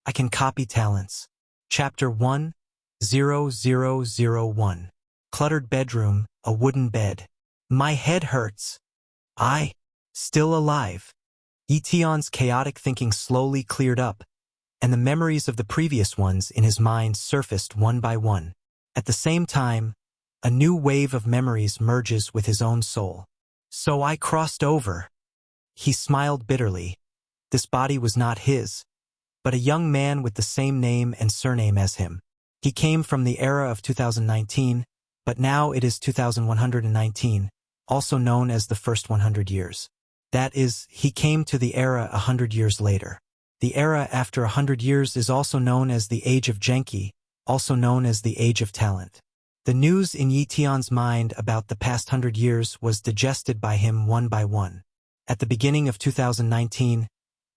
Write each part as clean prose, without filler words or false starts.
I can copy talents. Chapter 1:0001. Cluttered bedroom, a wooden bed. My head hurts. Still alive. Ye Tian's chaotic thinking slowly cleared up, and the memories of the previous ones in his mind surfaced one by one. At the same time, a new wave of memories merges with his own soul. So I crossed over. He smiled bitterly. This body was not his, but a young man with the same name and surname as him. He came from the era of 2019, but now it is 2119, also known as the first 100 years. That is, he came to the era 100 years later. The era after 100 years is also known as the Age of Genki, also known as the Age of Talent. The news in Ye Tian's mind about the past 100 years was digested by him one by one. At the beginning of 2019,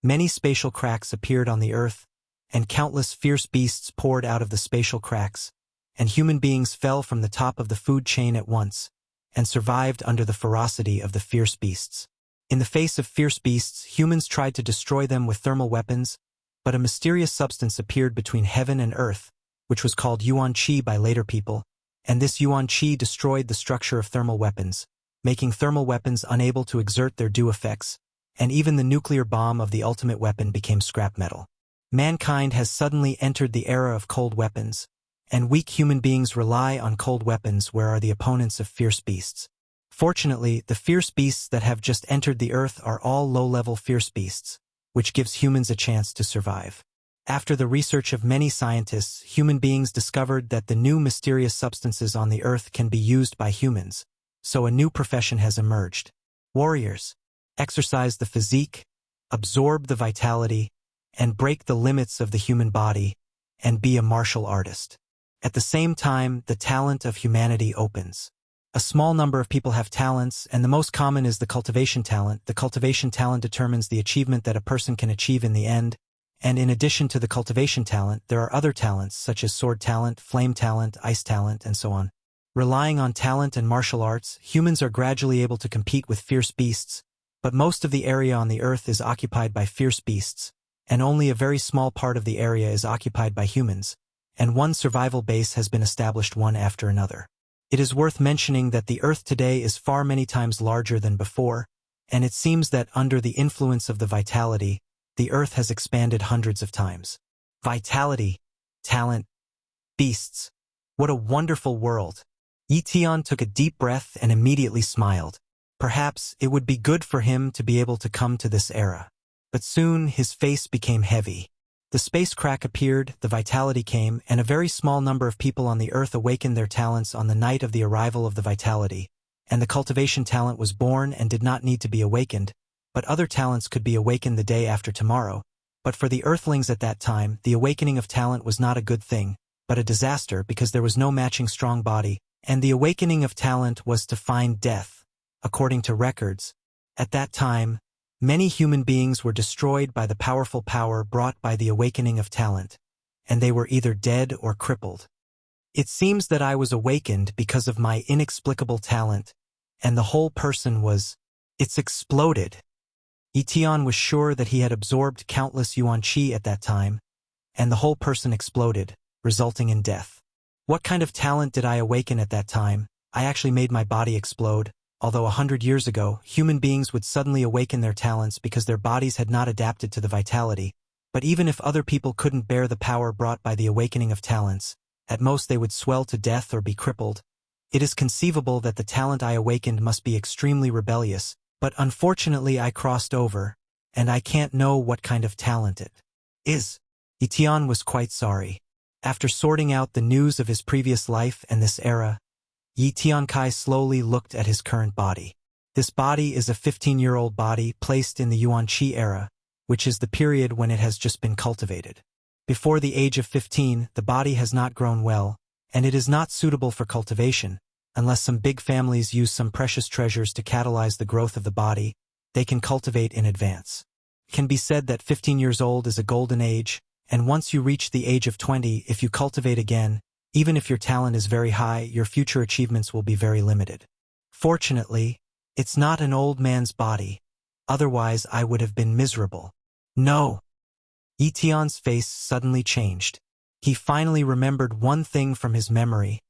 many spatial cracks appeared on the earth, and countless fierce beasts poured out of the spatial cracks, and human beings fell from the top of the food chain at once, and survived under the ferocity of the fierce beasts. In the face of fierce beasts, humans tried to destroy them with thermal weapons, but a mysterious substance appeared between heaven and earth, which was called Yuan Qi by later people, and this Yuan Qi destroyed the structure of thermal weapons, making thermal weapons unable to exert their due effects, and even the nuclear bomb of the ultimate weapon became scrap metal. Mankind has suddenly entered the era of cold weapons, and weak human beings rely on cold weapons where are the opponents of fierce beasts. Fortunately, the fierce beasts that have just entered the earth are all low-level fierce beasts, which gives humans a chance to survive. After the research of many scientists, human beings discovered that the new mysterious substances on the earth can be used by humans, so a new profession has emerged. Warriors. Exercise the physique, absorb the vitality, and break the limits of the human body, and be a martial artist. At the same time, the talent of humanity opens. A small number of people have talents, and the most common is the cultivation talent. The cultivation talent determines the achievement that a person can achieve in the end, and in addition to the cultivation talent, there are other talents such as sword talent, flame talent, ice talent, and so on. Relying on talent and martial arts, humans are gradually able to compete with fierce beasts, but most of the area on the earth is occupied by fierce beasts, and only a very small part of the area is occupied by humans, and one survival base has been established one after another. It is worth mentioning that the earth today is far many times larger than before, and it seems that under the influence of the vitality, the earth has expanded hundreds of times. Vitality, talent, beasts. What a wonderful world. Ye Tian took a deep breath and immediately smiled. Perhaps it would be good for him to be able to come to this era. But soon his face became heavy. The space crack appeared, the vitality came, and a very small number of people on the earth awakened their talents on the night of the arrival of the vitality, and the cultivation talent was born and did not need to be awakened, but other talents could be awakened the day after tomorrow. But for the earthlings at that time, the awakening of talent was not a good thing, but a disaster because there was no matching strong body, and the awakening of talent was to find death. According to records, at that time, many human beings were destroyed by the powerful power brought by the awakening of talent, and they were either dead or crippled. It seems that I was awakened because of my inexplicable talent, and the whole person it's exploded. Ye Tian was sure that he had absorbed countless Yuan Qi at that time, and the whole person exploded, resulting in death. What kind of talent did I awaken at that time? I actually made my body explode. Although 100 years ago, human beings would suddenly awaken their talents because their bodies had not adapted to the vitality, but even if other people couldn't bear the power brought by the awakening of talents, at most they would swell to death or be crippled. It is conceivable that the talent I awakened must be extremely rebellious, but unfortunately I crossed over, and I can't know what kind of talent it is. Ye Tian was quite sorry. After sorting out the news of his previous life and this era, Ye Tiankai slowly looked at his current body. This body is a 15-year-old body placed in the Yuan Qi era, which is the period when it has just been cultivated. Before the age of 15, the body has not grown well, and it is not suitable for cultivation. Unless some big families use some precious treasures to catalyze the growth of the body, they can cultivate in advance. It can be said that 15 years old is a golden age, and once you reach the age of 20, if you cultivate again, even if your talent is very high, your future achievements will be very limited. Fortunately, it's not an old man's body, otherwise I would have been miserable. No! Ye Tian's face suddenly changed. He finally remembered one thing from his memory,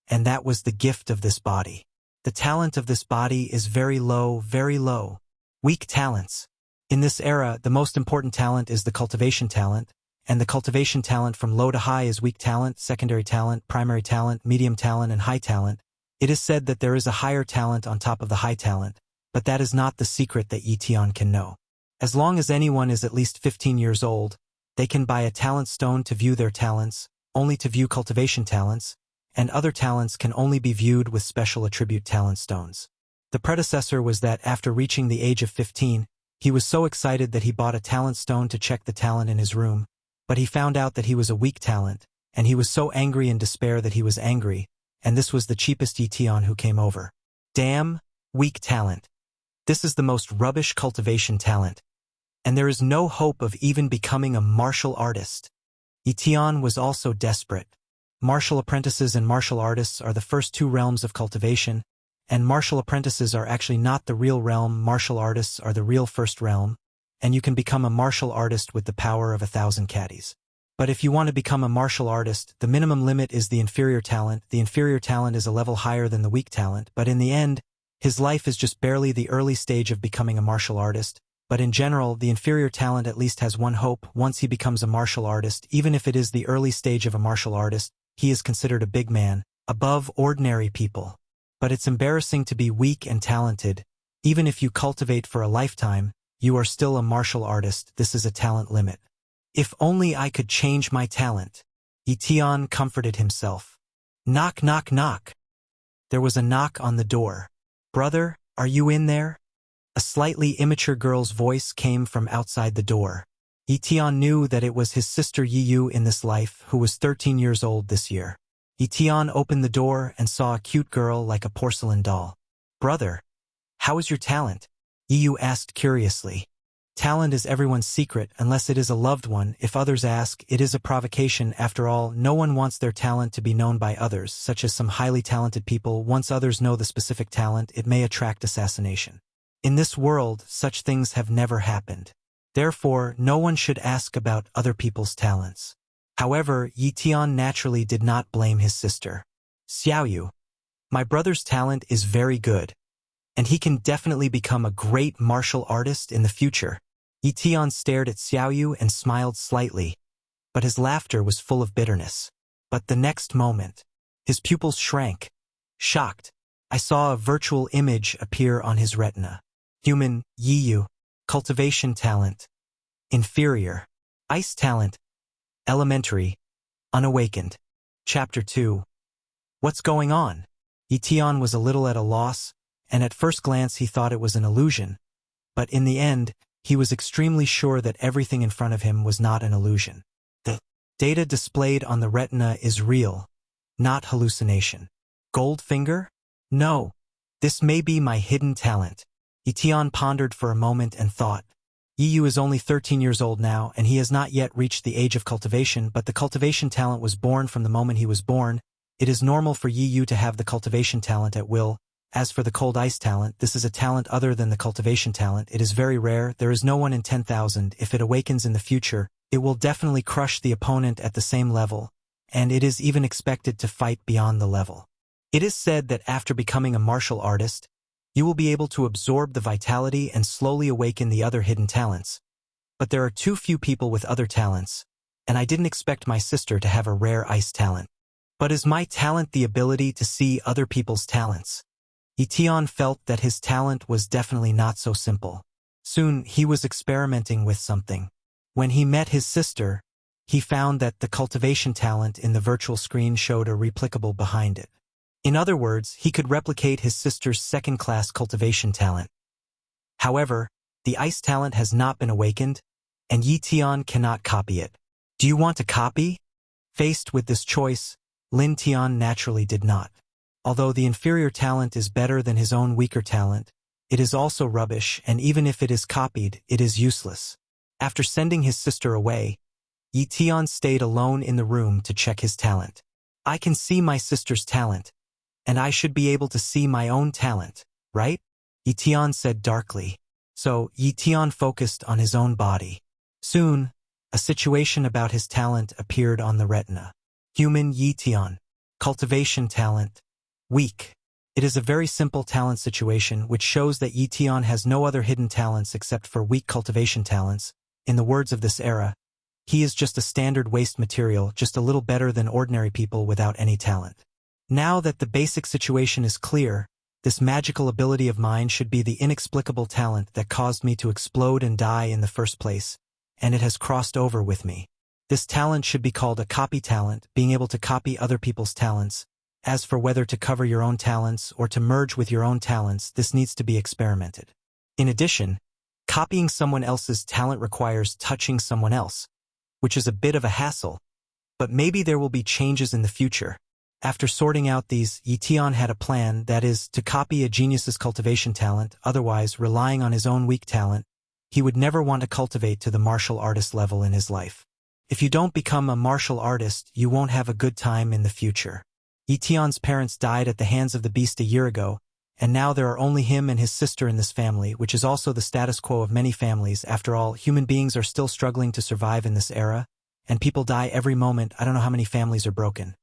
and that was the gift of this body. The talent of this body is very low, very low. Weak talents. In this era, the most important talent is the cultivation talent, and the cultivation talent from low to high is weak talent, secondary talent, primary talent, medium talent, and high talent. It is said that there is a higher talent on top of the high talent, but that is not the secret that Ye Tian can know. As long as anyone is at least 15 years old, they can buy a talent stone to view their talents, only to view cultivation talents, and other talents can only be viewed with special attribute talent stones. The predecessor was that after reaching the age of 15, he was so excited that he bought a talent stone to check the talent in his room, but he found out that he was a weak talent, and he was so angry in despair that he was angry, and this was the cheapest Ye Tian who came over. Damn, weak talent. This is the most rubbish cultivation talent, and there is no hope of even becoming a martial artist. Ye Tian was also desperate. Martial apprentices and martial artists are the first two realms of cultivation, and martial apprentices are actually not the real realm. Martial artists are the real first realm, and you can become a martial artist with the power of 1,000 caddies. But if you want to become a martial artist, the minimum limit is the inferior talent. The inferior talent is a level higher than the weak talent, but in the end, his life is just barely the early stage of becoming a martial artist. But in general, the inferior talent at least has one hope. Once he becomes a martial artist, even if it is the early stage of a martial artist, he is considered a big man, above ordinary people. But it's embarrassing to be weak and talented. Even if you cultivate for a lifetime, you are still a martial artist. This is a talent limit. If only I could change my talent. Ye Tian comforted himself. Knock, knock, knock. There was a knock on the door. Brother, are you in there? A slightly immature girl's voice came from outside the door. Ye Tian knew that it was his sister Ye Yu in this life, who was 13 years old this year. Ye Tian opened the door and saw a cute girl like a porcelain doll. Brother, how is your talent? Ye Yu asked curiously. Talent is everyone's secret unless it is a loved one. If others ask, it is a provocation. After all, no one wants their talent to be known by others, such as some highly talented people. Once others know the specific talent, it may attract assassination. In this world, such things have never happened. Therefore, no one should ask about other people's talents. However, Ye Tian naturally did not blame his sister. Xiaoyu, my brother's talent is very good, and he can definitely become a great martial artist in the future. Ye Tian stared at Xiaoyu and smiled slightly, but his laughter was full of bitterness. But the next moment, his pupils shrank. Shocked, I saw a virtual image appear on his retina. Human, Ye Yu. Cultivation talent. Inferior. Ice talent. Elementary. Unawakened. Chapter 2. What's going on? Ye Tian was a little at a loss, and at first glance he thought it was an illusion. But in the end, he was extremely sure that everything in front of him was not an illusion. The data displayed on the retina is real, not hallucination. Goldfinger? No. This may be my hidden talent. Ye Tian pondered for a moment and thought. Ye Yu is only 13 years old now, and he has not yet reached the age of cultivation, but the cultivation talent was born from the moment he was born. It is normal for Ye Yu to have the cultivation talent at will. As for the cold ice talent, this is a talent other than the cultivation talent. It is very rare. There is no one in 10,000. If it awakens in the future, it will definitely crush the opponent at the same level, and it is even expected to fight beyond the level. It is said that after becoming a martial artist, you will be able to absorb the vitality and slowly awaken the other hidden talents. But there are too few people with other talents, and I didn't expect my sister to have a rare ice talent. But is my talent the ability to see other people's talents? Ye Tian felt that his talent was definitely not so simple. Soon, he was experimenting with something. When he met his sister, he found that the cultivation talent in the virtual screen showed a replicable behind it. In other words, he could replicate his sister's second-class cultivation talent. However, the ice talent has not been awakened, and Ye Tian cannot copy it. Do you want to copy? Faced with this choice, Lin Tian naturally did not. Although the inferior talent is better than his own weaker talent, it is also rubbish, and even if it is copied, it is useless. After sending his sister away, Ye Tian stayed alone in the room to check his talent. I can see my sister's talent, and I should be able to see my own talent, right? Ye Tian said darkly. So, Ye Tian focused on his own body. Soon, A situation about his talent appeared on the retina. Human Ye Tian. Cultivation talent. Weak. It is a very simple talent situation which shows that Ye Tian has no other hidden talents except for weak cultivation talents. In the words of this era, he is just a standard waste material, just a little better than ordinary people without any talent. Now that the basic situation is clear, this magical ability of mine should be the inexplicable talent that caused me to explode and die in the first place, and it has crossed over with me. This talent should be called a copy talent, being able to copy other people's talents. As for whether to cover your own talents or to merge with your own talents, this needs to be experimented. In addition, copying someone else's talent requires touching someone else, which is a bit of a hassle, but maybe there will be changes in the future. After sorting out these, Ye Tian had a plan, that is, to copy a genius's cultivation talent, otherwise relying on his own weak talent. He would never want to cultivate to the martial artist level in his life. If you don't become a martial artist, you won't have a good time in the future. Ye Tian's parents died at the hands of the beast a year ago, and now there are only him and his sister in this family, which is also the status quo of many families. After all, human beings are still struggling to survive in this era, and people die every moment. I don't know how many families are broken.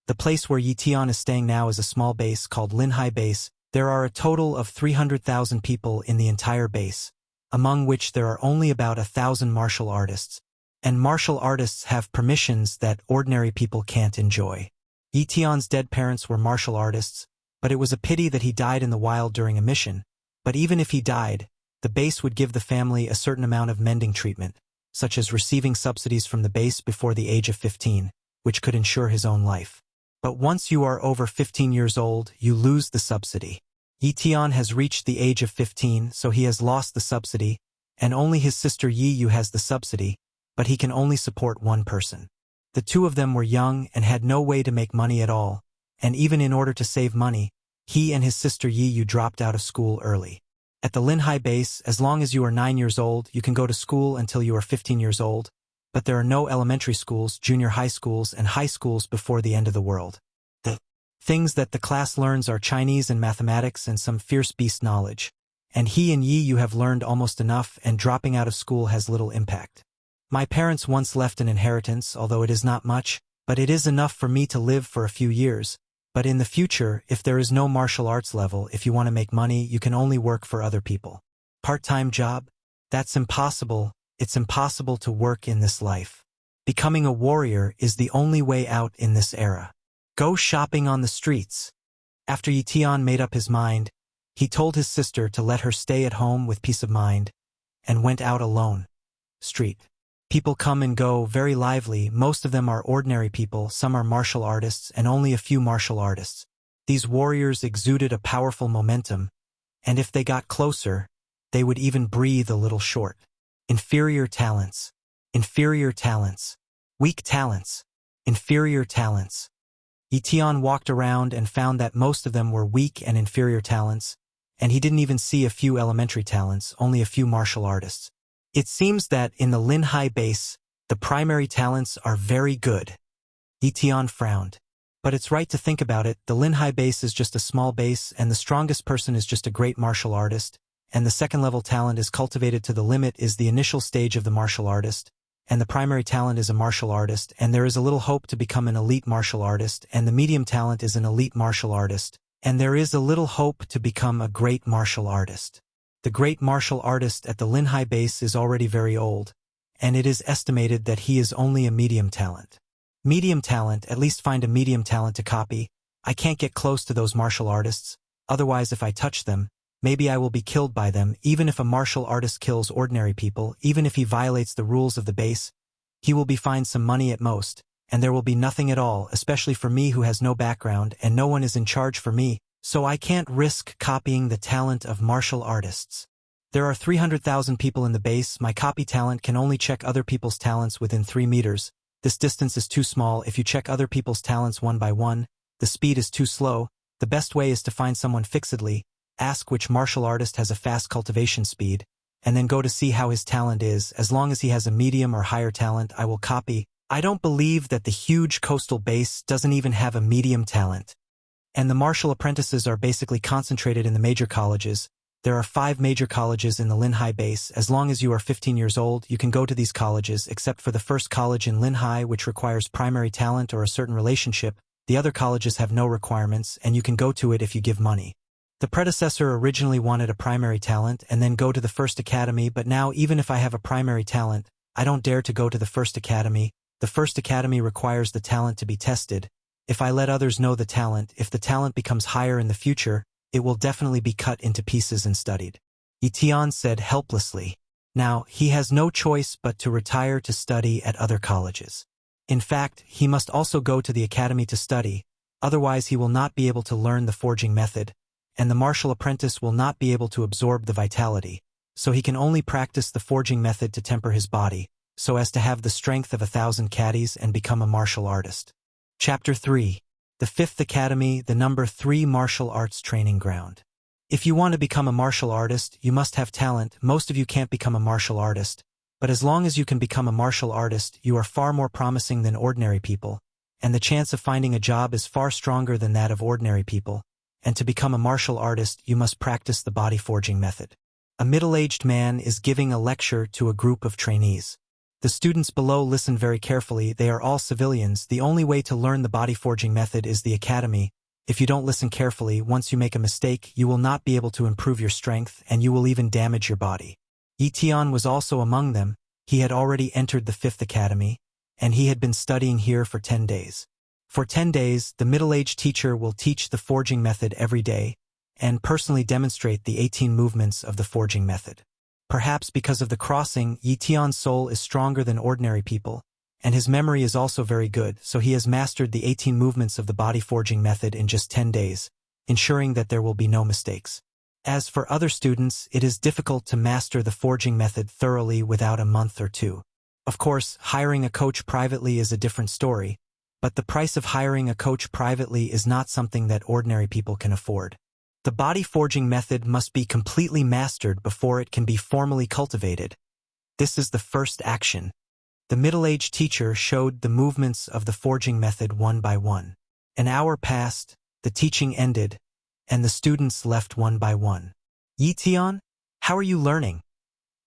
The place where Ye Tian is staying now is a small base called Linhai Base. There are a total of 300,000 people in the entire base, among which there are only about 1,000 martial artists, and martial artists have permissions that ordinary people can't enjoy. Ye Tian's dead parents were martial artists, but it was a pity that he died in the wild during a mission. But even if he died, the base would give the family a certain amount of mending treatment, such as receiving subsidies from the base before the age of 15, which could ensure his own life. But once you are over 15 years old, you lose the subsidy. Ye Tian has reached the age of 15, so he has lost the subsidy, and only his sister Ye Yu has the subsidy, but he can only support one person. The two of them were young and had no way to make money at all, and even in order to save money, he and his sister Ye Yu dropped out of school early. At the Linhai base, as long as you are 9 years old, you can go to school until you are 15 years old, but there are no elementary schools, junior high schools, and high schools before the end of the world. The things that the class learns are Chinese and mathematics and some fierce beast knowledge, and he and Ye Yu have learned almost enough, and dropping out of school has little impact. My parents once left an inheritance, although it is not much, but it is enough for me to live for a few years. But in the future, if there is no martial arts level, if you want to make money, you can only work for other people. Part-time job? That's impossible. It's impossible to work in this life. Becoming a warrior is the only way out in this era. Go shopping on the streets. After Ye Tian made up his mind, he told his sister to let her stay at home with peace of mind, and went out alone. Street. People come and go, very lively. Most of them are ordinary people, some are martial artists, and only a few martial artists. These warriors exuded a powerful momentum, and if they got closer, they would even breathe a little short. Inferior talents. Inferior talents. Weak talents. Inferior talents. Ye Tian walked around and found that most of them were weak and inferior talents, and he didn't even see a few elementary talents, only a few martial artists. It seems that in the Linhai base, the primary talents are very good. Ye Tian frowned. But it's right to think about it. The Linhai base is just a small base, and the strongest person is just a great martial artist, and the second-level talent is cultivated to the limit is the initial stage of the martial artist, and the primary talent is a martial artist, and there is a little hope to become an elite martial artist, and the medium talent is an elite martial artist, and there is a little hope to become a great martial artist. The great martial artist at the Linhai base is already very old, and it is estimated that he is only a medium talent. Medium talent, at least find a medium talent to copy. I can't get close to those martial artists, otherwise if I touch them, maybe I will be killed by them. Even if a martial artist kills ordinary people, even if he violates the rules of the base, he will be fined some money at most, and there will be nothing at all, especially for me who has no background and no one is in charge for me. So I can't risk copying the talent of martial artists. There are 300,000 people in the base. My copy talent can only check other people's talents within 3 meters. This distance is too small. If you check other people's talents one by one, the speed is too slow. The best way is to find someone fixedly, ask which martial artist has a fast cultivation speed, and then go to see how his talent is. As long as he has a medium or higher talent, I will copy. I don't believe that the huge coastal base doesn't even have a medium talent. And the martial apprentices are basically concentrated in the major colleges. There are 5 major colleges in the Linhai base. As long as you are 15 years old, you can go to these colleges, except for the first college in Linhai, which requires primary talent or a certain relationship. The other colleges have no requirements, and you can go to it if you give money. The predecessor originally wanted a primary talent and then go to the first academy, but now even if I have a primary talent, I don't dare to go to the first academy. The first academy requires the talent to be tested. If I let others know the talent, if the talent becomes higher in the future, it will definitely be cut into pieces and studied. Ye Tian said helplessly. Now, he has no choice but to retire to study at other colleges. In fact, he must also go to the academy to study, otherwise he will not be able to learn the forging method, and the martial apprentice will not be able to absorb the vitality, so he can only practice the forging method to temper his body, so as to have the strength of 1,000 caddies and become a martial artist. Chapter 3. The Fifth Academy, the number 3 martial arts training ground. If you want to become a martial artist, you must have talent. Most of you can't become a martial artist, but as long as you can become a martial artist, you are far more promising than ordinary people, and the chance of finding a job is far stronger than that of ordinary people, and to become a martial artist, you must practice the body forging method. A middle-aged man is giving a lecture to a group of trainees. The students below listen very carefully. They are all civilians. The only way to learn the body forging method is the academy. If you don't listen carefully, once you make a mistake, you will not be able to improve your strength, and you will even damage your body. Ye Tian was also among them. He had already entered the 5th academy, and he had been studying here for 10 days. For 10 days, the middle-aged teacher will teach the forging method every day, and personally demonstrate the 18 movements of the forging method. Perhaps because of the crossing, Ye Tian's soul is stronger than ordinary people, and his memory is also very good, so he has mastered the 18 movements of the body forging method in just 10 days, ensuring that there will be no mistakes. As for other students, it is difficult to master the forging method thoroughly without a month or 2. Of course, hiring a coach privately is a different story, but the price of hiring a coach privately is not something that ordinary people can afford. The body forging method must be completely mastered before it can be formally cultivated. This is the first action. The middle-aged teacher showed the movements of the forging method one by one. An hour passed, the teaching ended, and the students left one by one. Ye Tian, how are you learning?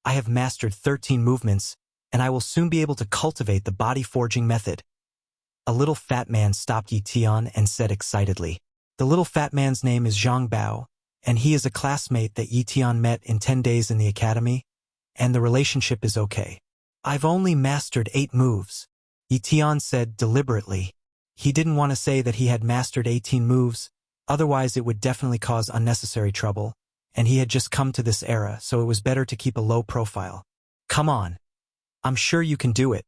I have mastered 13 movements, and I will soon be able to cultivate the body forging method. A little fat man stopped Ye Tian and said excitedly. The little fat man's name is Zhang Bao, and he is a classmate that Ye Tian met in 10 days in the academy, and the relationship is okay. I've only mastered 8 moves, Ye Tian said deliberately. He didn't want to say that he had mastered 18 moves, otherwise it would definitely cause unnecessary trouble, and he had just come to this era, so it was better to keep a low profile. Come on. I'm sure you can do it,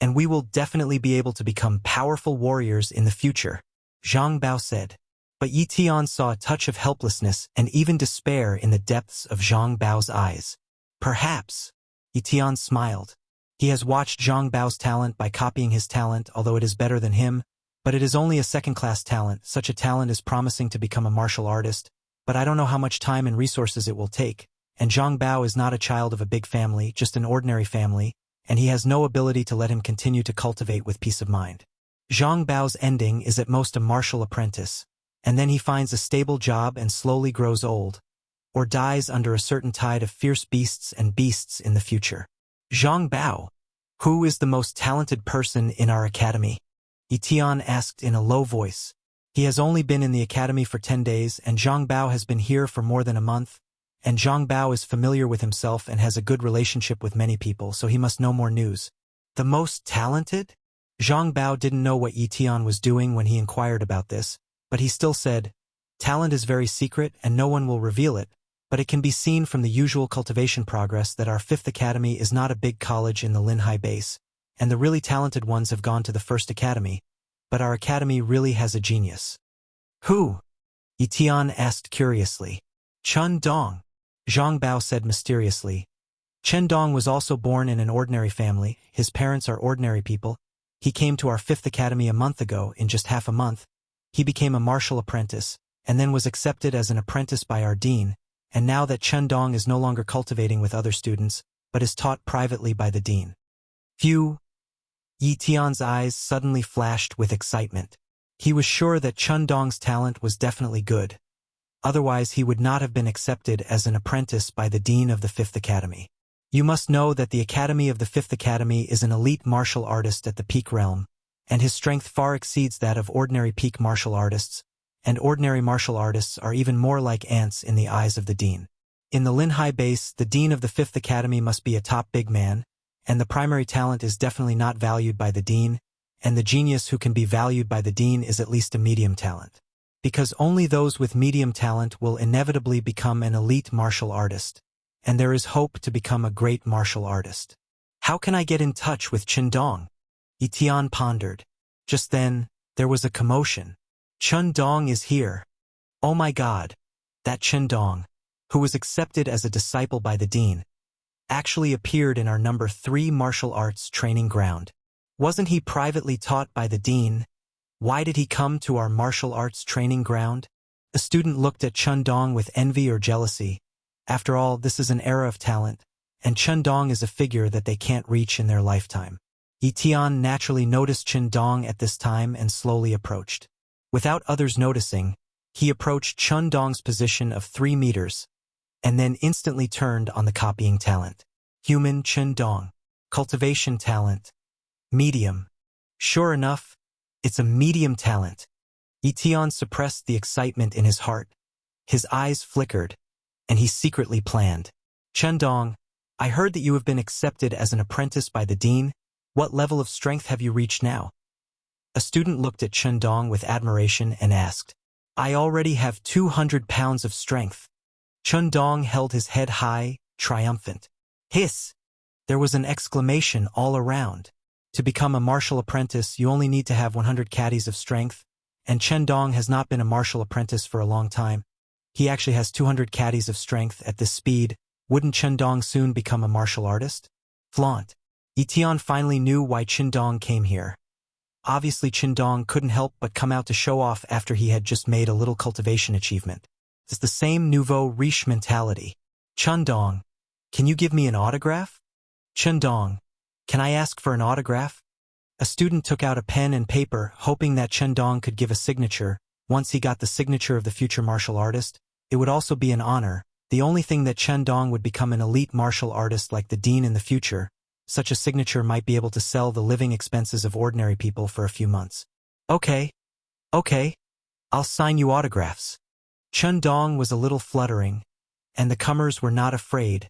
and we will definitely be able to become powerful warriors in the future, Zhang Bao said. But Ye Tian saw a touch of helplessness and even despair in the depths of Zhang Bao's eyes. Perhaps. Ye Tian smiled. He has watched Zhang Bao's talent by copying his talent, although it is better than him, but it is only a second-class talent. Such a talent is promising to become a martial artist, but I don't know how much time and resources it will take, and Zhang Bao is not a child of a big family, just an ordinary family, and he has no ability to let him continue to cultivate with peace of mind. Zhang Bao's ending is at most a martial apprentice, and then he finds a stable job and slowly grows old, or dies under a certain tide of fierce beasts and beasts in the future. Zhang Bao, who is the most talented person in our academy? Ye Tian asked in a low voice. He has only been in the academy for 10 days, and Zhang Bao has been here for more than a month, and Zhang Bao is familiar with himself and has a good relationship with many people, so he must know more news. The most talented? Zhang Bao didn't know what Ye Tian was doing when he inquired about this, but he still said, talent is very secret and no one will reveal it, but it can be seen from the usual cultivation progress that our 5th academy is not a big college in the Linhai base, and the really talented ones have gone to the 1st academy, but our academy really has a genius. Who? Ye Tian asked curiously. Chen Dong, Zhang Bao said mysteriously. Chen Dong was also born in an ordinary family. His parents are ordinary people. He came to our 5th academy a month ago. In just half a month, he became a martial apprentice, and then was accepted as an apprentice by our dean, and now that Chen Dong is no longer cultivating with other students, but is taught privately by the dean. Phew! Ye Tian's eyes suddenly flashed with excitement. He was sure that Chen Dong's talent was definitely good. Otherwise he would not have been accepted as an apprentice by the dean of the Fifth Academy. You must know that the Academy of the Fifth Academy is an elite martial artist at the peak realm, and his strength far exceeds that of ordinary peak martial artists, and ordinary martial artists are even more like ants in the eyes of the dean. In the Linhai base, the dean of the Fifth Academy must be a top big man, and the primary talent is definitely not valued by the dean, and the genius who can be valued by the dean is at least a medium talent. Because only those with medium talent will inevitably become an elite martial artist, and there is hope to become a great martial artist. How can I get in touch with Chen Dong? Ye Tian pondered. Just then, there was a commotion. Chen Dong is here. Oh my God! That Chen Dong, who was accepted as a disciple by the dean, actually appeared in our number 3 martial arts training ground. Wasn't he privately taught by the dean? Why did he come to our martial arts training ground? A student looked at Chen Dong with envy or jealousy. After all, this is an era of talent, and Chen Dong is a figure that they can't reach in their lifetime. Ye Tian naturally noticed Chen Dong at this time and slowly approached. Without others noticing, he approached Chen Dong's position of 3 meters, and then instantly turned on the copying talent. Human Chen Dong. Cultivation talent. Medium. Sure enough, it's a medium talent. Ye Tian suppressed the excitement in his heart. His eyes flickered, and he secretly planned. Chen Dong, I heard that you have been accepted as an apprentice by the dean. What level of strength have you reached now? A student looked at Chen Dong with admiration and asked, I already have 200 pounds of strength. Chen Dong held his head high, triumphant. Hiss! There was an exclamation all around. To become a martial apprentice, you only need to have 100 caddies of strength, and Chen Dong has not been a martial apprentice for a long time. He actually has 200 caddies of strength at this speed. Wouldn't Chen Dong soon become a martial artist? Flaunt. Ye Tian finally knew why Chen Dong came here. Obviously Chen Dong couldn't help but come out to show off after he had just made a little cultivation achievement. It's the same nouveau riche mentality. Chen Dong, can you give me an autograph? Chen Dong, can I ask for an autograph? A student took out a pen and paper, hoping that Chen Dong could give a signature. Once he got the signature of the future martial artist, it would also be an honor. The only thing that Chen Dong would become an elite martial artist like the dean in the future. Such a signature might be able to sell the living expenses of ordinary people for a few months. Okay. I'll sign you autographs. Chen Dong was a little fluttering, and the comers were not afraid,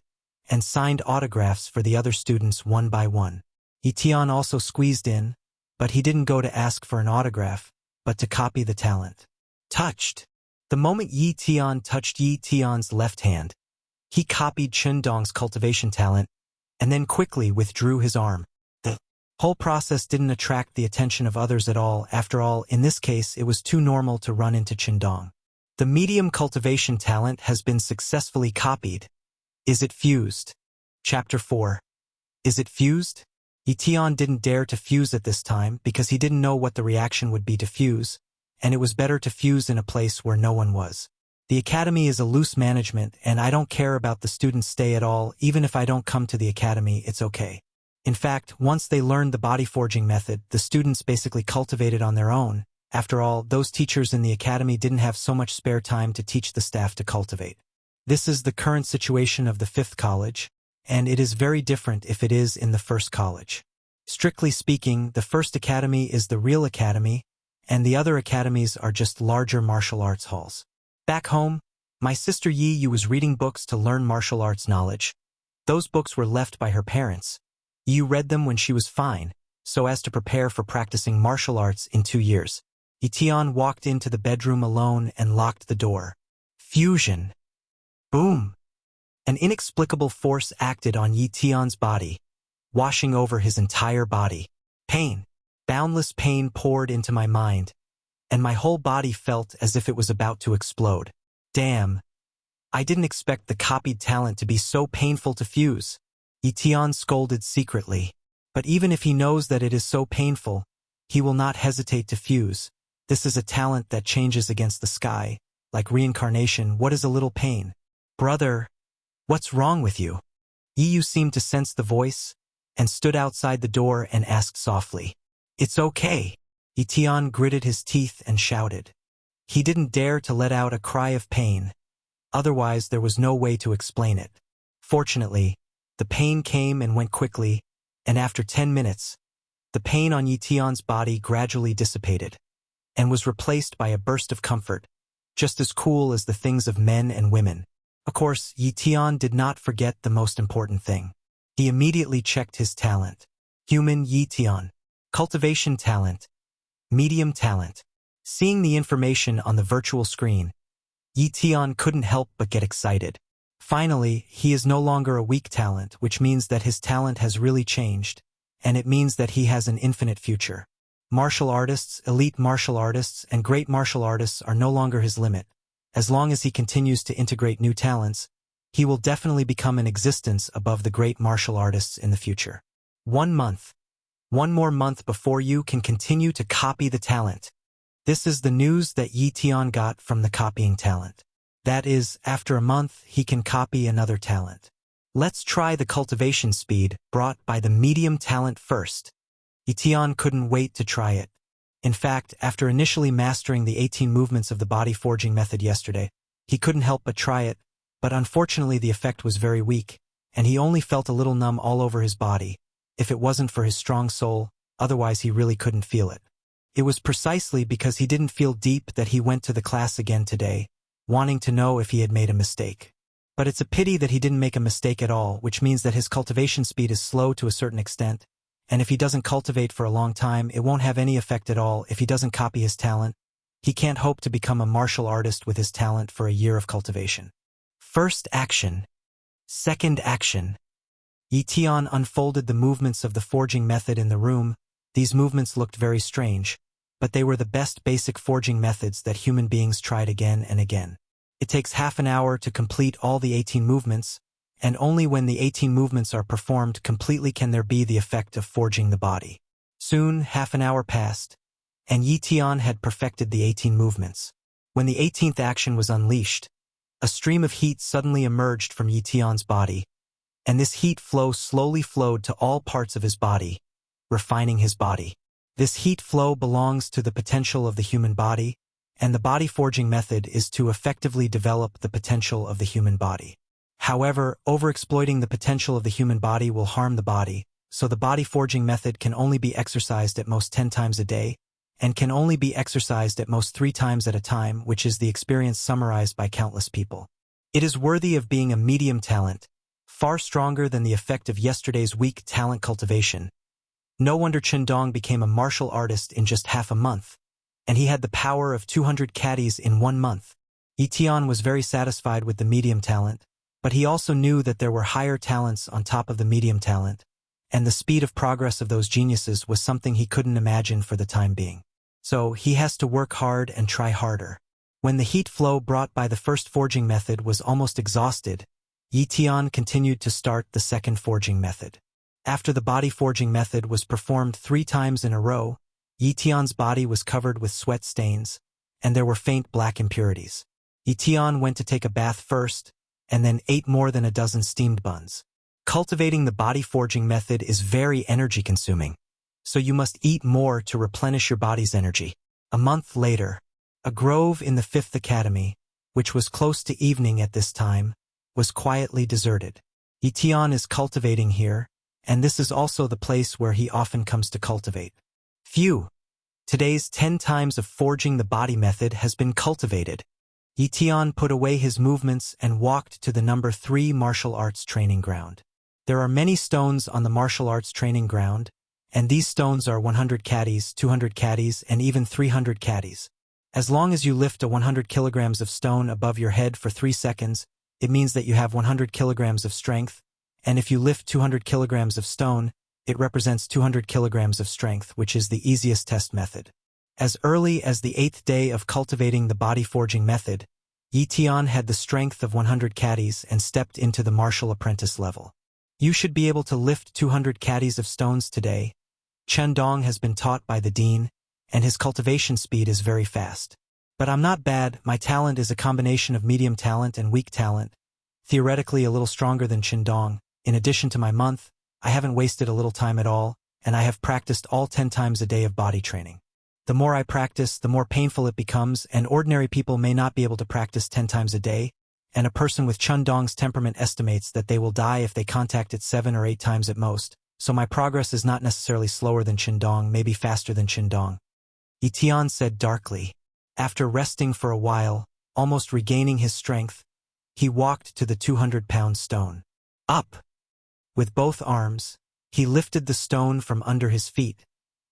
and signed autographs for the other students one by one. Ye Tian also squeezed in, but he didn't go to ask for an autograph, but to copy the talent. Touched. The moment Ye Tian touched Ye Tian's left hand, he copied Chen Dong's cultivation talent, and then quickly withdrew his arm. The whole process didn't attract the attention of others at all. After all, in this case, it was too normal to run into Chen Dong. The medium cultivation talent has been successfully copied. Is it fused? Chapter 4. Is it fused? Ye Tian didn't dare to fuse at this time because he didn't know what the reaction would be to fuse, and it was better to fuse in a place where no one was. The academy is a loose management, and I don't care about the students' stay at all. Even if I don't come to the academy, it's okay. In fact, once they learned the body forging method, the students basically cultivated on their own. After all, those teachers in the academy didn't have so much spare time to teach the staff to cultivate. This is the current situation of the 5th college, and it is very different if it is in the 1st college. Strictly speaking, the 1st academy is the real academy, and the other academies are just larger martial arts halls. Back home, my sister Yi Yu was reading books to learn martial arts knowledge. Those books were left by her parents. Yu read them when she was fine, so as to prepare for practicing martial arts in 2 years. Ye Tian walked into the bedroom alone and locked the door. Fusion. Boom. An inexplicable force acted on Ye Tian's body, washing over his entire body. Pain. Boundless pain poured into my mind, and my whole body felt as if it was about to explode. Damn. I didn't expect the copied talent to be so painful to fuse. Ye Tian scolded secretly. But even if he knows that it is so painful, he will not hesitate to fuse. This is a talent that changes against the sky. Like reincarnation, what is a little pain? Brother, what's wrong with you? Yi Yu seemed to sense the voice, and stood outside the door and asked softly. It's okay. Ye Tian gritted his teeth and shouted. He didn't dare to let out a cry of pain, otherwise there was no way to explain it. Fortunately, the pain came and went quickly, and after 10 minutes, the pain on Ye Tian's body gradually dissipated, and was replaced by a burst of comfort, just as cool as the things of men and women. Of course, Ye Tian did not forget the most important thing. He immediately checked his talent. Human Ye Tian. Cultivation talent. Medium talent. Seeing the information on the virtual screen, Ye Tian couldn't help but get excited. Finally, he is no longer a weak talent, which means that his talent has really changed, and it means that he has an infinite future. Martial artists, elite martial artists, and great martial artists are no longer his limit. As long as he continues to integrate new talents, he will definitely become an existence above the great martial artists in the future. 1 month. One more month before you can continue to copy the talent. This is the news that Ye Tian got from the copying talent. That is, after a month, he can copy another talent. Let's try the cultivation speed brought by the medium talent first. Ye Tian couldn't wait to try it. In fact, after initially mastering the 18 movements of the body forging method yesterday, he couldn't help but try it, but unfortunately the effect was very weak, and he only felt a little numb all over his body. If it wasn't for his strong soul, otherwise he really couldn't feel it. It was precisely because he didn't feel deep that he went to the class again today, wanting to know if he had made a mistake. But it's a pity that he didn't make a mistake at all, which means that his cultivation speed is slow to a certain extent, and if he doesn't cultivate for a long time, it won't have any effect at all. If he doesn't copy his talent, he can't hope to become a martial artist with his talent for a year of cultivation. First action. Second action. Ye Tian unfolded the movements of the forging method in the room. These movements looked very strange, but they were the best basic forging methods that human beings tried again and again. It takes half an hour to complete all the 18 movements, and only when the 18 movements are performed completely can there be the effect of forging the body. Soon, half an hour passed, and Ye Tian had perfected the 18 movements. When the 18th action was unleashed, a stream of heat suddenly emerged from Ye Tian's body, and this heat flow slowly flowed to all parts of his body, refining his body. This heat flow belongs to the potential of the human body, and the body forging method is to effectively develop the potential of the human body. However, overexploiting the potential of the human body will harm the body, so the body forging method can only be exercised at most 10 times a day, and can only be exercised at most 3 times at a time, which is the experience summarized by countless people. It is worthy of being a medium talent, far stronger than the effect of yesterday's weak talent cultivation. No wonder Chen Dong became a martial artist in just half a month, and he had the power of 200 caddies in 1 month. Ye Tian was very satisfied with the medium talent, but he also knew that there were higher talents on top of the medium talent, and the speed of progress of those geniuses was something he couldn't imagine for the time being. So he has to work hard and try harder. When the heat flow brought by the first forging method was almost exhausted, Ye Tian continued to start the second forging method. After the body forging method was performed 3 times in a row, Ye Tian's body was covered with sweat stains, and there were faint black impurities. Ye Tian went to take a bath first, and then ate more than a dozen steamed buns. Cultivating the body forging method is very energy-consuming, so you must eat more to replenish your body's energy. A month later, a grove in the 5th Academy, which was close to evening at this time, was quietly deserted. Ye Tian is cultivating here, and this is also the place where he often comes to cultivate. Phew! Today's 10 times of forging the body method has been cultivated. Ye Tian put away his movements and walked to the number 3 martial arts training ground. There are many stones on the martial arts training ground, and these stones are 100 caddies, 200 caddies, and even 300 caddies. As long as you lift a 100 kilograms of stone above your head for 3 seconds, it means that you have 100 kilograms of strength, and if you lift 200 kilograms of stone, it represents 200 kilograms of strength, which is the easiest test method. As early as the 8th day of cultivating the body forging method, Ye Tian had the strength of 100 caddies and stepped into the martial apprentice level. You should be able to lift 200 caddies of stones today. Chen Dong has been taught by the dean, and his cultivation speed is very fast. But I'm not bad. My talent is a combination of medium talent and weak talent, theoretically a little stronger than Chen Dong. In addition to my month, I haven't wasted a little time at all, and I have practiced all 10 times a day of body training. The more I practice, the more painful it becomes, and ordinary people may not be able to practice 10 times a day, and a person with Chundong's temperament estimates that they will die if they contact it 7 or 8 times at most, so my progress is not necessarily slower than Chundong, maybe faster than Chundong. Ye Tian said darkly. After resting for a while, almost regaining his strength, he walked to the 200-pound stone. Up! With both arms, he lifted the stone from under his feet,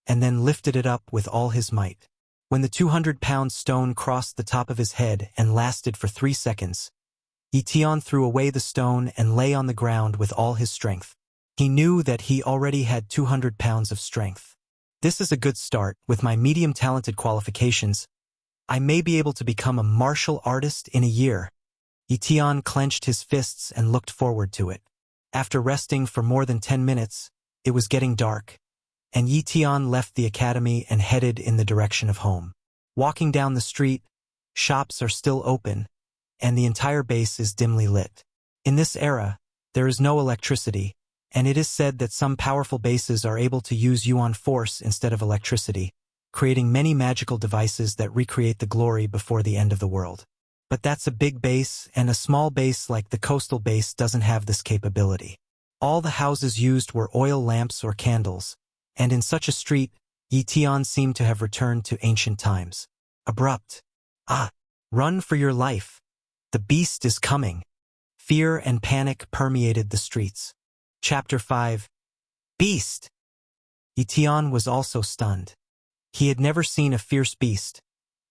and then lifted it up with all his might. When the 200-pound stone crossed the top of his head and lasted for 3 seconds, Ye Tian threw away the stone and lay on the ground with all his strength. He knew that he already had 200 pounds of strength. This is a good start. With my medium-talented qualifications, I may be able to become a martial artist in a year. Ye Tian clenched his fists and looked forward to it. After resting for more than 10 minutes, it was getting dark, and Ye Tian left the academy and headed in the direction of home. Walking down the street, shops are still open, and the entire base is dimly lit. In this era, there is no electricity, and it is said that some powerful bases are able to use yuan force instead of electricity, creating many magical devices that recreate the glory before the end of the world. But that's a big base, and a small base like the coastal base doesn't have this capability. All the houses used were oil lamps or candles, and in such a street, Ye Tian seemed to have returned to ancient times. Abrupt. Ah! Run for your life! The beast is coming! Fear and panic permeated the streets. Chapter 5. Beast! Ye Tian was also stunned. He had never seen a fierce beast,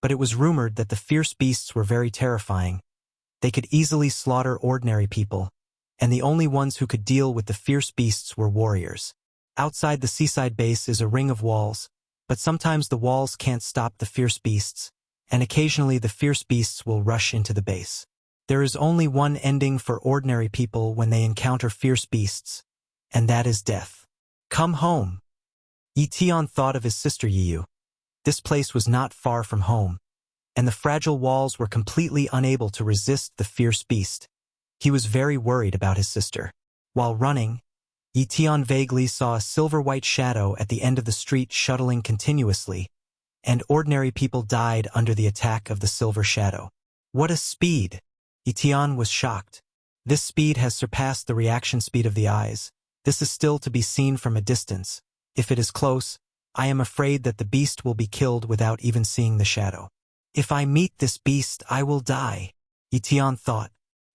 but it was rumored that the fierce beasts were very terrifying. They could easily slaughter ordinary people, and the only ones who could deal with the fierce beasts were warriors. Outside the seaside base is a ring of walls, but sometimes the walls can't stop the fierce beasts, and occasionally the fierce beasts will rush into the base. There is only one ending for ordinary people when they encounter fierce beasts, and that is death. Come home! Ye Tian thought of his sister Yiyu. This place was not far from home, and the fragile walls were completely unable to resist the fierce beast. He was very worried about his sister. While running, Ye Tian vaguely saw a silver-white shadow at the end of the street shuttling continuously, and ordinary people died under the attack of the silver shadow. What a speed! Ye Tian was shocked. This speed has surpassed the reaction speed of the eyes. This is still to be seen from a distance. If it is close, I am afraid that the beast will be killed without even seeing the shadow. If I meet this beast, I will die, Ye Tian thought.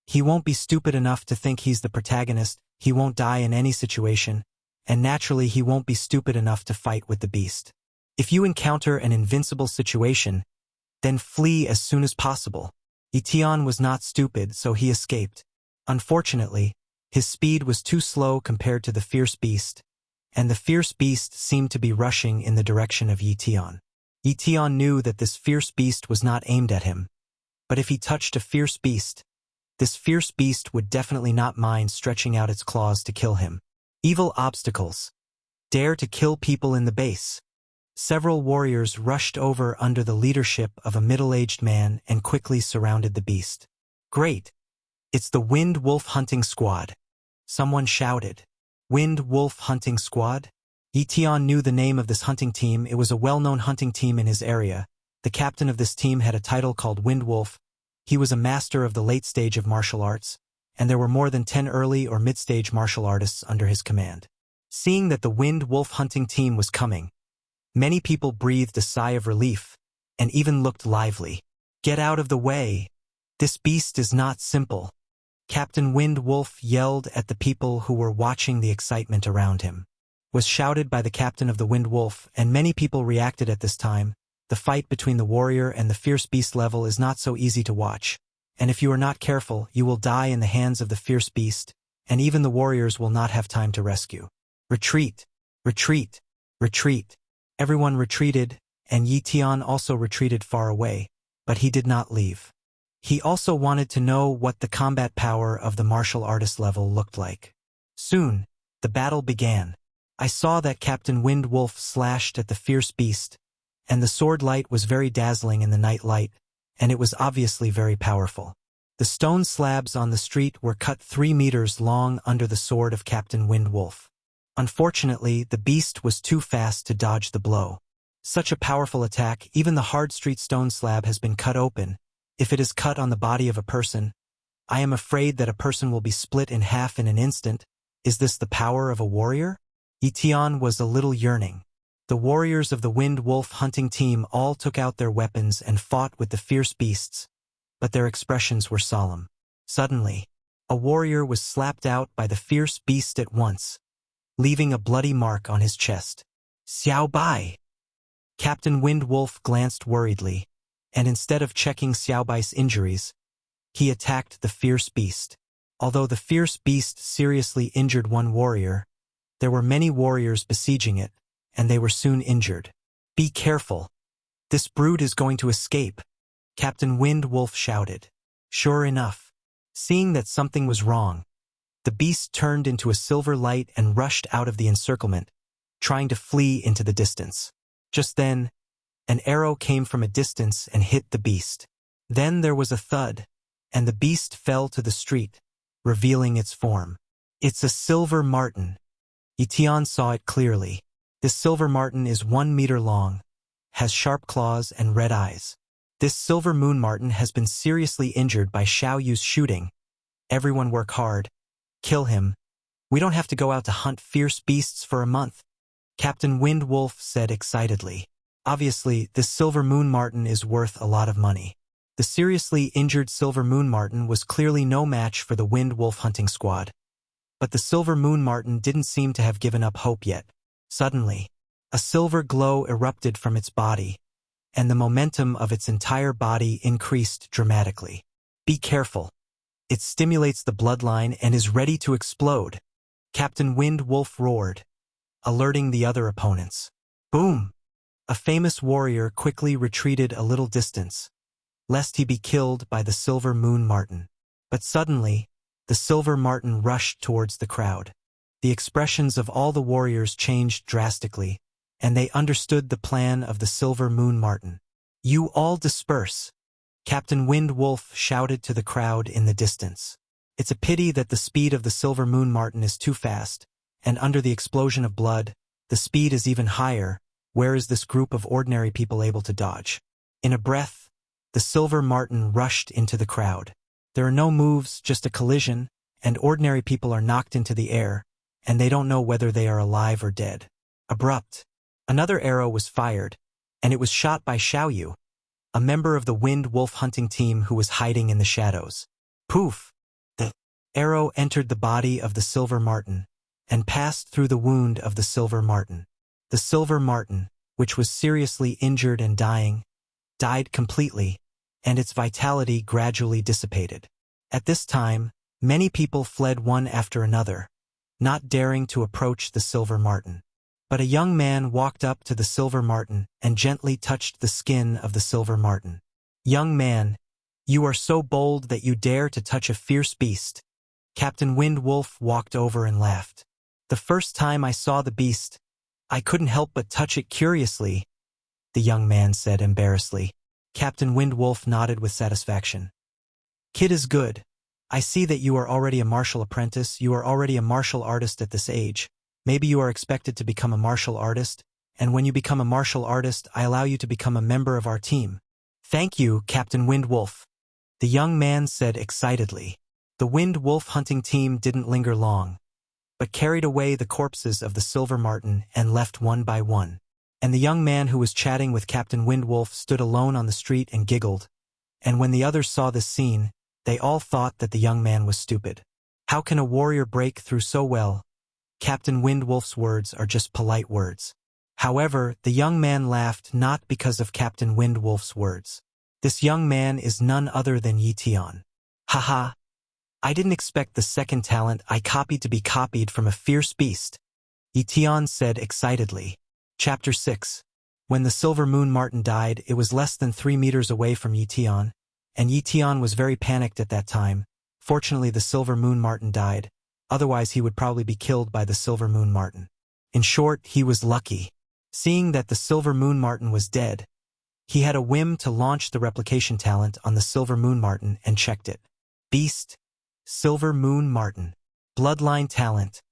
He won't be stupid enough to think he's the protagonist, he won't die in any situation, and naturally he won't be stupid enough to fight with the beast. If you encounter an invincible situation, then flee as soon as possible. Ye Tian was not stupid, so he escaped. Unfortunately, his speed was too slow compared to the fierce beast, and the fierce beast seemed to be rushing in the direction of Ye Tian. Ye Tian knew that this fierce beast was not aimed at him, but if he touched a fierce beast, this fierce beast would definitely not mind stretching out its claws to kill him. Evil obstacles. Dare to kill people in the base. Several warriors rushed over under the leadership of a middle-aged man and quickly surrounded the beast. Great! It's the Wind Wolf Hunting Squad! Someone shouted. Wind Wolf Hunting Squad? Ye Tian knew the name of this hunting team. It was a well-known hunting team in his area. The captain of this team had a title called Wind Wolf. He was a master of the late stage of martial arts, and there were more than 10 early or mid-stage martial artists under his command. Seeing that the Wind Wolf hunting team was coming, many people breathed a sigh of relief, and even looked lively. Get out of the way! This beast is not simple. Captain Wind Wolf yelled at the people who were watching. The excitement around him was shouted by the captain of the Wind Wolf, and many people reacted at this time. The fight between the warrior and the fierce beast level is not so easy to watch, and if you are not careful, you will die in the hands of the fierce beast, and even the warriors will not have time to rescue. Retreat! Retreat! Retreat! Everyone retreated, and Ye Tian also retreated far away, but he did not leave. He also wanted to know what the combat power of the martial artist level looked like. Soon, the battle began. I saw that Captain Wind Wolf slashed at the fierce beast, and the sword light was very dazzling in the night light, and it was obviously very powerful. The stone slabs on the street were cut 3 meters long under the sword of Captain Wind Wolf. Unfortunately, the beast was too fast to dodge the blow. Such a powerful attack, even the hard street stone slab has been cut open. If it is cut on the body of a person, I am afraid that a person will be split in half in an instant. Is this the power of a warrior? Ye Tian was a little yearning. The warriors of the Wind Wolf hunting team all took out their weapons and fought with the fierce beasts, but their expressions were solemn. Suddenly, a warrior was slapped out by the fierce beast at once, leaving a bloody mark on his chest. Xiao Bai! Captain Wind Wolf glanced worriedly, and instead of checking Xiao Bai's injuries, he attacked the fierce beast. Although the fierce beast seriously injured one warrior, there were many warriors besieging it, and they were soon injured. Be careful! This brute is going to escape! Captain Wind Wolf shouted. Sure enough, seeing that something was wrong, the beast turned into a silver light and rushed out of the encirclement, trying to flee into the distance. Just then, an arrow came from a distance and hit the beast. Then there was a thud, and the beast fell to the street, revealing its form. It's a silver marten. Ye Tian saw it clearly. This silver marten is 1 meter long, has sharp claws and red eyes. This silver moon marten has been seriously injured by Xiao Yu's shooting. Everyone work hard. Kill him. We don't have to go out to hunt fierce beasts for a month. Captain Wind Wolf said excitedly. Obviously, this silver moon marten is worth a lot of money. The seriously injured silver moon marten was clearly no match for the Wind Wolf hunting squad. But the silver moon marten didn't seem to have given up hope yet. Suddenly, a silver glow erupted from its body, and the momentum of its entire body increased dramatically. Be careful. It stimulates the bloodline and is ready to explode. Captain Wind Wolf roared, alerting the other opponents. Boom! A famous warrior quickly retreated a little distance, lest he be killed by the silver moon marten. But suddenly, the silver marten rushed towards the crowd. The expressions of all the warriors changed drastically, and they understood the plan of the silver moon marten. You all disperse! Captain Wind Wolf shouted to the crowd in the distance. It's a pity that the speed of the silver moon marten is too fast, and under the explosion of blood, the speed is even higher. Where is this group of ordinary people able to dodge? In a breath, the silver marten rushed into the crowd. There are no moves, just a collision, and ordinary people are knocked into the air, and they don't know whether they are alive or dead. Abrupt. Another arrow was fired, and it was shot by Xiao Yu, a member of the Wind Wolf hunting team who was hiding in the shadows. Poof! The arrow entered the body of the silver marten, and passed through the wound of the silver marten. The silver marten, which was seriously injured and dying, died completely, and its vitality gradually dissipated. At this time, many people fled one after another, not daring to approach the silver marten. But a young man walked up to the silver marten and gently touched the skin of the silver marten. Young man, you are so bold that you dare to touch a fierce beast. Captain Wind Wolf walked over and laughed. The first time I saw the beast, I couldn't help but touch it curiously, the young man said embarrassedly. Captain Wind Wolf nodded with satisfaction. Kid is good. I see that you are already a martial apprentice, you are already a martial artist at this age. Maybe you are expected to become a martial artist, and when you become a martial artist, I allow you to become a member of our team. Thank you, Captain Wind Wolf, the young man said excitedly. The Wind Wolf hunting team didn't linger long, but carried away the corpses of the silver marten and left one by one. And the young man who was chatting with Captain Wind Wolf stood alone on the street and giggled, and when the others saw this scene, they all thought that the young man was stupid. How can a warrior break through so well? Captain Wind Wolf's words are just polite words. However, the young man laughed not because of Captain Wind Wolf's words. This young man is none other than Ye Tian. Haha. I didn't expect the second talent I copied to be copied from a fierce beast, Ye Tian said excitedly. Chapter 6. When the silver moon marten died, it was less than 3 meters away from Ye Tian, and Ye Tian was very panicked at that time. Fortunately, the silver moon marten died. Otherwise he would probably be killed by the silver moon marten. In short, he was lucky. Seeing that the silver moon marten was dead, he had a whim to launch the replication talent on the silver moon marten and checked it. Beast, silver moon marten. Bloodline talent,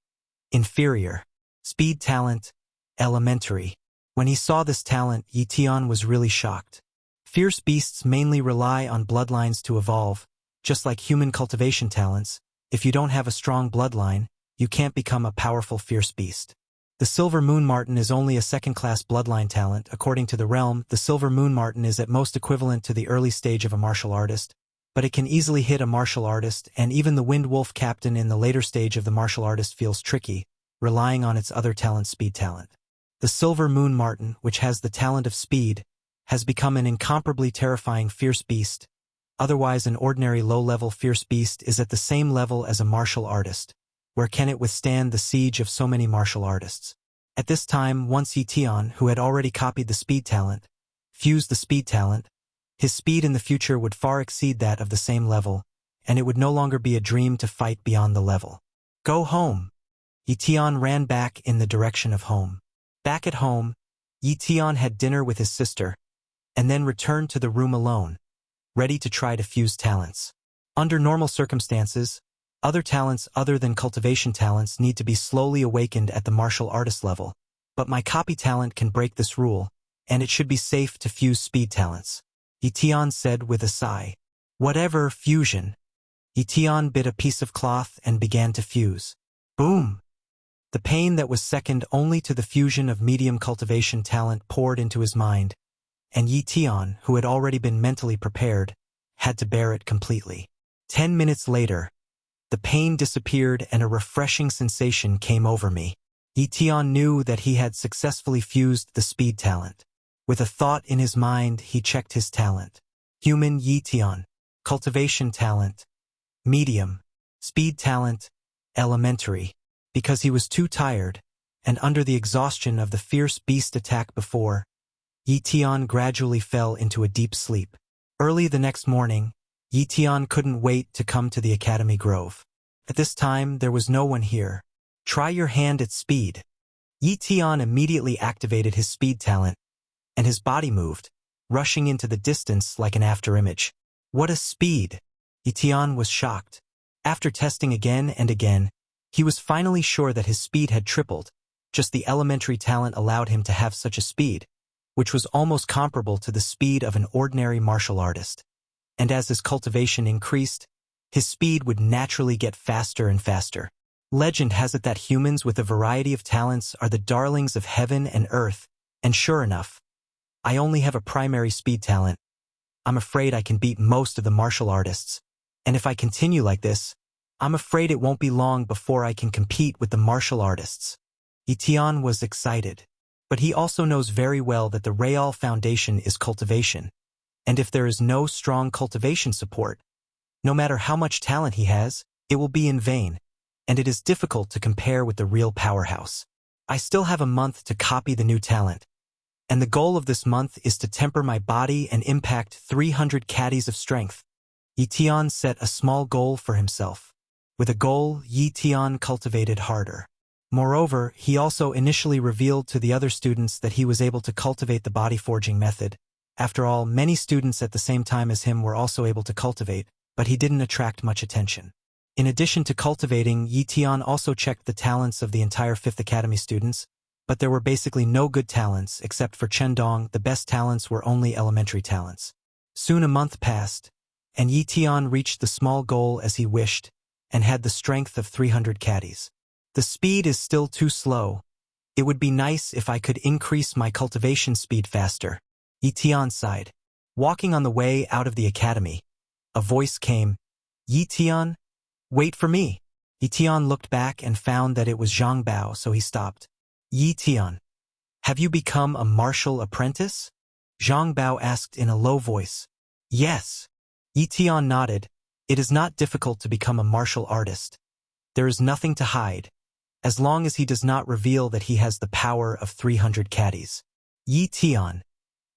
inferior. Speed talent, elementary. When he saw this talent, Ye Tian was really shocked. Fierce beasts mainly rely on bloodlines to evolve, just like human cultivation talents. If you don't have a strong bloodline, you can't become a powerful fierce beast. The silver moon marten is only a second-class bloodline talent. According to the realm, the silver moon marten is at most equivalent to the early stage of a martial artist, but it can easily hit a martial artist, and even the wind wolf captain in the later stage of the martial artist feels tricky, relying on its other talent, speed talent. The silver moon marten, which has the talent of speed, has become an incomparably terrifying fierce beast. Otherwise, an ordinary low-level fierce beast is at the same level as a martial artist. Where can it withstand the siege of so many martial artists? At this time, once Ye Tian, who had already copied the speed talent, fused the speed talent, his speed in the future would far exceed that of the same level, and it would no longer be a dream to fight beyond the level. Go home! Ye Tian ran back in the direction of home. Back at home, Ye Tian had dinner with his sister, and then returned to the room alone, ready to try to fuse talents. Under normal circumstances, other talents other than cultivation talents need to be slowly awakened at the martial artist level, but my copy talent can break this rule, and it should be safe to fuse speed talents. Ye Tian said with a sigh. Whatever, fusion. Ye Tian bit a piece of cloth and began to fuse. Boom! The pain that was second only to the fusion of medium cultivation talent poured into his mind, and Ye Tian, who had already been mentally prepared, had to bear it completely. 10 minutes later, the pain disappeared and a refreshing sensation came over me. Ye Tian knew that he had successfully fused the speed talent. With a thought in his mind, he checked his talent. Human Ye Tian. Cultivation talent. Medium. Speed talent. Elementary. Because he was too tired, and under the exhaustion of the fierce beast attack before, Ye Tian gradually fell into a deep sleep. Early the next morning, Ye Tian couldn't wait to come to the Academy Grove. At this time, there was no one here. Try your hand at speed. Ye Tian immediately activated his speed talent, and his body moved, rushing into the distance like an afterimage. What a speed! Ye Tian was shocked. After testing again and again, he was finally sure that his speed had tripled. Just the elementary talent allowed him to have such a speed, which was almost comparable to the speed of an ordinary martial artist. And as his cultivation increased, his speed would naturally get faster and faster. Legend has it that humans with a variety of talents are the darlings of heaven and earth, and sure enough, I only have a primary speed talent. I'm afraid I can beat most of the martial artists, and if I continue like this, I'm afraid it won't be long before I can compete with the martial artists. Ye Tian was excited, but he also knows very well that the Real Foundation is cultivation, and if there is no strong cultivation support, no matter how much talent he has, it will be in vain, and it is difficult to compare with the real powerhouse. I still have a month to copy the new talent, and the goal of this month is to temper my body and impact 300 caddies of strength. Ye Tian set a small goal for himself. With a goal, Ye Tian cultivated harder. Moreover, he also initially revealed to the other students that he was able to cultivate the body forging method. After all, many students at the same time as him were also able to cultivate, but he didn't attract much attention. In addition to cultivating, Ye Tian also checked the talents of the entire 5th Academy students, but there were basically no good talents except for Chen Dong. The best talents were only elementary talents. Soon a month passed, and Ye Tian reached the small goal as he wished, and had the strength of 300 caddies. The speed is still too slow. It would be nice if I could increase my cultivation speed faster. Ye Tian sighed. Walking on the way out of the academy, a voice came. Ye Tian, wait for me. Ye Tian looked back and found that it was Zhang Bao, so he stopped. Ye Tian, have you become a martial apprentice? Zhang Bao asked in a low voice. Yes. Ye Tian nodded. It is not difficult to become a martial artist. There is nothing to hide, as long as he does not reveal that he has the power of 300 caddies. Ye Tian,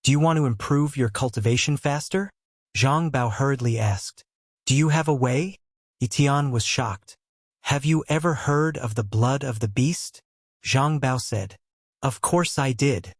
do you want to improve your cultivation faster? Zhang Bao hurriedly asked. Do you have a way? Ye Tian was shocked. Have you ever heard of the blood of the beast? Zhang Bao said. Of course I did.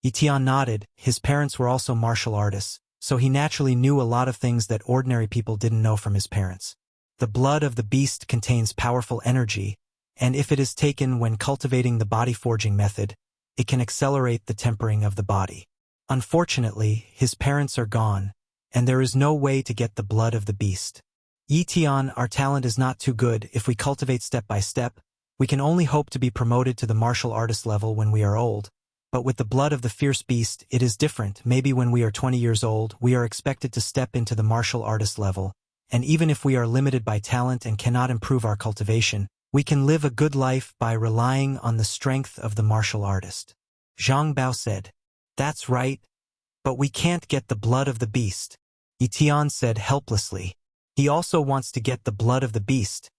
Ye Tian nodded. His parents were also martial artists, so he naturally knew a lot of things that ordinary people didn't know from his parents. The blood of the beast contains powerful energy, and if it is taken when cultivating the body forging method, it can accelerate the tempering of the body. Unfortunately, his parents are gone, and there is no way to get the blood of the beast. Ye Tian, our talent is not too good. If we cultivate step by step, we can only hope to be promoted to the martial artist level when we are old. But with the blood of the fierce beast, it is different. Maybe when we are 20 years old, we are expected to step into the martial artist level, and even if we are limited by talent and cannot improve our cultivation, we can live a good life by relying on the strength of the martial artist. Zhang Bao said, "That's right, but we can't get the blood of the beast," Ye Tian said helplessly. He also wants to get the blood of the beast,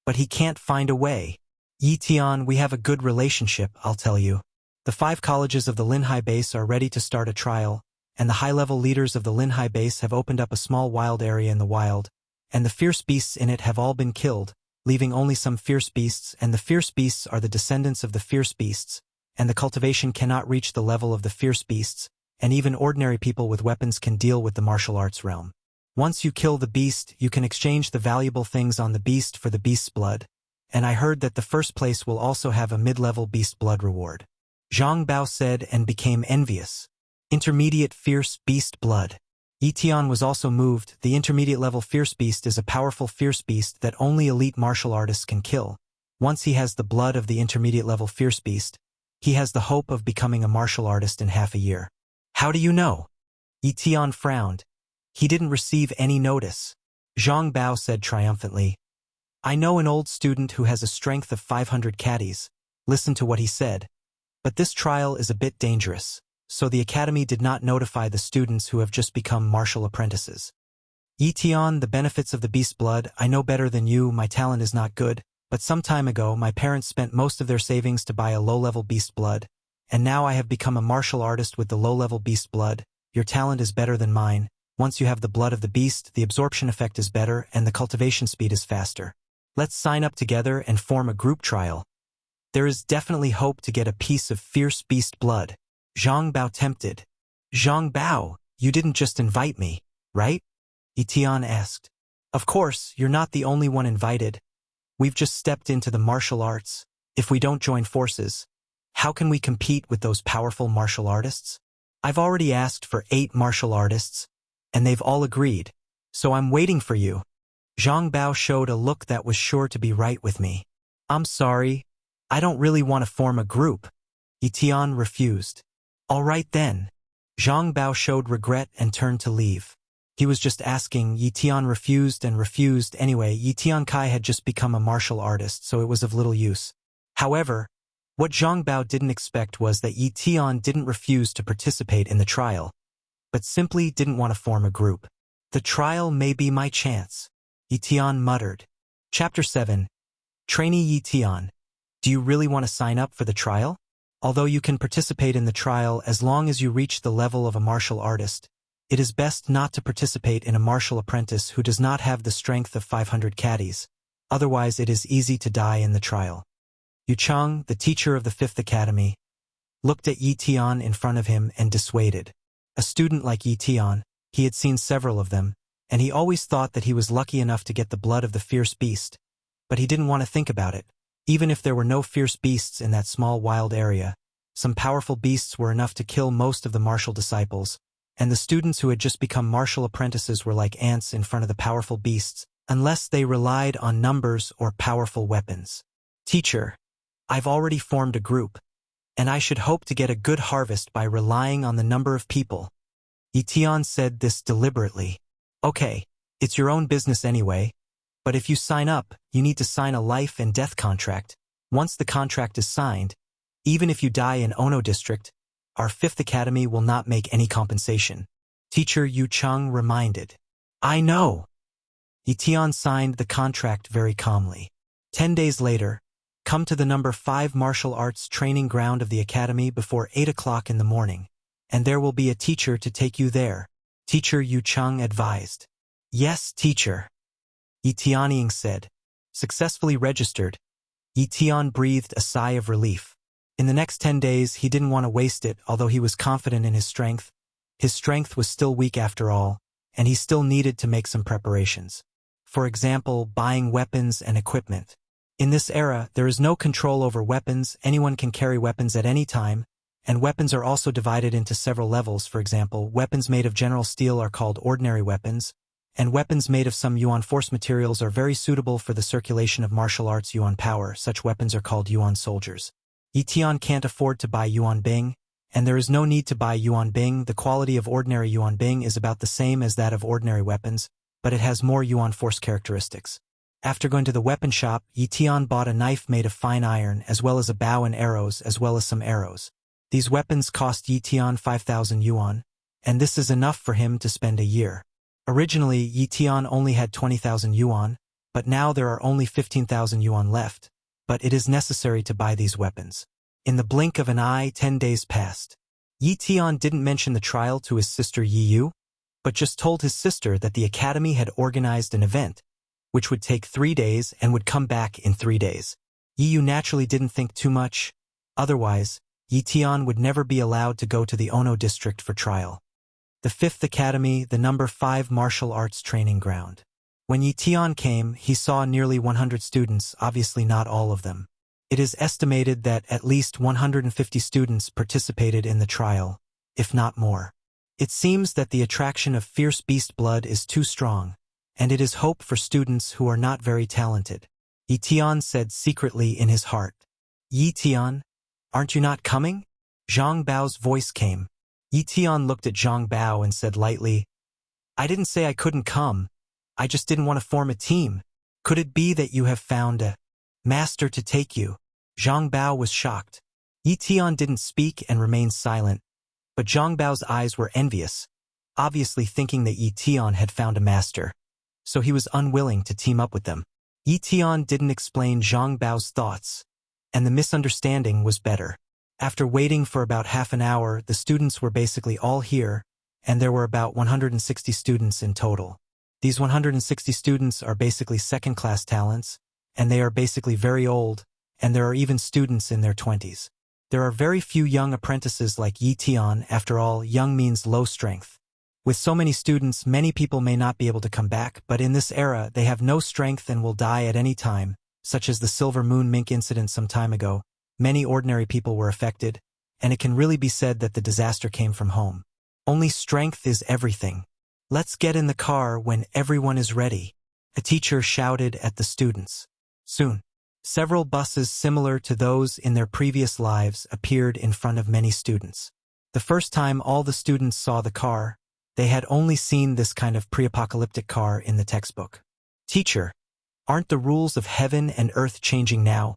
but he can't find a way. Ye Tian, we have a good relationship, I'll tell you. The 5 colleges of the Linhai base are ready to start a trial, and the high-level leaders of the Linhai base have opened up a small wild area in the wild, and the fierce beasts in it have all been killed, leaving only some fierce beasts, and the fierce beasts are the descendants of the fierce beasts, and the cultivation cannot reach the level of the fierce beasts, and even ordinary people with weapons can deal with the martial arts realm. Once you kill the beast, you can exchange the valuable things on the beast for the beast's blood, and I heard that the first place will also have a mid-level beast blood reward. Zhang Bao said and became envious. Intermediate fierce beast blood. Ye Tian was also moved. The intermediate level fierce beast is a powerful fierce beast that only elite martial artists can kill. Once he has the blood of the intermediate level fierce beast, he has the hope of becoming a martial artist in half a year. How do you know? Ye Tian frowned. He didn't receive any notice. Zhang Bao said triumphantly, "I know an old student who has a strength of 500 caddies. Listen to what he said. But this trial is a bit dangerous, so the academy did not notify the students who have just become martial apprentices. Ye Tian, the benefits of the beast blood, I know better than you. My talent is not good, but some time ago my parents spent most of their savings to buy a low-level beast blood, and now I have become a martial artist with the low-level beast blood. Your talent is better than mine. Once you have the blood of the beast, the absorption effect is better and the cultivation speed is faster. Let's sign up together and form a group trial. There is definitely hope to get a piece of fierce beast blood." Zhang Bao tempted. "Zhang Bao, you didn't just invite me, right?" Ye Tian asked. "Of course, you're not the only one invited. We've just stepped into the martial arts. If we don't join forces, how can we compete with those powerful martial artists? I've already asked for 8 martial artists, and they've all agreed, so I'm waiting for you." Zhang Bao showed a look that was sure to be right with me. "I'm sorry. I don't really want to form a group." Ye Tian refused. "All right then." Zhang Bao showed regret and turned to leave. He was just asking. Ye Tian refused and refused anyway. Ye Tian Kai had just become a martial artist, so it was of little use. However, what Zhang Bao didn't expect was that Ye Tian didn't refuse to participate in the trial, but simply didn't want to form a group. "The trial may be my chance," Ye Tian muttered. Chapter 7. Trainee Ye Tian. Do you really want to sign up for the trial? Although you can participate in the trial as long as you reach the level of a martial artist, it is best not to participate in a martial apprentice who does not have the strength of 500 caddies, otherwise it is easy to die in the trial. Yu Cheng, the teacher of the 5th Academy, looked at Ye Tian in front of him and dissuaded. A student like Ye Tian, he had seen several of them, and he always thought that he was lucky enough to get the blood of the fierce beast, but he didn't want to think about it. Even if there were no fierce beasts in that small wild area, some powerful beasts were enough to kill most of the martial disciples, and the students who had just become martial apprentices were like ants in front of the powerful beasts, unless they relied on numbers or powerful weapons. "Teacher, I've already formed a group, and I should hope to get a good harvest by relying on the number of people." Ye Tian said this deliberately. "Okay, it's your own business anyway. But if you sign up, you need to sign a life and death contract. Once the contract is signed, even if you die in Ono District, our 5th Academy will not make any compensation." Teacher Yu Cheng reminded. "I know." Ye Tian signed the contract very calmly. 10 days later, come to the number 5 martial arts training ground of the academy before 8 o'clock in the morning, and there will be a teacher to take you there, Teacher Yu Cheng advised. "Yes, teacher," Ye Tianying said. Successfully registered, Ye Tian breathed a sigh of relief. In the next 10 days, he didn't want to waste it. Although he was confident in his strength was still weak after all, and he still needed to make some preparations. For example, buying weapons and equipment. In this era, there is no control over weapons. Anyone can carry weapons at any time, And weapons are also divided into several levels. For example, weapons made of general steel are called ordinary weapons, and weapons made of some Yuan force materials are very suitable for the circulation of martial arts Yuan power. Such weapons are called Yuan soldiers. Ye Tian can't afford to buy Yuan Bing, and there is no need to buy Yuan Bing. The quality of ordinary Yuan Bing is about the same as that of ordinary weapons, but it has more Yuan force characteristics. After going to the weapon shop, Ye Tian bought a knife made of fine iron, as well as a bow and arrows, as well as some arrows. These weapons cost Ye Tian 5,000 yuan, and this is enough for him to spend a year. Originally, Ye Tian only had 20,000 yuan, but now there are only 15,000 yuan left, but it is necessary to buy these weapons. In the blink of an eye, 10 days passed. Ye Tian didn't mention the trial to his sister Ye Yu, but just told his sister that the academy had organized an event, which would take 3 days and would come back in 3 days. Ye Yu naturally didn't think too much. Otherwise, Ye Tian would never be allowed to go to the Ono district for trial. The 5th Academy, the number 5 martial arts training ground. When Ye Tian came, he saw nearly 100 students, obviously not all of them. It is estimated that at least 150 students participated in the trial, if not more. It seems that the attraction of fierce beast blood is too strong, and it is hope for students who are not very talented. Ye Tian said secretly in his heart. Ye Tian, aren't you not coming? Zhang Bao's voice came. Ye Tian looked at Zhang Bao and said lightly, I didn't say I couldn't come. I just didn't want to form a team. Could it be that you have found a master to take you? Zhang Bao was shocked. Ye Tian didn't speak and remained silent, but Zhang Bao's eyes were envious, obviously thinking that Ye Tian had found a master, so he was unwilling to team up with them. Ye Tian didn't explain Zhang Bao's thoughts, and the misunderstanding was better. After waiting for about half an hour, the students were basically all here, and there were about 160 students in total. These 160 students are basically second-class talents, and they are basically very old, and there are even students in their 20s. There are very few young apprentices like Ye Tian. After all, young means low strength. With so many students, many people may not be able to come back, but in this era, they have no strength and will die at any time, such as the Silver Moon Mink incident some time ago. Many ordinary people were affected, and it can really be said that the disaster came from home. Only strength is everything. Let's get in the car when everyone is ready, a teacher shouted at the students. Soon, several buses similar to those in their previous lives appeared in front of many students. The first time all the students saw the car, they had only seen this kind of pre-apocalyptic car in the textbook. Teacher, aren't the rules of heaven and earth changing now?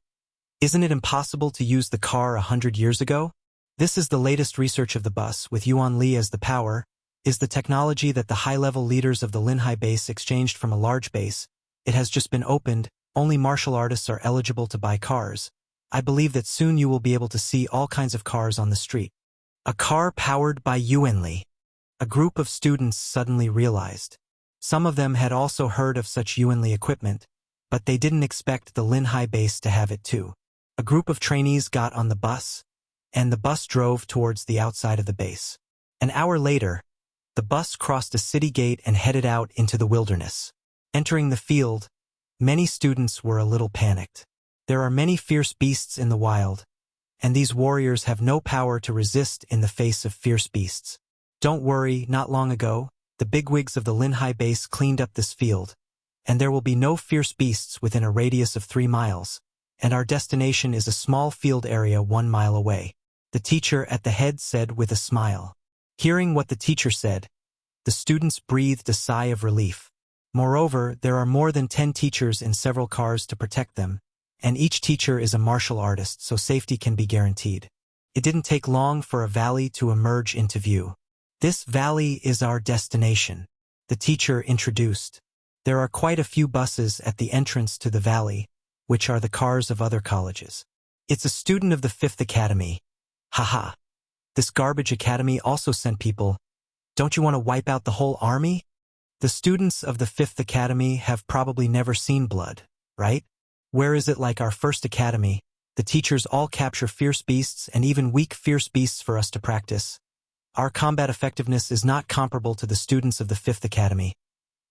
Isn't it impossible to use the car 100 years ago? This is the latest research of the bus, with Yuan Li as the power, is the technology that the high-level leaders of the Linhai base exchanged from a large base. It has just been opened, only martial artists are eligible to buy cars. I believe that soon you will be able to see all kinds of cars on the street. A car powered by Yuan Li. A group of students suddenly realized. Some of them had also heard of such Yuan Li equipment, but they didn't expect the Linhai base to have it too. A group of trainees got on the bus, and the bus drove towards the outside of the base. An hour later, the bus crossed a city gate and headed out into the wilderness. Entering the field, many students were a little panicked. There are many fierce beasts in the wild, and these warriors have no power to resist in the face of fierce beasts. Don't worry, not long ago, the bigwigs of the Linhai base cleaned up this field, and there will be no fierce beasts within a radius of 3 miles. And our destination is a small field area 1 mile away. The teacher at the head said with a smile. Hearing what the teacher said, the students breathed a sigh of relief. Moreover, there are more than 10 teachers in several cars to protect them, and each teacher is a martial artist, so safety can be guaranteed. It didn't take long for a valley to emerge into view. This valley is our destination, the teacher introduced. There are quite a few buses at the entrance to the valley, which are the cars of other colleges. It's a student of the 5th Academy. Haha. This garbage academy also sent people. Don't you want to wipe out the whole army? The students of the 5th Academy have probably never seen blood, right? Where is it like our first academy? The teachers all capture fierce beasts and even weak fierce beasts for us to practice. Our combat effectiveness is not comparable to the students of the 5th Academy.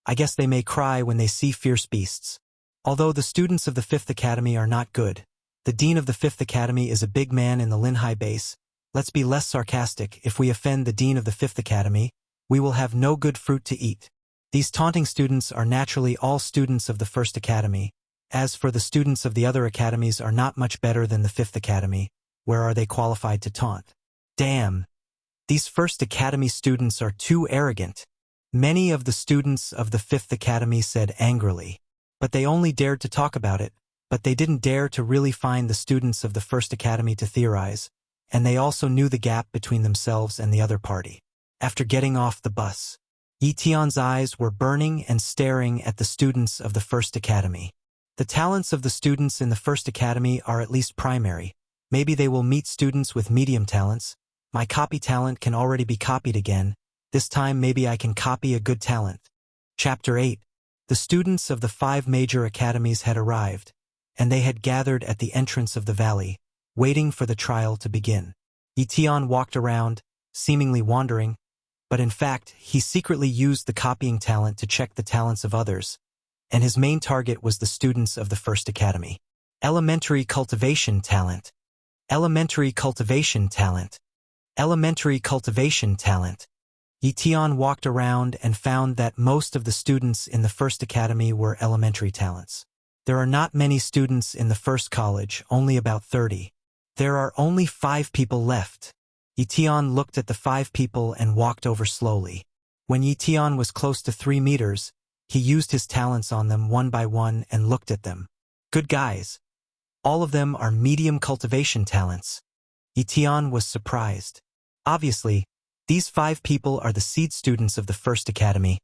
I guess they may cry when they see fierce beasts. Although the students of the 5th Academy are not good, the dean of the 5th Academy is a big man in the Linhai base. let's be less sarcastic. If we offend the dean of the Fifth Academy, we will have no good fruit to eat. These taunting students are naturally all students of the First Academy. As for the students of the other academies are not much better than the Fifth Academy, where are they qualified to taunt? Damn! These First Academy students are too arrogant. Many of the students of the Fifth Academy said angrily. But they only dared to talk about it, but they didn't dare to really find the students of the First Academy to theorize, and they also knew the gap between themselves and the other party. After getting off the bus, Ye Tian's eyes were burning and staring at the students of the First Academy. The talents of the students in the First Academy are at least primary. Maybe they will meet students with medium talents. My copy talent can already be copied again. This time maybe I can copy a good talent. Chapter 8. The students of the 5 major academies had arrived, and they had gathered at the entrance of the valley, waiting for the trial to begin. Ye Tian walked around, seemingly wandering, but in fact, he secretly used the copying talent to check the talents of others, and his main target was the students of the First Academy. Elementary cultivation talent. Elementary cultivation talent. Elementary cultivation talent. Ye Tian walked around and found that most of the students in the First Academy were elementary talents. There are not many students in the first college, only about 30. There are only 5 people left. Ye Tian looked at the 5 people and walked over slowly. When Ye Tian was close to 3 meters, he used his talents on them one by one and looked at them. Good guys. All of them are medium cultivation talents. Ye Tian was surprised. Obviously, these 5 people are the seed students of the First Academy,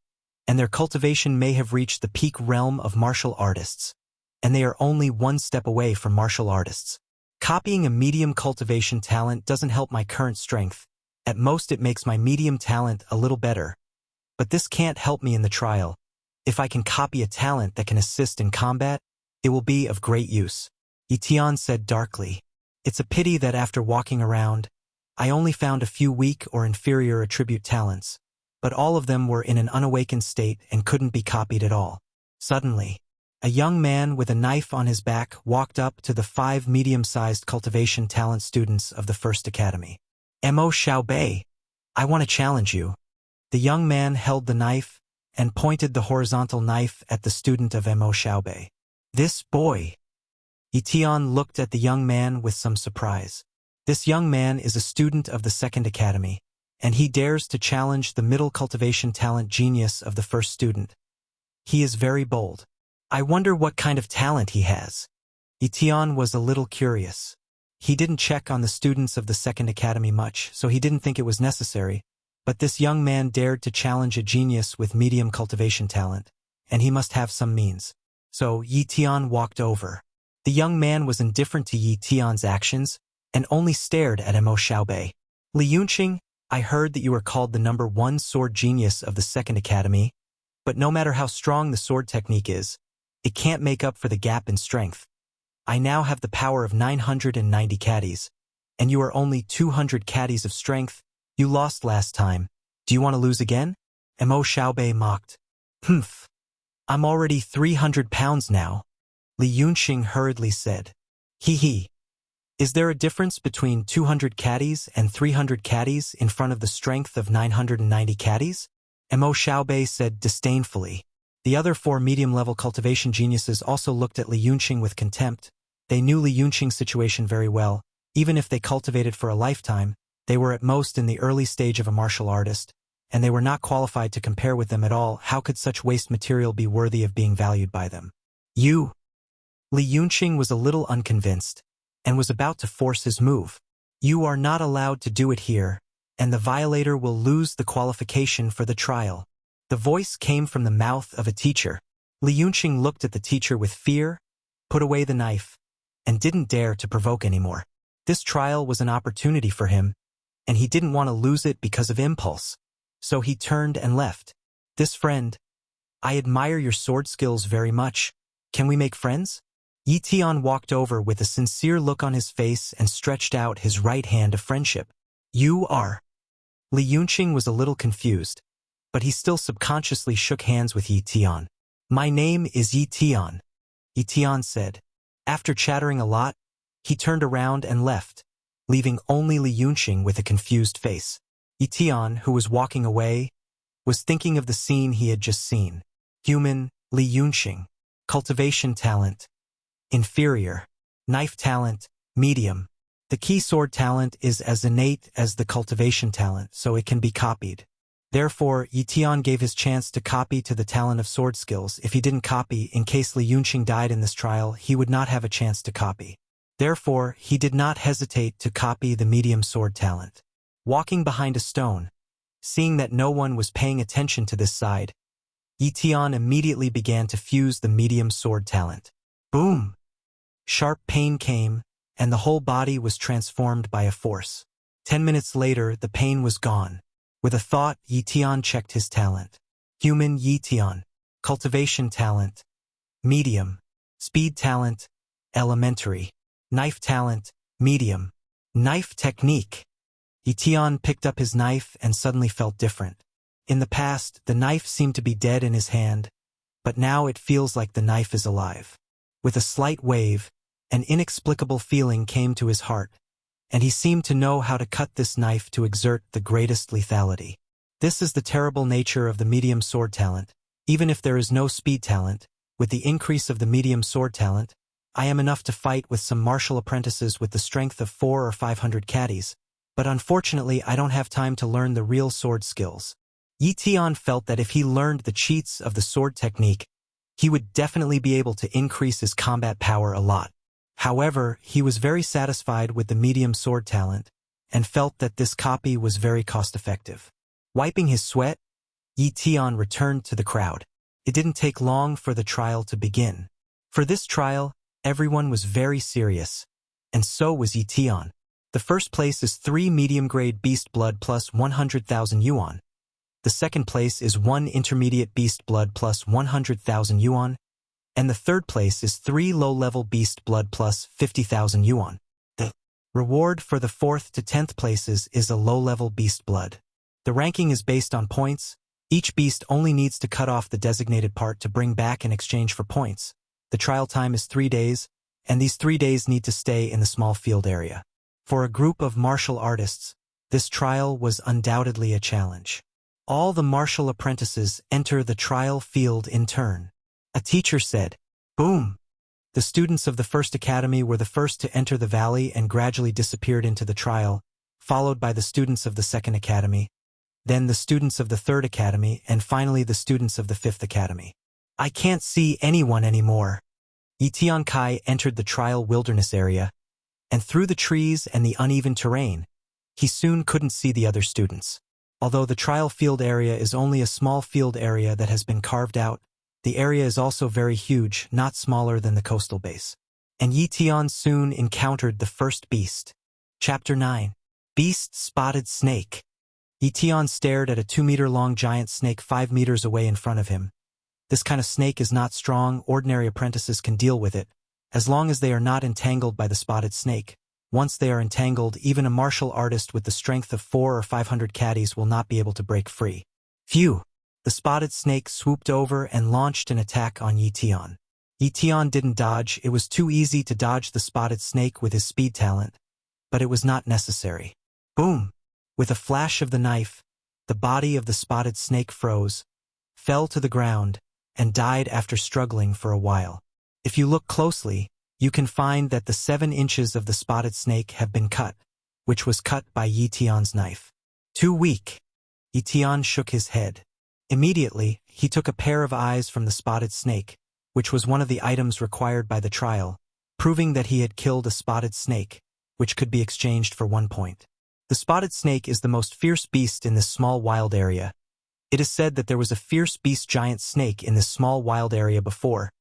and their cultivation may have reached the peak realm of martial artists, and they are only one step away from martial artists. Copying a medium cultivation talent doesn't help my current strength. At most it makes my medium talent a little better. But this can't help me in the trial. If I can copy a talent that can assist in combat, it will be of great use. Ye Tian said darkly. It's a pity that after walking around, I only found a few weak or inferior attribute talents, but all of them were in an unawakened state and couldn't be copied at all. Suddenly, a young man with a knife on his back walked up to the 5 medium-sized cultivation talent students of the First Academy. Mo Xiaobei, I want to challenge you. The young man held the knife and pointed the horizontal knife at the student of Mo Xiaobei. This boy. Ye Tian looked at the young man with some surprise. This young man is a student of the Second Academy, and he dares to challenge the middle cultivation talent genius of the first student. He is very bold. I wonder what kind of talent he has. Ye Tian was a little curious. He didn't check on the students of the Second Academy much, so he didn't think it was necessary, but this young man dared to challenge a genius with medium cultivation talent, and he must have some means. So Ye Tian walked over. The young man was indifferent to Ye Tian's actions, and only stared at Mo Xiaobei. Li Yunqing, I heard that you are called the #1 sword genius of the Second Academy, but no matter how strong the sword technique is, it can't make up for the gap in strength. I now have the power of 990 caddies, and you are only 200 caddies of strength. You lost last time. Do you want to lose again? Mo Xiaobei mocked. Humph. I'm already 300 pounds now. Li Yunqing hurriedly said. Hee hee. Is there a difference between 200 caddies and 300 caddies in front of the strength of 990 caddies? Mo Xiaobei said disdainfully. The other 4 medium-level cultivation geniuses also looked at Li Yunqing with contempt. They knew Li Yunqing's situation very well. Even if they cultivated for a lifetime, they were at most in the early stage of a martial artist, and they were not qualified to compare with them at all. How could such waste material be worthy of being valued by them? You! Li Yunqing was a little unconvinced, and was about to force his move. You are not allowed to do it here, and the violator will lose the qualification for the trial. The voice came from the mouth of a teacher. Li Yunqing looked at the teacher with fear, put away the knife, and didn't dare to provoke anymore. This trial was an opportunity for him, and he didn't want to lose it because of impulse. So he turned and left. This friend, I admire your sword skills very much. Can we make friends? Ye Tian walked over with a sincere look on his face and stretched out his right hand of friendship. You are. Li Yunqing was a little confused, but he still subconsciously shook hands with Ye Tian. My name is Ye Tian, Ye Tian said. After chattering a lot, he turned around and left. leaving only Li Yunqing with a confused face. Ye Tian, who was walking away, was thinking of the scene he had just seen. Human, Li Yunqing. Cultivation talent, inferior. Knife talent, medium. The key sword talent is as innate as the cultivation talent, so it can be copied. Therefore, Ye Tian gave his chance to copy to the talent of sword skills. If he didn't copy, in case Li Yunqing died in this trial, he would not have a chance to copy. Therefore, he did not hesitate to copy the medium sword talent. Walking behind a stone, seeing that no one was paying attention to this side, Ye Tian immediately began to fuse the medium sword talent. Boom! Sharp pain came, and the whole body was transformed by a force. 10 minutes later, the pain was gone. With a thought, Ye Tian checked his talent. Human Ye Tian. Cultivation talent, medium. Speed talent, elementary. Knife talent, medium. Knife technique. Ye Tian picked up his knife and suddenly felt different. In the past, the knife seemed to be dead in his hand, but now it feels like the knife is alive. With a slight wave, an inexplicable feeling came to his heart, and he seemed to know how to cut this knife to exert the greatest lethality. This is the terrible nature of the medium sword talent. Even if there is no speed talent, with the increase of the medium sword talent, I am enough to fight with some martial apprentices with the strength of 400 or 500 caddies, but unfortunately I don't have time to learn the real sword skills. Ye Tian felt that if he learned the cheats of the sword technique, he would definitely be able to increase his combat power a lot. However, he was very satisfied with the medium sword talent, and felt that this copy was very cost-effective. Wiping his sweat, Ye Tian returned to the crowd. It didn't take long for the trial to begin. For this trial, everyone was very serious, and so was Ye Tian. The first place is 3 medium-grade beast blood plus 100,000 yuan. The second place is 1 intermediate beast blood plus 100,000 yuan, and the third place is 3 low-level beast blood plus 50,000 yuan. The reward for the 4th to 10th places is a low-level beast blood. The ranking is based on points. Each beast only needs to cut off the designated part to bring back in exchange for points. The trial time is 3 days, and these 3 days need to stay in the small field area. For a group of martial artists, this trial was undoubtedly a challenge. All the martial apprentices enter the trial field in turn. A teacher said, "Boom!" The students of the first academy were the first to enter the valley and gradually disappeared into the trial, followed by the students of the second academy, then the students of the third academy, and finally the students of the fifth academy. I can't see anyone anymore. Ye Tian Kai entered the trial wilderness area, and through the trees and the uneven terrain, he soon couldn't see the other students. Although the trial field area is only a small field area that has been carved out, the area is also very huge, not smaller than the coastal base. And Ye Tian soon encountered the first beast. Chapter 9. Beast Spotted Snake. Ye Tian stared at a 2-meter-long giant snake 5 meters away in front of him. This kind of snake is not strong, ordinary apprentices can deal with it, as long as they are not entangled by the spotted snake. Once they are entangled, even a martial artist with the strength of 400 or 500 caddies will not be able to break free. Phew! The spotted snake swooped over and launched an attack on Ye Tian. Ye Tian didn't dodge. It was too easy to dodge the spotted snake with his speed talent, but it was not necessary. Boom! With a flash of the knife, the body of the spotted snake froze, fell to the ground, and died after struggling for a while. If you look closely, you can find that the 7 inches of the spotted snake have been cut, which was cut by Ye Tian's knife. Too weak. Ye Tian shook his head. Immediately, he took a pair of eyes from the spotted snake, which was one of the items required by the trial, proving that he had killed a spotted snake, which could be exchanged for 1 point. The spotted snake is the most fierce beast in this small wild area. It is said that there was a fierce beast giant snake in this small wild area before,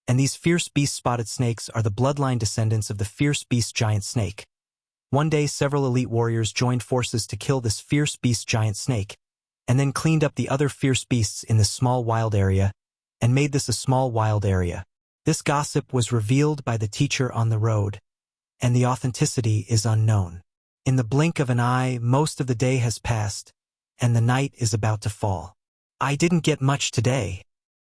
and these fierce beast spotted snakes are the bloodline descendants of the fierce beast giant snake. One day several elite warriors joined forces to kill this fierce beast giant snake, and then cleaned up the other fierce beasts in this small wild area, and made this a small wild area. This gossip was revealed by the teacher on the road, and the authenticity is unknown. In the blink of an eye, most of the day has passed, and the night is about to fall. I didn't get much today.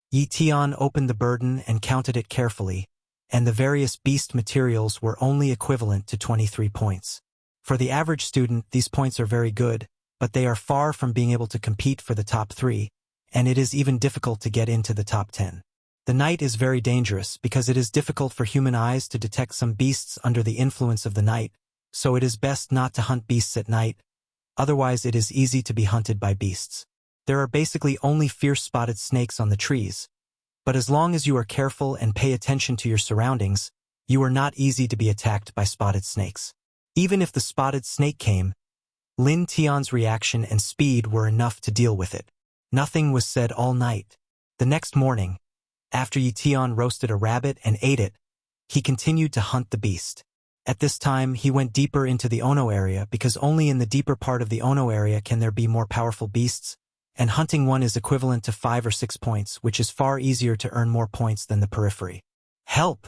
Ye Tian opened the burden and counted it carefully, and the various beast materials were only equivalent to 23 points. For the average student, these points are very good, but they are far from being able to compete for the top 3, and it is even difficult to get into the top 10. The night is very dangerous because it is difficult for human eyes to detect some beasts under the influence of the night, so it is best not to hunt beasts at night, otherwise it is easy to be hunted by beasts. There are basically only fierce spotted snakes on the trees, but as long as you are careful and pay attention to your surroundings, you are not easy to be attacked by spotted snakes. Even if the spotted snake came, Ye Tian's reaction and speed were enough to deal with it. Nothing was said all night. The next morning, after Ye Tian roasted a rabbit and ate it, he continued to hunt the beast. At this time, he went deeper into the Ono area because only in the deeper part of the Ono area can there be more powerful beasts, and hunting one is equivalent to 5 or 6 points, which is far easier to earn more points than the periphery. Help!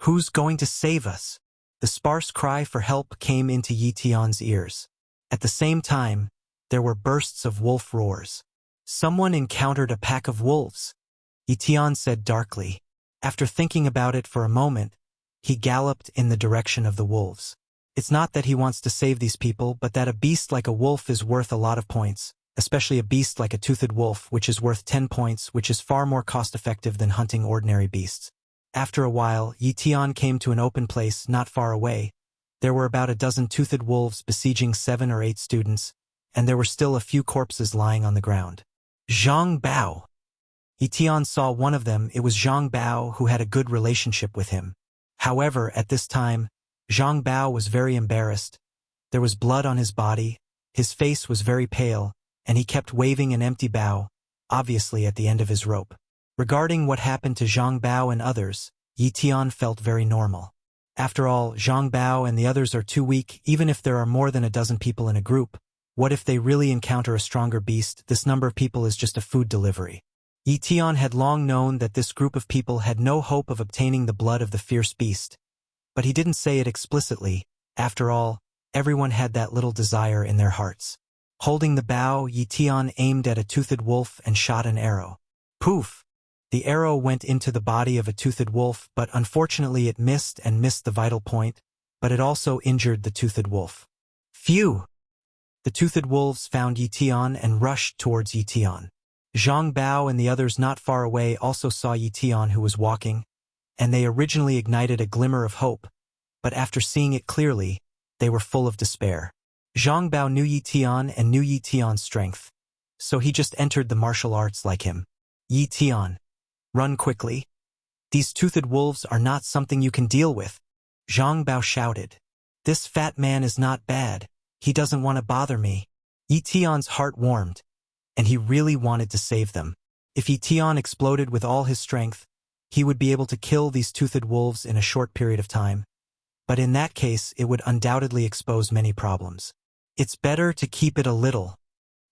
Who's going to save us? The sparse cry for help came into Ye Tian's ears. At the same time, there were bursts of wolf roars. Someone encountered a pack of wolves, Ye Tian said darkly. After thinking about it for a moment, he galloped in the direction of the wolves. It's not that he wants to save these people, but that a beast like a wolf is worth a lot of points, especially a beast like a toothed wolf, which is worth 10 points, which is far more cost-effective than hunting ordinary beasts. After a while, Ye Tian came to an open place not far away. There were about a dozen toothed wolves besieging 7 or 8 students, and there were still a few corpses lying on the ground. Zhang Bao. Ye Tian saw one of them. It was Zhang Bao, who had a good relationship with him. However, at this time, Zhang Bao was very embarrassed. There was blood on his body, his face was very pale, and he kept waving an empty bow, obviously at the end of his rope. Regarding what happened to Zhang Bao and others, Ye Tian felt very normal. After all, Zhang Bao and the others are too weak. Even if there are more than a dozen people in a group, what if they really encounter a stronger beast? This number of people is just a food delivery. Ye Tian had long known that this group of people had no hope of obtaining the blood of the fierce beast, but he didn't say it explicitly. After all, everyone had that little desire in their hearts. Holding the bow, Ye Tian aimed at a toothed wolf and shot an arrow. Poof! The arrow went into the body of a toothed wolf, but unfortunately it missed the vital point, but it also injured the toothed wolf. Phew! The toothed wolves found Ye Tian and rushed towards Ye Tian. Zhang Bao and the others not far away also saw Ye Tian, who was walking, and they originally ignited a glimmer of hope, but after seeing it clearly, they were full of despair. Zhang Bao knew Ye Tian and knew Ye Tian's strength, so he just entered the martial arts like him. Ye Tian, run quickly. These toothed wolves are not something you can deal with, Zhang Bao shouted. This fat man is not bad. He doesn't want to bother me. Ye Tian's heart warmed, and he really wanted to save them. If Ye Tian exploded with all his strength, he would be able to kill these toothed wolves in a short period of time. But in that case, it would undoubtedly expose many problems. It's better to keep it a little,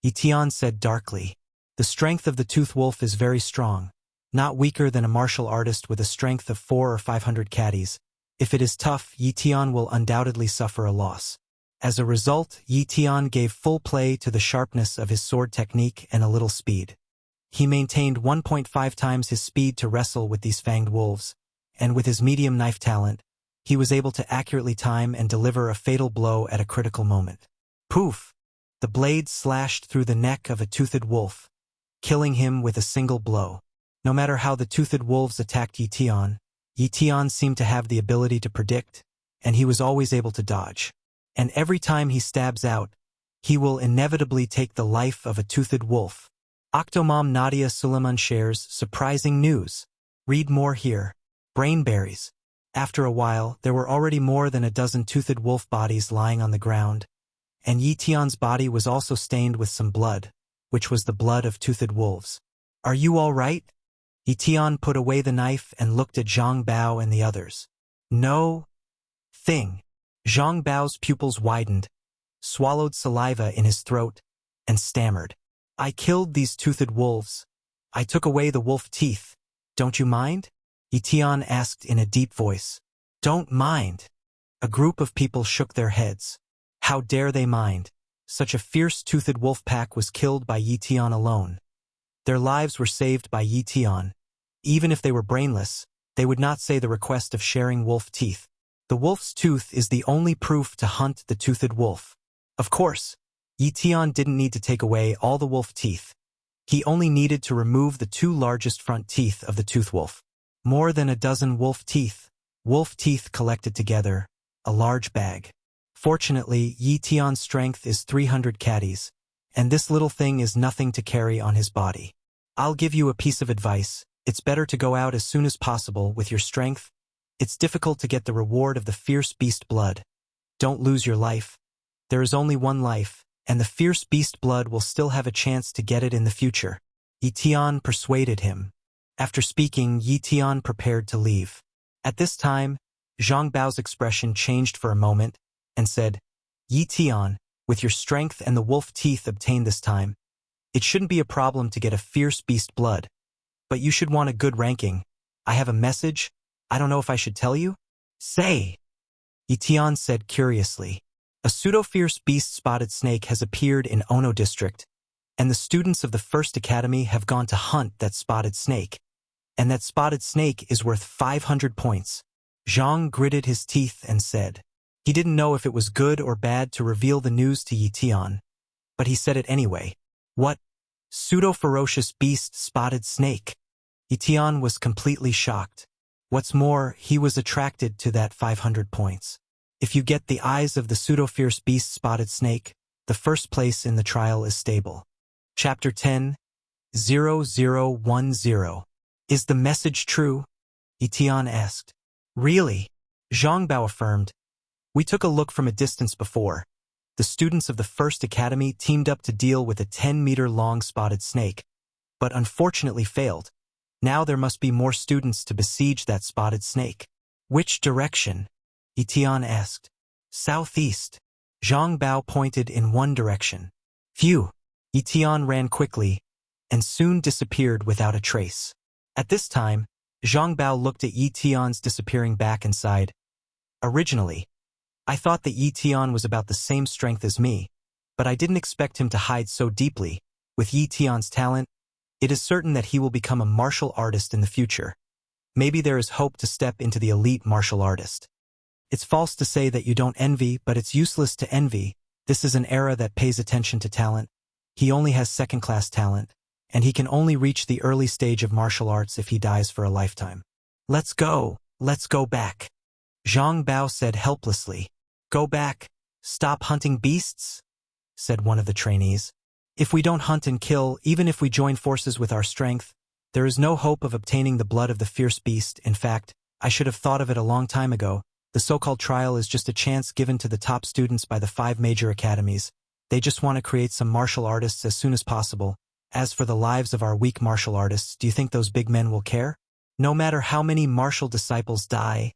Ye Tian said darkly. The strength of the toothed wolf is very strong, not weaker than a martial artist with a strength of 400 or 500 caddies. If it is tough, Ye Tian will undoubtedly suffer a loss. As a result, Ye Tian gave full play to the sharpness of his sword technique and a little speed. He maintained 1.5 times his speed to wrestle with these fanged wolves, and with his medium knife talent, he was able to accurately time and deliver a fatal blow at a critical moment. Poof! The blade slashed through the neck of a toothed wolf, killing him with a single blow. No matter how the toothed wolves attacked Ye Tian seemed to have the ability to predict, and he was always able to dodge. And every time he stabs out, he will inevitably take the life of a toothed wolf. Octomom Nadia Suleiman shares surprising news. Read more here. Brainberries. After a while, there were already more than a dozen toothed wolf bodies lying on the ground, and Ye Tian's body was also stained with some blood, which was the blood of toothed wolves. Are you all right? Ye Tian put away the knife and looked at Zhang Bao and the others. No thing. Zhang Bao's pupils widened, swallowed saliva in his throat, and stammered. I killed these toothed wolves. I took away the wolf teeth. Don't you mind? Ye Tian asked in a deep voice. Don't mind. A group of people shook their heads. How dare they mind? Such a fierce toothed wolf pack was killed by Ye Tian alone. Their lives were saved by Ye Tian. Even if they were brainless, they would not say the request of sharing wolf teeth. The wolf's tooth is the only proof to hunt the toothed wolf. Of course, Ye Tian didn't need to take away all the wolf teeth. He only needed to remove the two largest front teeth of the tooth wolf. More than a dozen wolf teeth collected together, a large bag. Fortunately, Ye Tian's strength is 300 caddies, and this little thing is nothing to carry on his body. I'll give you a piece of advice. It's better to go out as soon as possible with your strength. It's difficult to get the reward of the fierce beast blood. Don't lose your life. There is only one life, and the fierce beast blood will still have a chance to get it in the future. Ye Tian persuaded him. After speaking, Ye Tian prepared to leave. At this time, Zhang Bao's expression changed for a moment and said, Ye Tian, with your strength and the wolf teeth obtained this time, it shouldn't be a problem to get a fierce beast blood. But you should want a good ranking. I have a message. I don't know if I should tell you. Say, Ye Tian said curiously. A pseudo-fierce beast spotted snake has appeared in Ono district, and the students of the First Academy have gone to hunt that spotted snake. And that spotted snake is worth 500 points. Zhang gritted his teeth and said. He didn't know if it was good or bad to reveal the news to Ye Tian, but he said it anyway. What? Pseudo-ferocious beast spotted snake? Ye Tian was completely shocked. What's more, he was attracted to that 500 points. If you get the eyes of the pseudo-fierce beast spotted snake, the first place in the trial is stable. Chapter 10, 0010. Is the message true? Ye Tian asked. Really? Zhang Bao affirmed. We took a look from a distance before. The students of the First Academy teamed up to deal with a 10-meter-long spotted snake, but unfortunately failed. Now there must be more students to besiege that spotted snake. Which direction? Ye Tian asked. Southeast. Zhang Bao pointed in one direction. Phew! Ye Tian ran quickly, and soon disappeared without a trace. At this time, Zhang Bao looked at Ye Tian's disappearing back and sighed. Originally, I thought that Ye Tian was about the same strength as me, but I didn't expect him to hide so deeply. With Ye Tian's talent, it is certain that he will become a martial artist in the future. Maybe there is hope to step into the elite martial artist. It's false to say that you don't envy, but it's useless to envy. This is an era that pays attention to talent. He only has second-class talent, and he can only reach the early stage of martial arts if he dies for a lifetime. Let's go back. Zhang Bao said helplessly. Go back? Stop hunting beasts? Said one of the trainees. If we don't hunt and kill, even if we join forces with our strength, there is no hope of obtaining the blood of the fierce beast. In fact, I should have thought of it a long time ago. The so-called trial is just a chance given to the top students by the 5 major academies. They just want to create some martial artists as soon as possible. As for the lives of our weak martial artists, do you think those big men will care? No matter how many martial disciples die,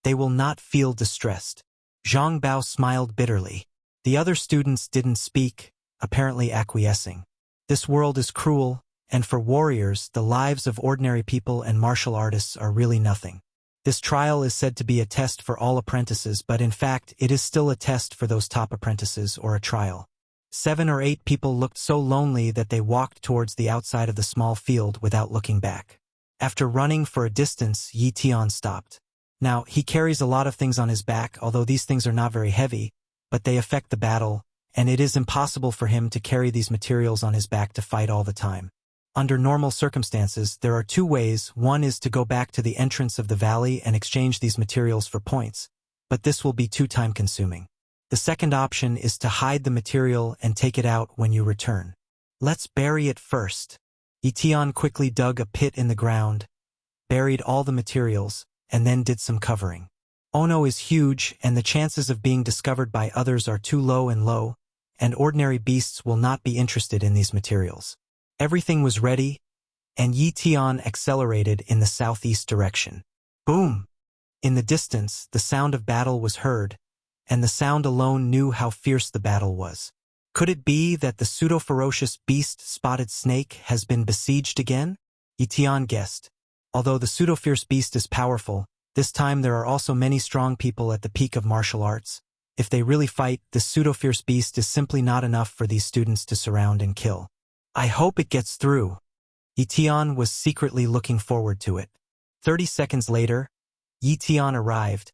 they will not feel distressed. Zhang Bao smiled bitterly. The other students didn't speak, apparently acquiescing. This world is cruel, and for warriors, the lives of ordinary people and martial artists are really nothing. This trial is said to be a test for all apprentices, but in fact, it is still a test for those top apprentices, or a trial. 7 or 8 people looked so lonely that they walked towards the outside of the small field without looking back. After running for a distance, Ye Tian stopped. Now, he carries a lot of things on his back, although these things are not very heavy, but they affect the battle, and it is impossible for him to carry these materials on his back to fight all the time. Under normal circumstances, there are 2 ways. One is to go back to the entrance of the valley and exchange these materials for points, but this will be too time-consuming. The second option is to hide the material and take it out when you return. Let's bury it first. Ye Tian quickly dug a pit in the ground, buried all the materials, and then did some covering. Ono is huge, and the chances of being discovered by others are too low, and ordinary beasts will not be interested in these materials. Everything was ready, and Ye Tian accelerated in the southeast direction. Boom! In the distance, the sound of battle was heard, and the sound alone knew how fierce the battle was. Could it be that the pseudo-ferocious beast spotted snake has been besieged again? Ye Tian guessed. Although the pseudo-fierce beast is powerful, this time there are also many strong people at the peak of martial arts. If they really fight, this pseudo-fierce beast is simply not enough for these students to surround and kill. I hope it gets through. Ye Tian was secretly looking forward to it. 30 seconds later, Ye Tian arrived,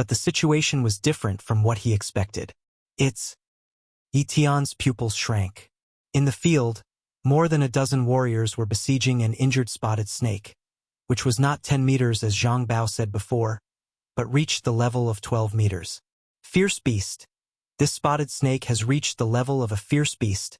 but the situation was different from what he expected. Ye Tian's pupils shrank. In the field, more than a dozen warriors were besieging an injured spotted snake, which was not 10 meters as Zhang Bao said before, but reached the level of 12 meters. Fierce beast. This spotted snake has reached the level of a fierce beast,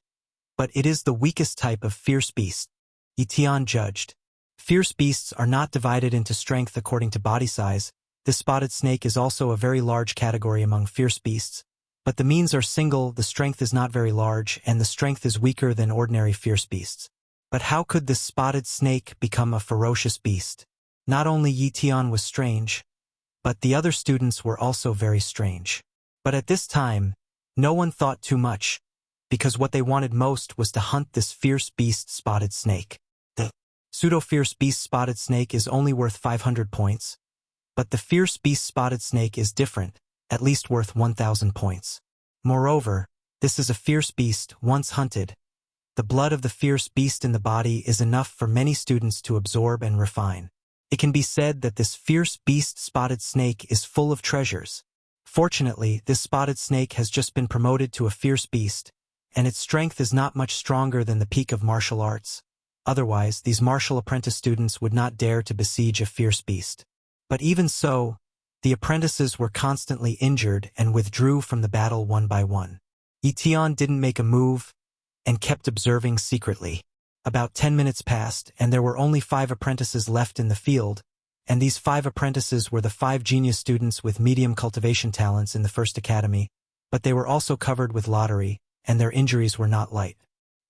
but it is the weakest type of fierce beast, Ye Tian judged. Fierce beasts are not divided into strength according to body size. This spotted snake is also a very large category among fierce beasts, but the means are single, the strength is not very large, and the strength is weaker than ordinary fierce beasts. But how could this spotted snake become a ferocious beast? Not only Ye Tian was strange, but the other students were also very strange. But at this time, no one thought too much, because what they wanted most was to hunt this fierce beast spotted snake. The pseudo-fierce beast spotted snake is only worth 500 points, but the fierce beast spotted snake is different, at least worth 1,000 points. Moreover, this is a fierce beast once hunted. The blood of the fierce beast in the body is enough for many students to absorb and refine. It can be said that this fierce beast spotted snake is full of treasures. Fortunately, this spotted snake has just been promoted to a fierce beast, and its strength is not much stronger than the peak of martial arts. Otherwise, these martial apprentice students would not dare to besiege a fierce beast. But even so, the apprentices were constantly injured and withdrew from the battle one by one. Ye Tian didn't make a move and kept observing secretly. About 10 minutes passed, and there were only 5 apprentices left in the field, and these 5 apprentices were the 5 genius students with medium cultivation talents in the first academy, but they were also covered with lottery, and their injuries were not light.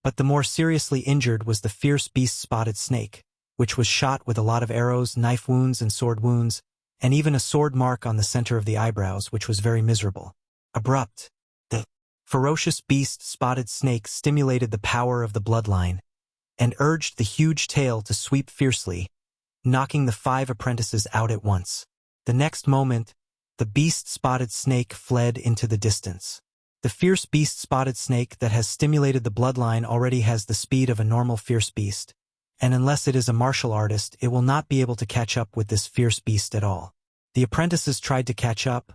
But the more seriously injured was the fierce beast spotted snake, which was shot with a lot of arrows, knife wounds, and sword wounds, and even a sword mark on the center of the eyebrows, which was very miserable. Abrupt. The ferocious beast spotted snake stimulated the power of the bloodline, and urged the huge tail to sweep fiercely, knocking the 5 apprentices out at once. The next moment, the beast spotted snake fled into the distance. The fierce beast spotted snake that has stimulated the bloodline already has the speed of a normal fierce beast, and unless it is a martial artist, it will not be able to catch up with this fierce beast at all. The apprentices tried to catch up,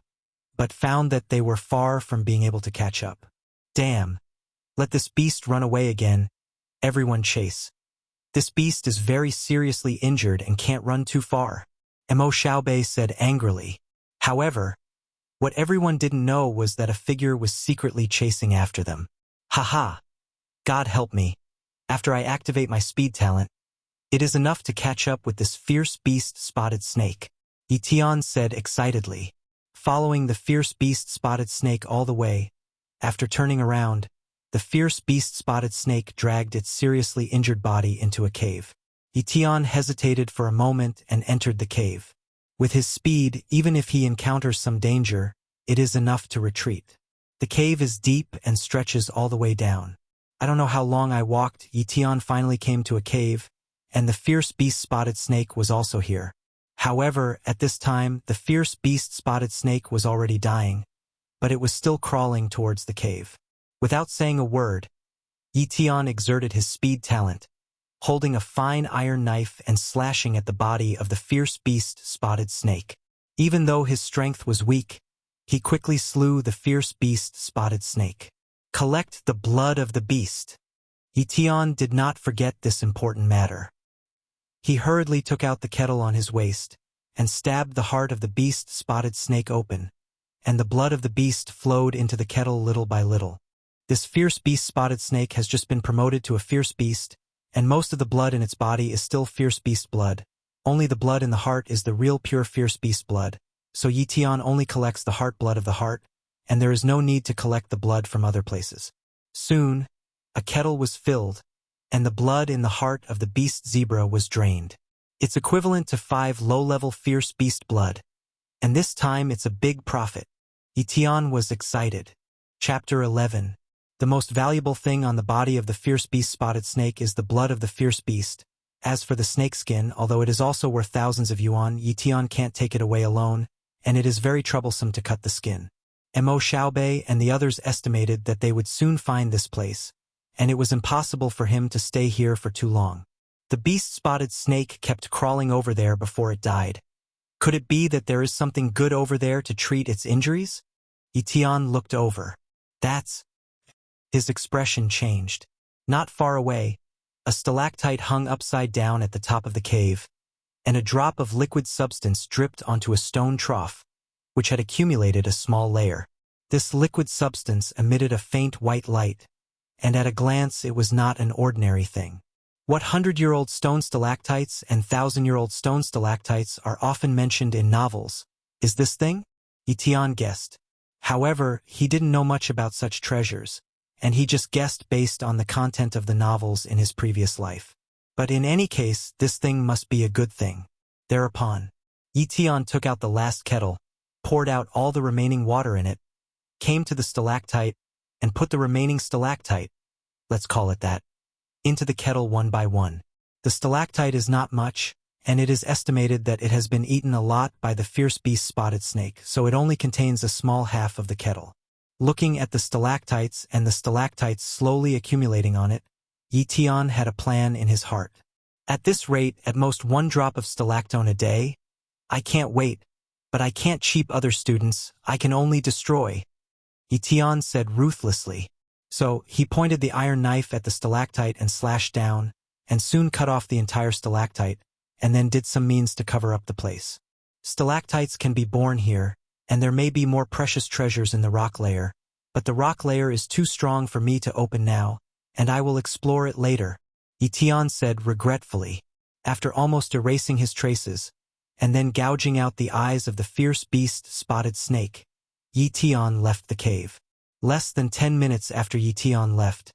but found that they were far from being able to catch up. Damn! Let this beast run away again. Everyone chase. This beast is very seriously injured and can't run too far, Mo Xiaobei said angrily. However, what everyone didn't know was that a figure was secretly chasing after them. Haha! God help me. After I activate my speed talent, it is enough to catch up with this fierce beast spotted snake, Ye Tian said excitedly. Following the fierce beast spotted snake all the way, after turning around, the fierce beast spotted snake dragged its seriously injured body into a cave. Ye Tian hesitated for a moment and entered the cave. With his speed, even if he encounters some danger, it is enough to retreat. The cave is deep and stretches all the way down. I don't know how long I walked. Ye Tian finally came to a cave, and the fierce beast spotted snake was also here. However, at this time, the fierce beast spotted snake was already dying, but it was still crawling towards the cave. Without saying a word, Ye Tian exerted his speed talent, holding a fine iron knife and slashing at the body of the fierce beast spotted snake. Even though his strength was weak, he quickly slew the fierce beast spotted snake. Collect the blood of the beast. Ye Tian did not forget this important matter. He hurriedly took out the kettle on his waist and stabbed the heart of the beast spotted snake open, and the blood of the beast flowed into the kettle little by little. This fierce beast spotted snake has just been promoted to a fierce beast, and most of the blood in its body is still fierce beast blood. Only the blood in the heart is the real pure fierce beast blood, so Ye Tian only collects the heart blood of the heart, and there is no need to collect the blood from other places. Soon, a kettle was filled, and the blood in the heart of the beast zebra was drained. It's equivalent to 5 low-level fierce beast blood, and this time it's a big profit. Ye Tian was excited. Chapter 11. The most valuable thing on the body of the fierce beast spotted snake is the blood of the fierce beast. As for the snake skin, although it is also worth thousands of yuan, Ye Tian can't take it away alone, and it is very troublesome to cut the skin. Mo Xiaobei and the others estimated that they would soon find this place, and it was impossible for him to stay here for too long. The beast spotted snake kept crawling over there before it died. Could it be that there is something good over there to treat its injuries? Ye Tian looked over. That's... His expression changed. Not far away, a stalactite hung upside down at the top of the cave, and a drop of liquid substance dripped onto a stone trough, which had accumulated a small layer. This liquid substance emitted a faint white light, and at a glance it was not an ordinary thing. What 100-year-old stone stalactites and 1,000-year-old stone stalactites are often mentioned in novels is this thing? Ye Tian guessed. However, he didn't know much about such treasures, and he just guessed based on the content of the novels in his previous life. But in any case, this thing must be a good thing. Thereupon, Ye Tian took out the last kettle, poured out all the remaining water in it, came to the stalactite, and put the remaining stalactite, let's call it that, into the kettle one by one. The stalactite is not much, and it is estimated that it has been eaten a lot by the fierce beast spotted snake, so it only contains a small half of the kettle. Looking at the stalactites and the stalactites slowly accumulating on it, Ye Tian had a plan in his heart. At this rate, at most 1 drop of stalactone a day? I can't wait, but I can't cheap other students, I can only destroy. Ye Tian said ruthlessly. So, he pointed the iron knife at the stalactite and slashed down, and soon cut off the entire stalactite, and then did some means to cover up the place. Stalactites can be born here, and there may be more precious treasures in the rock layer, but the rock layer is too strong for me to open now, and I will explore it later, Ye Tian said regretfully, after almost erasing his traces, and then gouging out the eyes of the fierce beast spotted snake. Ye Tian left the cave. Less than 10 minutes after Ye Tian left,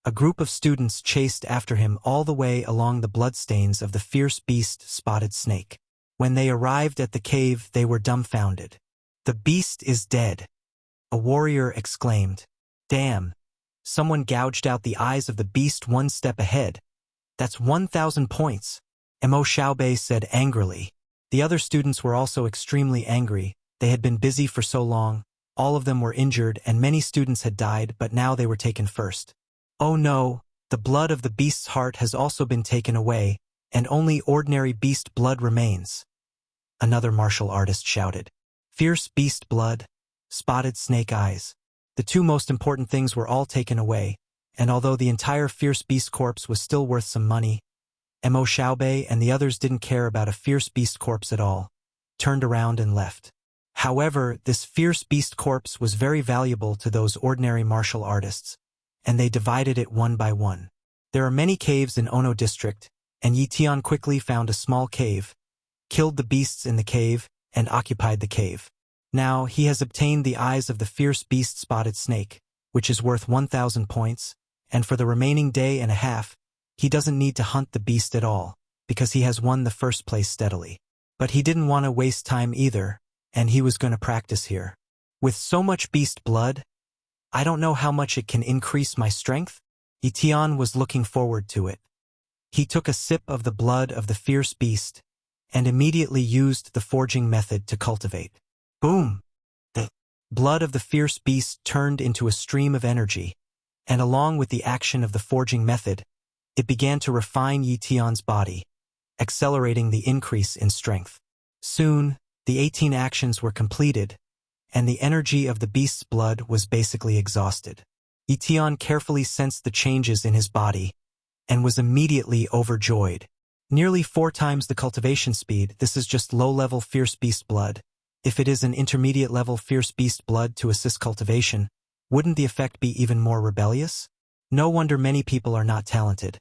a group of students chased after him all the way along the bloodstains of the fierce beast spotted snake. When they arrived at the cave, they were dumbfounded. The beast is dead, a warrior exclaimed. Damn! Someone gouged out the eyes of the beast 1 step ahead. That's 1,000 points, Mo Xiaobei said angrily. The other students were also extremely angry. They had been busy for so long. All of them were injured and many students had died, but now they were taken first. Oh no, the blood of the beast's heart has also been taken away, and only ordinary beast blood remains. Another martial artist shouted. Fierce beast blood, spotted snake eyes. The 2 most important things were all taken away, and although the entire fierce beast corpse was still worth some money, Mo Xiaobei and the others didn't care about a fierce beast corpse at all, turned around and left. However, this fierce beast corpse was very valuable to those ordinary martial artists, and they divided it one by one. There are many caves in Ono district, and Ye Tian quickly found a small cave, killed the beasts in the cave, and occupied the cave. Now, he has obtained the eyes of the fierce beast spotted snake, which is worth 1,000 points, and for the remaining day and a half, he doesn't need to hunt the beast at all, because he has won the first place steadily. But he didn't want to waste time either, and he was going to practice here. With so much beast blood, I don't know how much it can increase my strength. Ye Tian was looking forward to it. He took a sip of the blood of the fierce beast, and immediately used the forging method to cultivate. Boom! The blood of the fierce beast turned into a stream of energy, and along with the action of the forging method, it began to refine Ye Tian's body, accelerating the increase in strength. Soon, the 18 actions were completed, and the energy of the beast's blood was basically exhausted. Ye Tian carefully sensed the changes in his body, and was immediately overjoyed. Nearly 4 times the cultivation speed. This is just low-level fierce beast blood. If it is an intermediate-level fierce beast blood to assist cultivation, wouldn't the effect be even more rebellious? No wonder many people are not talented.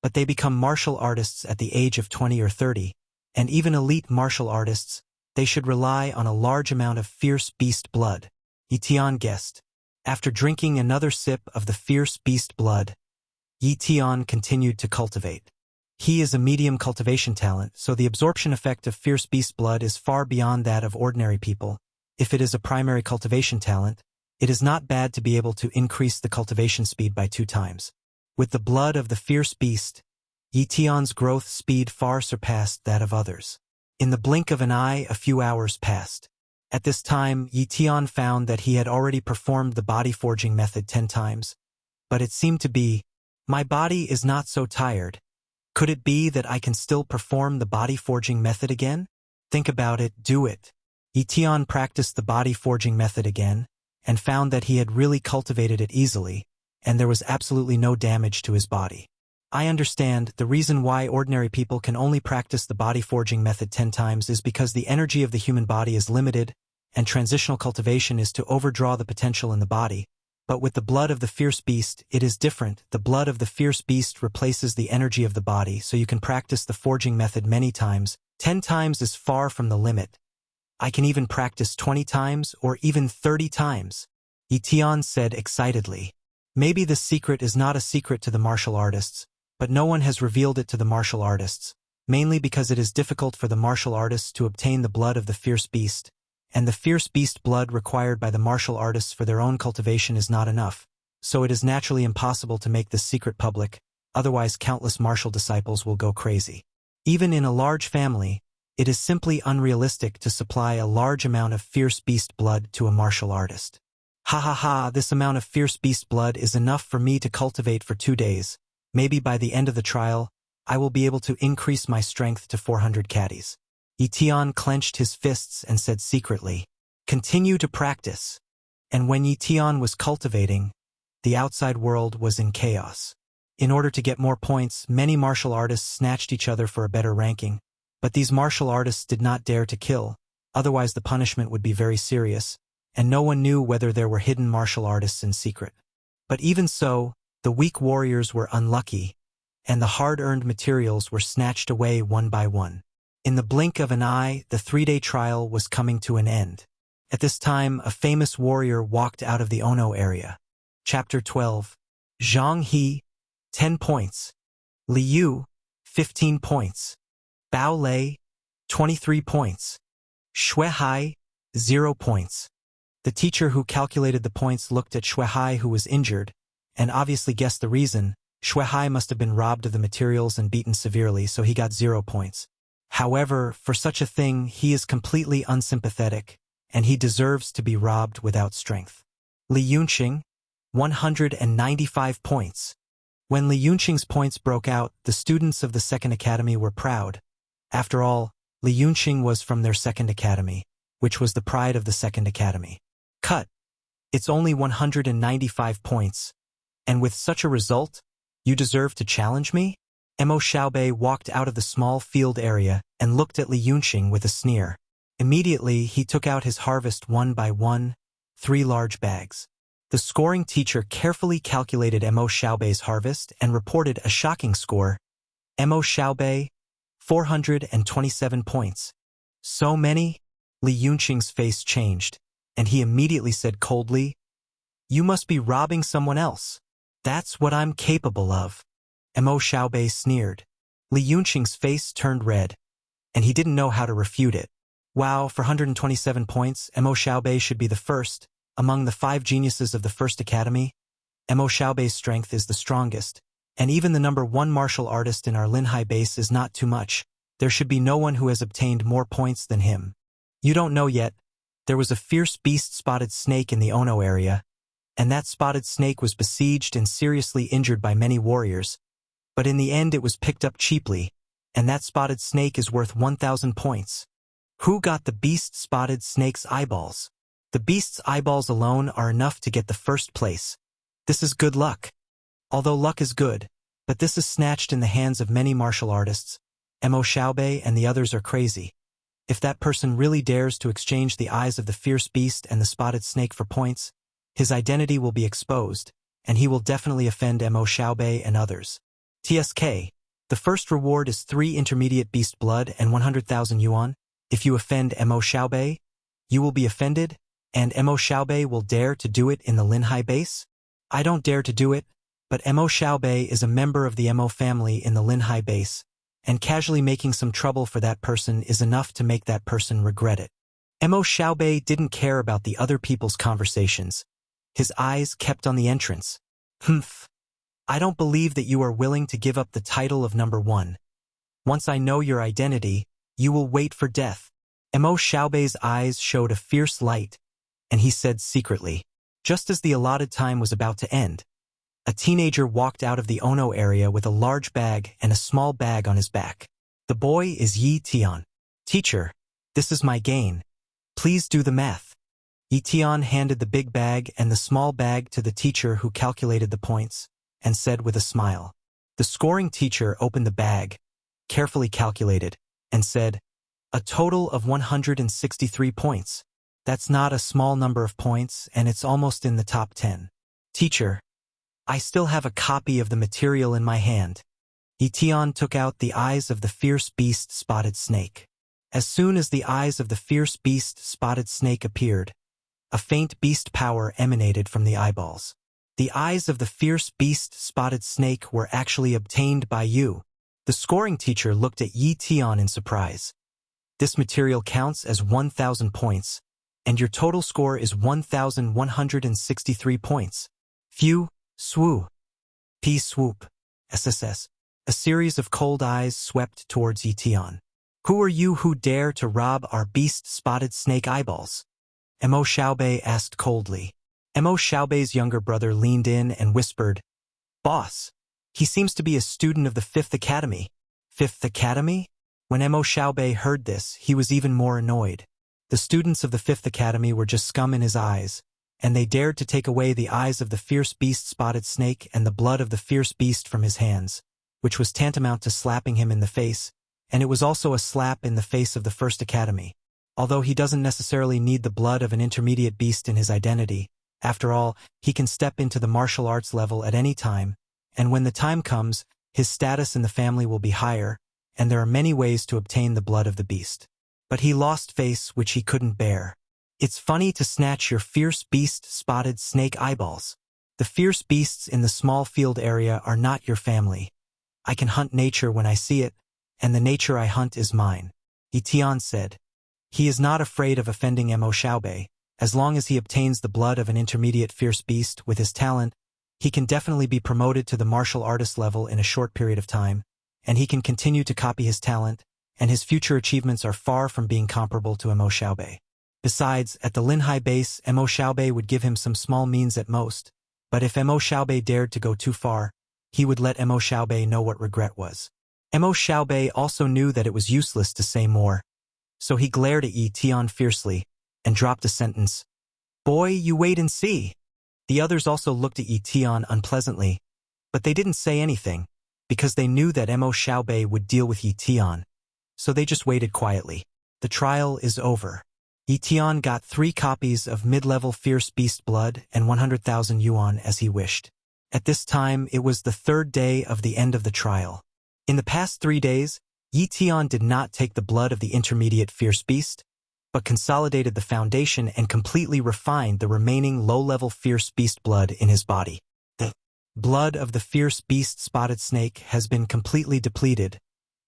But they become martial artists at the age of 20 or 30, and even elite martial artists, they should rely on a large amount of fierce beast blood. Ye Tian guessed. After drinking another sip of the fierce beast blood, Ye Tian continued to cultivate. He is a medium cultivation talent, so the absorption effect of fierce beast blood is far beyond that of ordinary people. If it is a primary cultivation talent, it is not bad to be able to increase the cultivation speed by 2 times. With the blood of the fierce beast, Ye Tian's growth speed far surpassed that of others. In the blink of an eye, a few hours passed. At this time, Ye Tian found that he had already performed the body forging method 10 times. But it seemed to be, my body is not so tired. Could it be that I can still perform the body forging method again? Think about it, do it. Ye Tian practiced the body forging method again, and found that he had really cultivated it easily, and there was absolutely no damage to his body. I understand the reason why ordinary people can only practice the body forging method 10 times is because the energy of the human body is limited, and transitional cultivation is to overdraw the potential in the body. But with the blood of the fierce beast, it is different. The blood of the fierce beast replaces the energy of the body, so you can practice the forging method many times. 10 times is far from the limit. I can even practice 20 times or even 30 times, Ye Tian said excitedly. Maybe this secret is not a secret to the martial artists, but no one has revealed it to the martial artists, mainly because it is difficult for the martial artists to obtain the blood of the fierce beast, and the fierce beast blood required by the martial artists for their own cultivation is not enough, so it is naturally impossible to make this secret public, otherwise countless martial disciples will go crazy. Even in a large family, it is simply unrealistic to supply a large amount of fierce beast blood to a martial artist. Ha ha ha, this amount of fierce beast blood is enough for me to cultivate for 2 days. Maybe by the end of the trial, I will be able to increase my strength to 400 caddies. Ye Tian clenched his fists and said secretly, "Continue to practice." And when Ye Tian was cultivating, the outside world was in chaos. In order to get more points, many martial artists snatched each other for a better ranking, but these martial artists did not dare to kill, otherwise the punishment would be very serious, and no one knew whether there were hidden martial artists in secret. But even so, the weak warriors were unlucky, and the hard-earned materials were snatched away one by one. In the blink of an eye, the 3-day trial was coming to an end. At this time, a famous warrior walked out of the Ono area. Chapter 12. Zhang He, 10 points. Li Yu, 15 points. Bao Lei, 23 points. Shui Hai, 0 points. The teacher who calculated the points looked at Shui Hai, who was injured, and obviously guessed the reason. Shui Hai must have been robbed of the materials and beaten severely, so he got 0 points. However, for such a thing, he is completely unsympathetic, and he deserves to be robbed without strength. Li Yunqing, 195 points. When Li Yunqing's points broke out, the students of the second academy were proud. After all, Li Yunqing was from their second academy, which was the pride of the second academy. Cut. It's only 195 points. And with such a result, you deserve to challenge me? Mo Xiaobei walked out of the small field area and looked at Li Yunqing with a sneer. Immediately, he took out his harvest one by one, 3 large bags. The scoring teacher carefully calculated Mo Xiaobei's harvest and reported a shocking score. Mo Xiaobei, 427 points. So many? Li Yunqing's face changed, and he immediately said coldly, "You must be robbing someone else. That's what I'm capable of." Mo Xiaobei sneered. Li Yunqing's face turned red, and he didn't know how to refute it. Wow, for 127 points, Mo Xiaobei should be the first. Among the 5 geniuses of the first academy, Mo Xiaobei's strength is the strongest, and even the number 1 martial artist in our Linhai base is not too much. There should be no one who has obtained more points than him. You don't know yet, there was a fierce beast spotted snake in the Ono area, and that spotted snake was besieged and seriously injured by many warriors. But in the end it was picked up cheaply, and that spotted snake is worth 1,000 points. Who got the beast spotted snake's eyeballs? The beast's eyeballs alone are enough to get the first place. This is good luck. Although luck is good, but this is snatched in the hands of many martial artists. Mo Xiaobei and the others are crazy. If that person really dares to exchange the eyes of the fierce beast and the spotted snake for points, his identity will be exposed, and he will definitely offend Mo Xiaobei and others. TSK. The first reward is 3 intermediate beast blood and 100,000 yuan. If you offend Mo Xiaobei, you will be offended, and Mo Xiaobei will dare to do it in the Linhai base? I don't dare to do it, but Mo Xiaobei is a member of the Mo family in the Linhai base, and casually making some trouble for that person is enough to make that person regret it. Mo Xiaobei didn't care about the other people's conversations. His eyes kept on the entrance. Humph. I don't believe that you are willing to give up the title of number 1. Once I know your identity, you will wait for death. Mo Xiaobei's eyes showed a fierce light, and he said secretly, just as the allotted time was about to end, a teenager walked out of the Ono area with a large bag and a small bag on his back. The boy is Ye Tian. Teacher, This is my gain. Please do the math. Ye Tian handed the big bag and the small bag to the teacher who calculated the points, and said with a smile. The scoring teacher opened the bag, carefully calculated, and said, "A total of 163 points. That's not a small number of points, and it's almost in the top 10. Teacher, I still have a copy of the material in my hand." Ye Tian took out the eyes of the fierce beast spotted snake. As soon as the eyes of the fierce beast spotted snake appeared, a faint beast power emanated from the eyeballs. The eyes of the fierce beast spotted snake were actually obtained by you. The scoring teacher looked at Ye Tian in surprise. This material counts as 1,000 points, and your total score is 1,163 points. Phew, swoo. P swoop. SSS. A series of cold eyes swept towards Ye Tian. Who are you who dare to rob our beast-spotted snake eyeballs? Mo Xiaobei asked coldly. Mo Xiaobei's younger brother leaned in and whispered, "Boss, he seems to be a student of the 5th Academy." 5th Academy? When Mo Xiaobei heard this, he was even more annoyed. The students of the 5th Academy were just scum in his eyes, and they dared to take away the eyes of the fierce beast-spotted snake and the blood of the fierce beast from his hands, which was tantamount to slapping him in the face, and it was also a slap in the face of the 1st Academy. Although he doesn't necessarily need the blood of an intermediate beast in his identity, after all, he can step into the martial arts level at any time, and when the time comes, his status in the family will be higher, and there are many ways to obtain the blood of the beast. But he lost face which he couldn't bear. It's funny to snatch your fierce beast-spotted snake eyeballs. The fierce beasts in the small field area are not your family. I can hunt nature when I see it, and the nature I hunt is mine," Ye Tian said. He is not afraid of offending Mo Xiaobei. As long as he obtains the blood of an intermediate fierce beast with his talent, he can definitely be promoted to the martial artist level in a short period of time, and he can continue to copy his talent, and his future achievements are far from being comparable to Mo Xiaobei. Besides, at the Linhai base, Mo Xiaobei would give him some small means at most, but if Mo Xiaobei dared to go too far, he would let Mo Xiaobei know what regret was. Mo Xiaobei also knew that it was useless to say more, so he glared at Ye Tian fiercely and dropped a sentence. "Boy, you wait and see." The others also looked at Ye Tian unpleasantly, but they didn't say anything, because they knew that Mo Xiaobei would deal with Ye Tian, so they just waited quietly. The trial is over. Ye Tian got 3 copies of mid-level fierce beast blood and 100,000 yuan as he wished. At this time, it was the 3rd day of the end of the trial. In the past 3 days, Ye Tian did not take the blood of the intermediate fierce beast, but consolidated the foundation and completely refined the remaining low-level fierce beast blood in his body. The blood of the fierce beast-spotted snake has been completely depleted,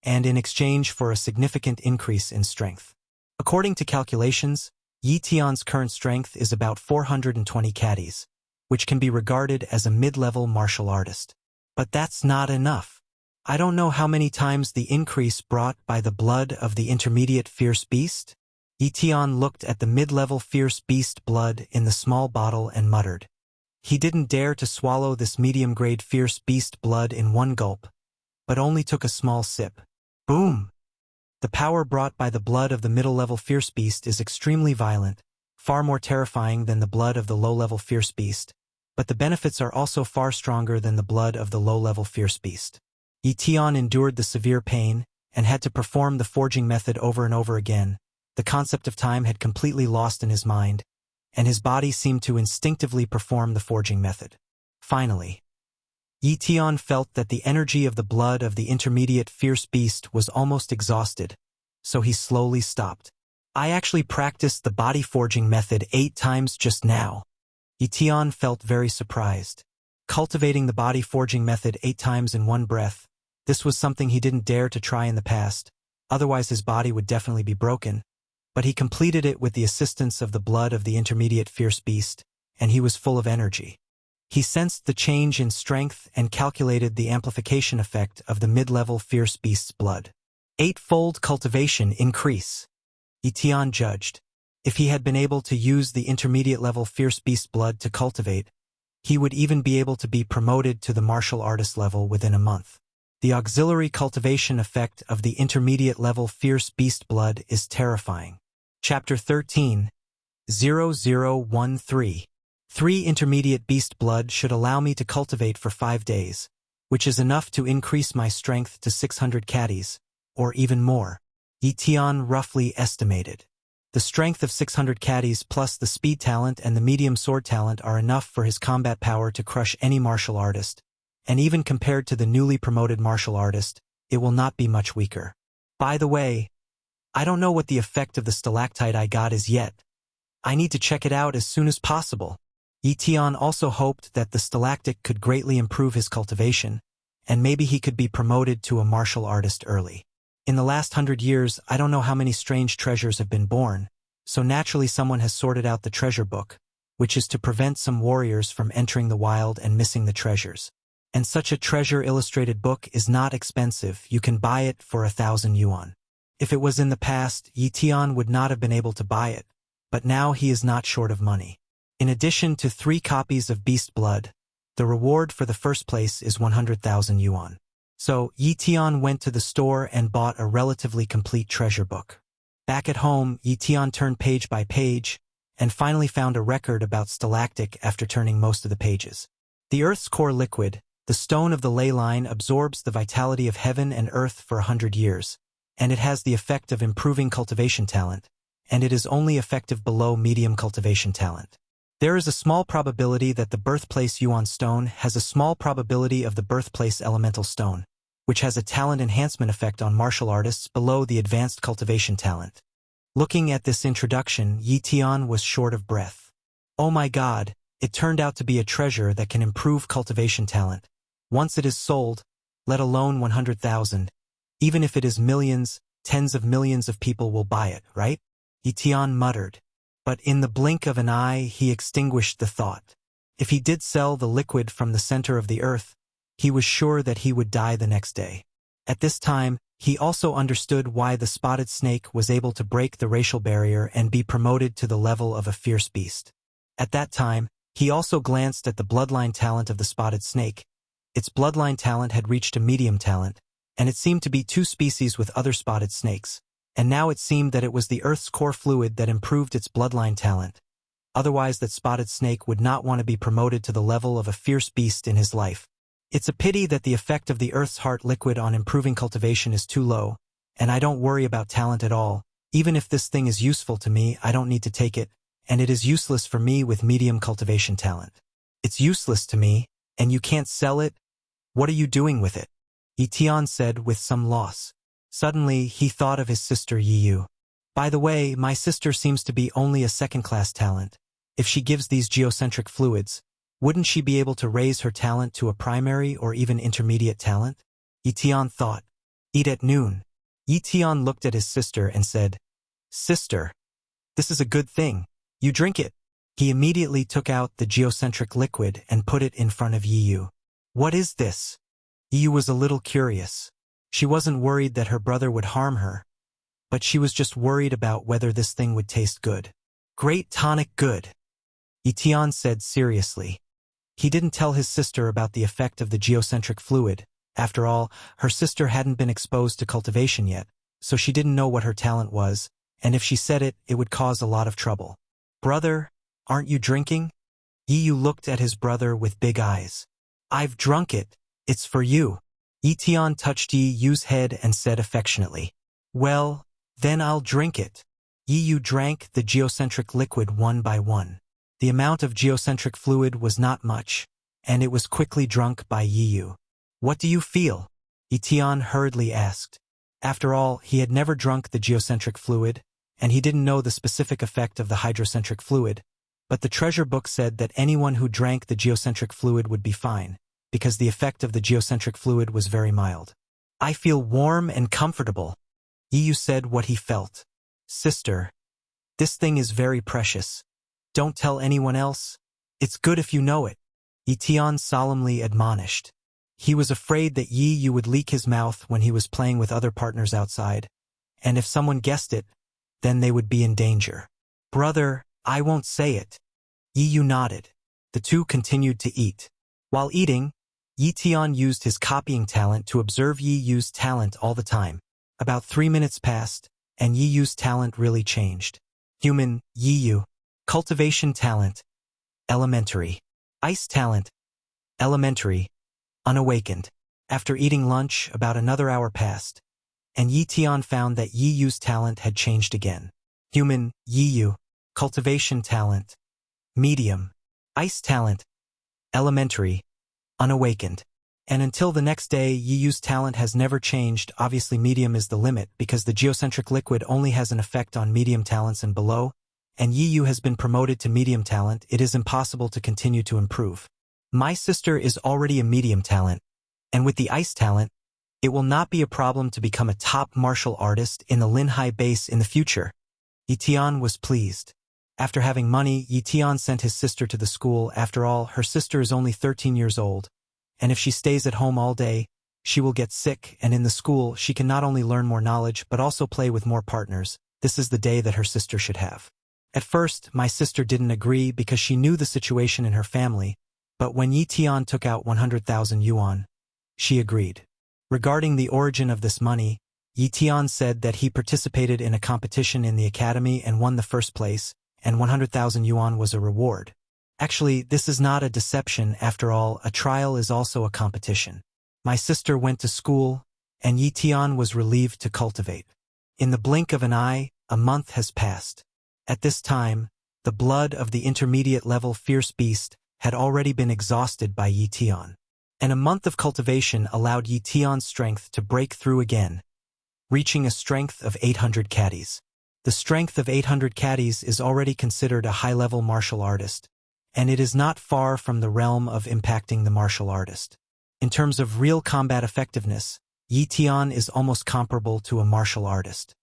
and in exchange for a significant increase in strength. According to calculations, Ye Tian's current strength is about 420 caddies, which can be regarded as a mid-level martial artist. But that's not enough. I don't know how many times the increase brought by the blood of the intermediate fierce beast. Ye Tian looked at the mid-level fierce beast blood in the small bottle and muttered. He didn't dare to swallow this medium-grade fierce beast blood in one gulp, but only took a small sip. Boom! The power brought by the blood of the middle-level fierce beast is extremely violent, far more terrifying than the blood of the low-level fierce beast, but the benefits are also far stronger than the blood of the low-level fierce beast. Ye Tian endured the severe pain and had to perform the forging method over and over again. The concept of time had completely lost in his mind, and his body seemed to instinctively perform the forging method. Finally, Ye Tian felt that the energy of the blood of the intermediate fierce beast was almost exhausted, so he slowly stopped. I actually practiced the body forging method 8 times just now. Ye Tian felt very surprised. Cultivating the body forging method 8 times in one breath, this was something he didn't dare to try in the past, otherwise his body would definitely be broken. But he completed it with the assistance of the blood of the intermediate fierce beast, and he was full of energy. He sensed the change in strength and calculated the amplification effect of the mid-level fierce beast's blood. 8-fold cultivation increase. Ye Tian judged. If he had been able to use the intermediate-level fierce beast blood to cultivate, he would even be able to be promoted to the martial artist level within a month. The auxiliary cultivation effect of the intermediate level fierce beast blood is terrifying. Chapter 13, 0013. 3 intermediate beast blood should allow me to cultivate for 5 days, which is enough to increase my strength to 600 caddies, or even more. Ye Tian roughly estimated. The strength of 600 caddies plus the speed talent and the medium sword talent are enough for his combat power to crush any martial artist, and even compared to the newly promoted martial artist, it will not be much weaker. By the way, I don't know what the effect of the stalactite I got is yet. I need to check it out as soon as possible. Ye Tian also hoped that the stalactite could greatly improve his cultivation, and maybe he could be promoted to a martial artist early. In the last 100 years, I don't know how many strange treasures have been born, so naturally someone has sorted out the treasure book, which is to prevent some warriors from entering the wild and missing the treasures. And such a treasure illustrated book is not expensive. You can buy it for 1,000 yuan. If it was in the past, Ye Tian would not have been able to buy it, but now he is not short of money. In addition to 3 copies of Beast Blood, the reward for the first place is 100,000 yuan. So, Ye Tian went to the store and bought a relatively complete treasure book. Back at home, Ye Tian turned page by page, and finally found a record about stalactite after turning most of the pages. The Earth's core liquid, the stone of the ley line, absorbs the vitality of heaven and earth for 100 years, and it has the effect of improving cultivation talent, and it is only effective below medium cultivation talent. There is a small probability that the birthplace Yuan stone has a small probability of the birthplace elemental stone, which has a talent enhancement effect on martial artists below the advanced cultivation talent. Looking at this introduction, Ye Tian was short of breath. Oh my god, it turned out to be a treasure that can improve cultivation talent. Once it is sold, let alone 100,000, even if it is millions, tens of millions of people will buy it, right? Ye Tian muttered. But in the blink of an eye he extinguished the thought. If he did sell the liquid from the center of the earth, he was sure that he would die the next day. At this time, he also understood why the spotted snake was able to break the racial barrier and be promoted to the level of a fierce beast. At that time, he also glanced at the bloodline talent of the spotted snake. Its bloodline talent had reached a medium talent, and it seemed to be 2 species with other spotted snakes. And now it seemed that it was the Earth's core fluid that improved its bloodline talent. Otherwise that spotted snake would not want to be promoted to the level of a fierce beast in his life. It's a pity that the effect of the Earth's heart liquid on improving cultivation is too low, and I don't worry about talent at all. Even if this thing is useful to me, I don't need to take it, and it is useless for me with medium cultivation talent. It's useless to me, and you can't sell it? What are you doing with it? Ye Tian said with some loss. Suddenly, he thought of his sister Yi Yu. By the way, my sister seems to be only a second-class talent. If she gives these geocentric fluids, wouldn't she be able to raise her talent to a primary or even intermediate talent? Ye Tian thought. Eat at noon. Ye Tian looked at his sister and said, Sister, this is a good thing. You drink it. He immediately took out the geocentric liquid and put it in front of Yi Yu. What is this? Yi Yu was a little curious. She wasn't worried that her brother would harm her, but she was just worried about whether this thing would taste good. Great tonic good, Ye Tian said seriously. He didn't tell his sister about the effect of the geocentric fluid. After all, her sister hadn't been exposed to cultivation yet, so she didn't know what her talent was, and if she said it, it would cause a lot of trouble. Brother, aren't you drinking? Yi Yu looked at his brother with big eyes. I've drunk it. It's for you. Ye Tian touched Yi Yu's head and said affectionately, Well, then I'll drink it. Yi Yu drank the geocentric liquid one by one. The amount of geocentric fluid was not much, and it was quickly drunk by Yi Yu. What do you feel? Ye Tian hurriedly asked. After all, he had never drunk the geocentric fluid, and he didn't know the specific effect of the hydrocentric fluid, but the treasure book said that anyone who drank the geocentric fluid would be fine, because the effect of the geocentric fluid was very mild. I feel warm and comfortable. Yi Yu said what he felt. Sister, this thing is very precious. Don't tell anyone else. It's good if you know it. Ye Tian solemnly admonished. He was afraid that Yi Yu would leak his mouth when he was playing with other partners outside, and if someone guessed it, then they would be in danger. Brother, I won't say it. Yi Yu nodded. The two continued to eat. While eating, Ye Tian used his copying talent to observe Ye Yu's talent all the time. About 3 minutes passed, and Ye Yu's talent really changed. Human, Ye Yu. Cultivation talent. Elementary. Ice talent. Elementary. Unawakened. After eating lunch, about another hour passed, and Ye Tian found that Ye Yu's talent had changed again. Human, Ye Yu. Cultivation talent. Medium. Ice talent. Elementary. Unawakened. And until the next day, Ye Yu's talent has never changed. Obviously medium is the limit because the geocentric liquid only has an effect on medium talents and below, and Ye Yu has been promoted to medium talent. It is impossible to continue to improve. My sister is already a medium talent, and with the ice talent, it will not be a problem to become a top martial artist in the Linhai base in the future. Ye Tian was pleased. After having money, Ye Tian sent his sister to the school. After all, her sister is only 13 years old, and if she stays at home all day, she will get sick, and in the school she can not only learn more knowledge but also play with more partners. This is the day that her sister should have. At first, my sister didn't agree because she knew the situation in her family, but when Ye Tian took out 100,000 yuan, she agreed. Regarding the origin of this money, Ye Tian said that he participated in a competition in the academy and won the first place, and 100,000 yuan was a reward. Actually, this is not a deception. After all, a trial is also a competition. My sister went to school, and Ye Tian was relieved to cultivate. In the blink of an eye, a month has passed. At this time, the blood of the intermediate level fierce beast had already been exhausted by Ye Tian, and a month of cultivation allowed Ye Tian's strength to break through again, reaching a strength of 800 caddies. The strength of 800 caddies is already considered a high-level martial artist, and it is not far from the realm of impacting the martial artist. In terms of real combat effectiveness, Ye Tian is almost comparable to a martial artist.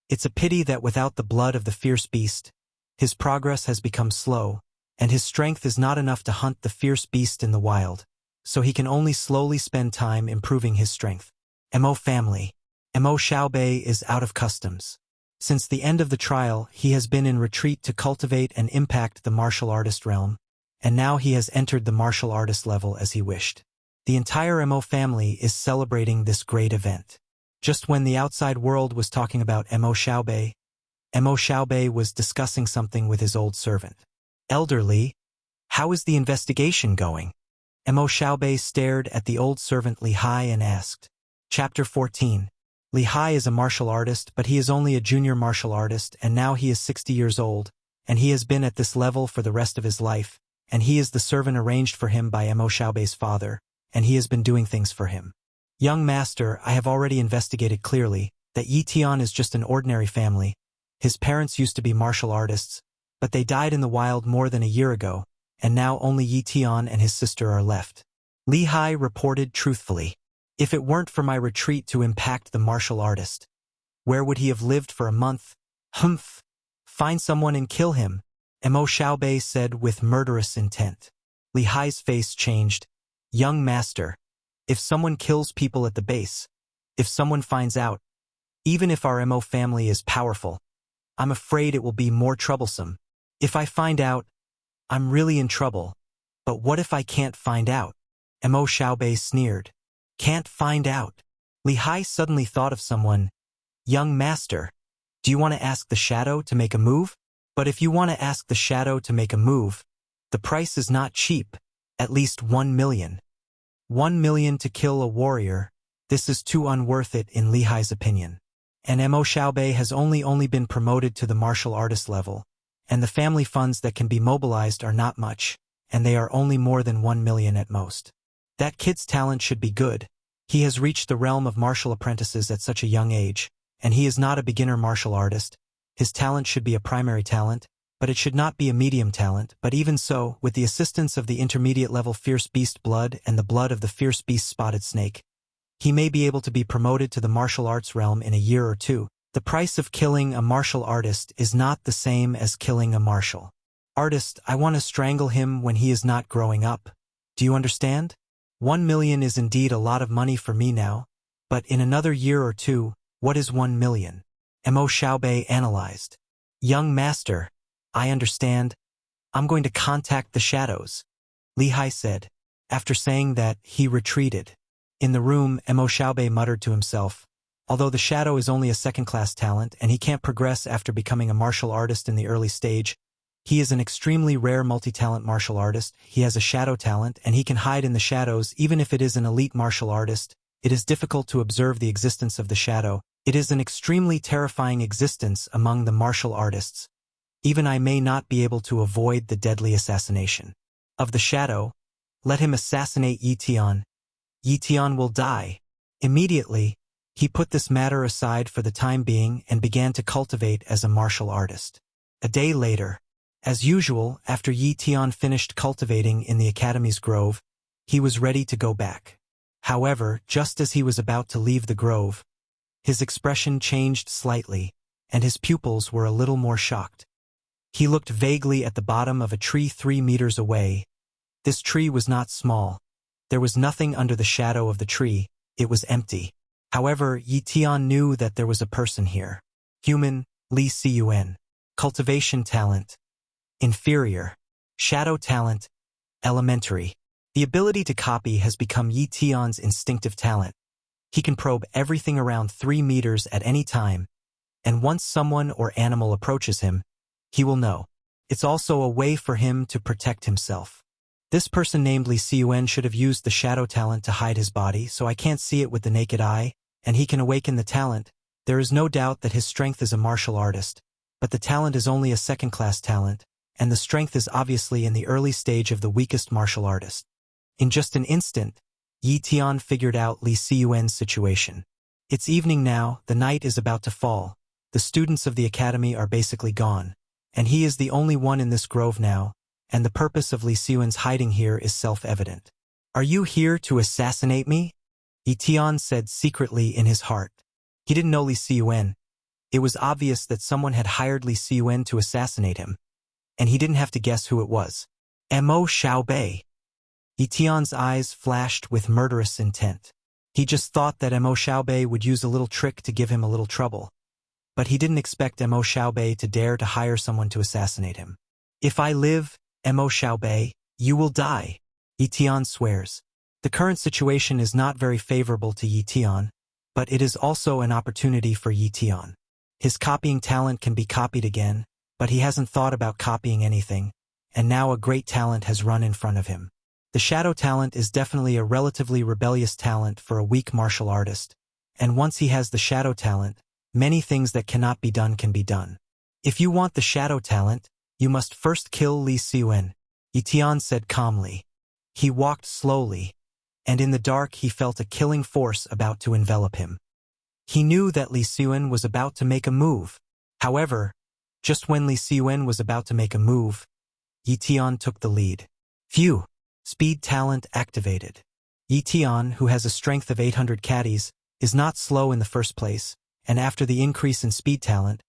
It's a pity that without the blood of the fierce beast, his progress has become slow, and his strength is not enough to hunt the fierce beast in the wild, so he can only slowly spend time improving his strength. Mo family. Mo Xiaobei is out of customs. Since the end of the trial, he has been in retreat to cultivate and impact the martial artist realm, and now he has entered the martial artist level as he wished. The entire Mo family is celebrating this great event. Just when the outside world was talking about Mo Xiaobei was discussing something with his old servant. Elderly, how is the investigation going? Mo Xiaobei stared at the old servant Li Hai and asked. Chapter 14. Li Hai is a martial artist, but he is only a junior martial artist, and now he is 60 years old, and he has been at this level for the rest of his life, and he is the servant arranged for him by Mo Xiaobei's father, and he has been doing things for him. Young master, I have already investigated clearly that Ye Tian is just an ordinary family. His parents used to be martial artists, but they died in the wild more than a year ago, and now only Ye Tian and his sister are left. Li Hai reported truthfully. If it weren't for my retreat to impact the martial artist, where would he have lived for a month? Humph! Find someone and kill him, Mo Xiaobei said with murderous intent. Li Hai's face changed. Young master, if someone kills people at the base, if someone finds out, even if our Mo family is powerful, I'm afraid it will be more troublesome. If I find out, I'm really in trouble. But what if I can't find out? Mo Xiaobei sneered. Can't find out. Li Hai suddenly thought of someone. Young master, do you want to ask the shadow to make a move? But if you want to ask the shadow to make a move, the price is not cheap, at least 1 million. 1 million to kill a warrior, this is too unworth it in Li Hai's opinion. And Mo Xiaobei has only been promoted to the martial artist level, and the family funds that can be mobilized are not much, and they are only more than 1 million at most. That kid's talent should be good. He has reached the realm of martial apprentices at such a young age, and he is not a beginner martial artist. His talent should be a primary talent, but it should not be a medium talent. But even so, with the assistance of the intermediate level fierce beast blood and the blood of the fierce beast spotted snake, he may be able to be promoted to the martial arts realm in a year or two. The price of killing a martial artist is not the same as killing a martial artist. I want to strangle him when he is not growing up. Do you understand? 1 million is indeed a lot of money for me now, but in another year or two, what is 1 million? Mo Xiaobei analyzed. Young master, I understand. I'm going to contact the shadows. Li Hai said. After saying that, he retreated. In the room, Mo Xiaobei muttered to himself, although the shadow is only a second-class talent and he can't progress after becoming a martial artist in the early stage, he is an extremely rare multi-talent martial artist. He has a shadow talent and he can hide in the shadows. Even if it is an elite martial artist, it is difficult to observe the existence of the shadow. It is an extremely terrifying existence among the martial artists. Even I may not be able to avoid the deadly assassination of the shadow. Let him assassinate Ye Tian. Ye Tian will die. Immediately, he put this matter aside for the time being and began to cultivate as a martial artist. A day later, as usual, after Ye Tian finished cultivating in the academy's grove, he was ready to go back. However, just as he was about to leave the grove, his expression changed slightly, and his pupils were a little more shocked. He looked vaguely at the bottom of a tree 3 meters away. This tree was not small. There was nothing under the shadow of the tree. It was empty. However, Ye Tian knew that there was a person here. Human, Li Siyuan. Cultivation talent. Inferior. Shadow talent. Elementary. The ability to copy has become Ye Tian's instinctive talent. He can probe everything around 3 meters at any time, and once someone or animal approaches him, he will know. It's also a way for him to protect himself. This person named Li Siyuan should have used the shadow talent to hide his body, so I can't see it with the naked eye, and he can awaken the talent. There is no doubt that his strength is a martial artist, but the talent is only a second-class talent, and the strength is obviously in the early stage of the weakest martial artist. In just an instant, Ye Tian figured out Li Siyuan's situation. It's evening now, the night is about to fall, the students of the academy are basically gone, and he is the only one in this grove now, and the purpose of Li Siyuan's hiding here is self-evident. Are you here to assassinate me? Ye Tian said secretly in his heart. He didn't know Li Siyuan. It was obvious that someone had hired Li Siyuan to assassinate him, and he didn't have to guess who it was. Mo Xiaobei. Ye Tian's eyes flashed with murderous intent. He just thought that Mo Xiaobei would use a little trick to give him a little trouble. But he didn't expect Mo Xiaobei to dare to hire someone to assassinate him. If I live, Mo Xiaobei, you will die, Ye Tian swears. The current situation is not very favorable to Ye Tian, but it is also an opportunity for Ye Tian. His copying talent can be copied again, but he hasn't thought about copying anything, and now a great talent has run in front of him. The shadow talent is definitely a relatively rebellious talent for a weak martial artist, and once he has the shadow talent, many things that cannot be done can be done. If you want the shadow talent, you must first kill Li Siyuan, Ye Tian said calmly. He walked slowly, and in the dark he felt a killing force about to envelop him. He knew that Li Siyuan was about to make a move. However, just when Li Siyuan was about to make a move, Ye Tian took the lead. Phew! Speed talent activated. Ye Tian, who has a strength of 800 caddies, is not slow in the first place, and after the increase in speed talent,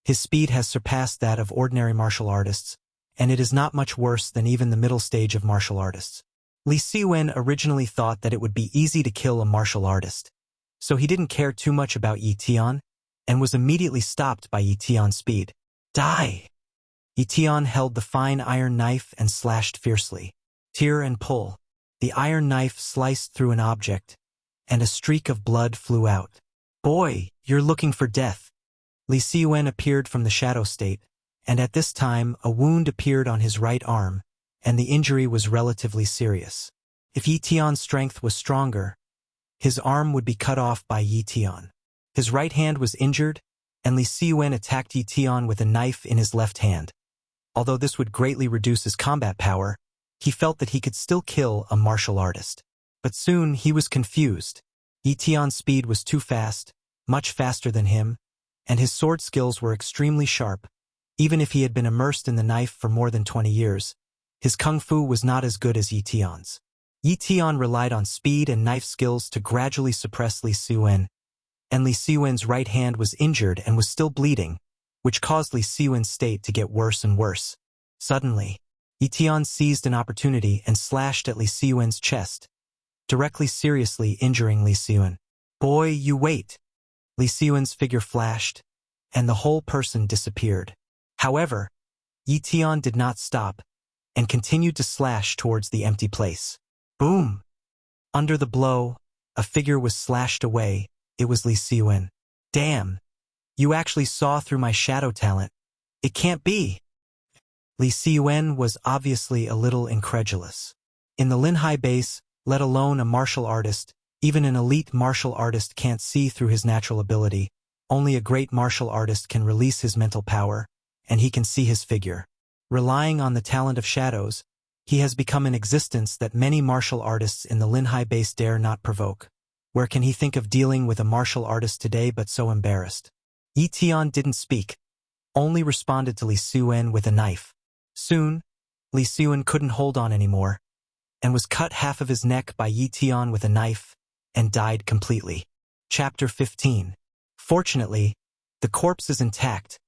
his speed has surpassed that of ordinary martial artists, and it is not much worse than even the middle stage of martial artists. Li Siyuan originally thought that it would be easy to kill a martial artist, so he didn't care too much about Ye Tian, and was immediately stopped by Ye Tian's speed. Die! Ye Tian held the fine iron knife and slashed fiercely. Tear and pull. The iron knife sliced through an object, and a streak of blood flew out. Boy, you're looking for death. Li Siyuan appeared from the shadow state, and at this time a wound appeared on his right arm, and the injury was relatively serious. If Ye Tian's strength was stronger, his arm would be cut off by Ye Tian. His right hand was injured, and Li Siyuan attacked Ye Tian with a knife in his left hand. Although this would greatly reduce his combat power, he felt that he could still kill a martial artist. But soon he was confused. Ye Tian's speed was too fast, much faster than him, and his sword skills were extremely sharp. Even if he had been immersed in the knife for more than 20 years, his kung fu was not as good as Ye Tian's. Ye Tian relied on speed and knife skills to gradually suppress Li Siyuan, and Li Siyuan's right hand was injured and was still bleeding, which caused Li Siyuan's state to get worse and worse. Suddenly, Ye Tian seized an opportunity and slashed at Li Siyuan's chest, directly seriously injuring Li Siyuan. Boy, you wait! Li Siyuan's figure flashed, and the whole person disappeared. However, Ye Tian did not stop, and continued to slash towards the empty place. Boom! Under the blow, a figure was slashed away. It was Li Siyuan. Damn! You actually saw through my shadow talent. It can't be! Li Siyuan was obviously a little incredulous. In the Linhai base, let alone a martial artist, even an elite martial artist can't see through his natural ability. Only a great martial artist can release his mental power, and he can see his figure. Relying on the talent of shadows, he has become an existence that many martial artists in the Linhai base dare not provoke. Where can he think of dealing with a martial artist today but so embarrassed? Ye Tian didn't speak, only responded to Li Siyuan with a knife. Soon, Li Siyuan couldn't hold on anymore, and was cut half of his neck by Ye Tian with a knife, and died completely. Chapter 15. Fortunately, the corpse is intact.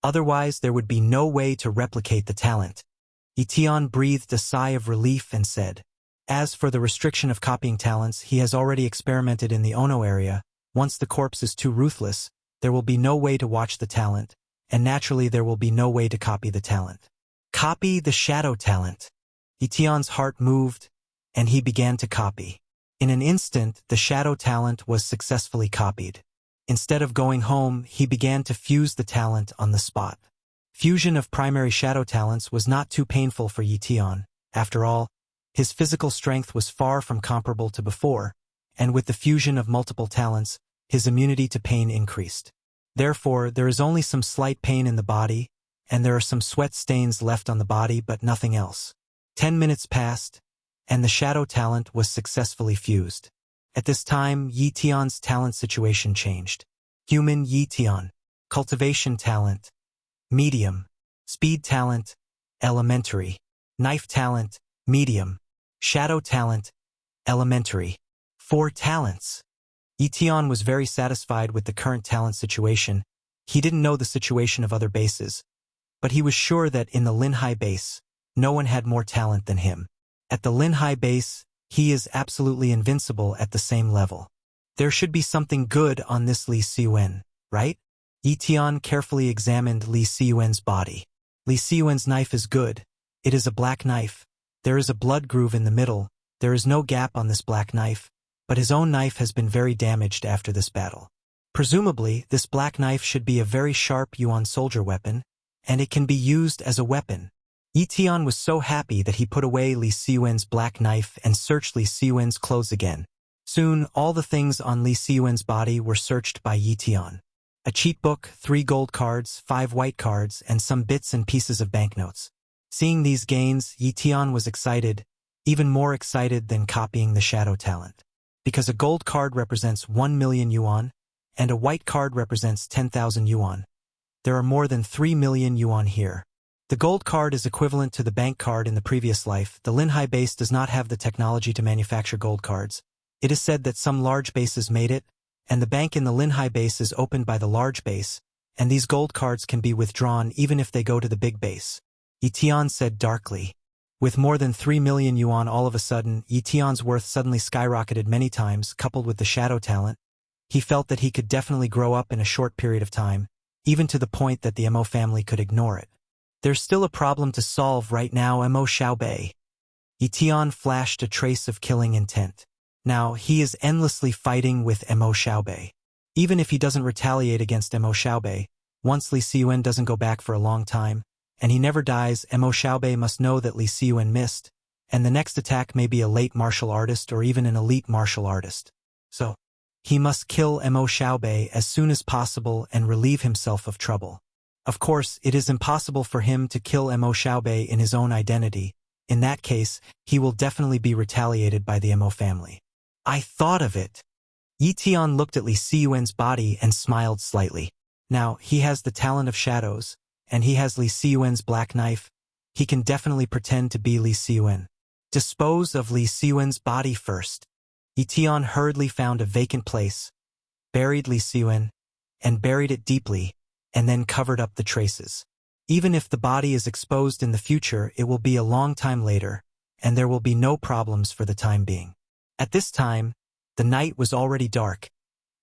Otherwise, there would be no way to replicate the talent. Ye Tian breathed a sigh of relief and said, as for the restriction of copying talents, he has already experimented in the Ono area. Once the corpse is too ruthless, there will be no way to watch the talent, and naturally there will be no way to copy the talent. Copy the shadow talent. Ye Tian's heart moved, and he began to copy. In an instant, the shadow talent was successfully copied. Instead of going home, he began to fuse the talent on the spot. Fusion of primary shadow talents was not too painful for Ye Tian. After all, his physical strength was far from comparable to before, and with the fusion of multiple talents, his immunity to pain increased. Therefore, there is only some slight pain in the body, and there are some sweat stains left on the body but nothing else. 10 minutes passed, and the shadow talent was successfully fused. At this time, Ye Tian's talent situation changed. Human Ye Tian. Cultivation talent. Medium. Speed talent. Elementary. Knife talent. Medium. Shadow talent. Elementary. 4 talents. Ye Tian was very satisfied with the current talent situation. He didn't know the situation of other bases, but he was sure that in the Linhai base, no one had more talent than him. At the Linhai base, he is absolutely invincible at the same level. There should be something good on this Li Siyuan, right? Ye Tian carefully examined Li Siyuan's body. Li Siyuan's knife is good. It is a black knife. There is a blood groove in the middle. There is no gap on this black knife, but his own knife has been very damaged after this battle. Presumably, this black knife should be a very sharp Yuan soldier weapon, and it can be used as a weapon. Ye Tian was so happy that he put away Li Siyuan's black knife and searched Li Siyuan's clothes again. Soon, all the things on Li Siyuan's body were searched by Ye Tian. A cheat book, 3 gold cards, 5 white cards, and some bits and pieces of banknotes. Seeing these gains, Ye Tian was excited, even more excited than copying the shadow talent. Because a gold card represents 1 million yuan, and a white card represents 10,000 yuan. There are more than 3 million yuan here. The gold card is equivalent to the bank card in the previous life. The Linhai base does not have the technology to manufacture gold cards. It is said that some large bases made it, and the bank in the Linhai base is opened by the large base, and these gold cards can be withdrawn even if they go to the big base. Ye Tian said darkly. With more than 3 million yuan all of a sudden, Ye Tian's worth suddenly skyrocketed many times, coupled with the shadow talent. He felt that he could definitely grow up in a short period of time, even to the point that the Mo family could ignore it. There's still a problem to solve right now, Mo Xiaobei. Ye Tian flashed a trace of killing intent. Now, he is endlessly fighting with Mo Xiaobei. Even if he doesn't retaliate against Mo Xiaobei, once Li Siyuan doesn't go back for a long time, and he never dies, Mo Xiaobei must know that Li Siyuan missed, and the next attack may be a late martial artist or even an elite martial artist. So, he must kill Mo Xiaobei as soon as possible and relieve himself of trouble. Of course, it is impossible for him to kill Mo Xiaobei in his own identity. In that case, he will definitely be retaliated by the Mo family. I thought of it. Ye Tian looked at Li Siyuan's body and smiled slightly. Now, he has the talent of shadows, and he has Li Siyuan's black knife. He can definitely pretend to be Li Siyuan. Dispose of Li Siyuan's body first. Ye Tian hurriedly found a vacant place, buried Li Siyuan, and buried it deeply, and then covered up the traces. Even if the body is exposed in the future, it will be a long time later, and there will be no problems for the time being. At this time, the night was already dark,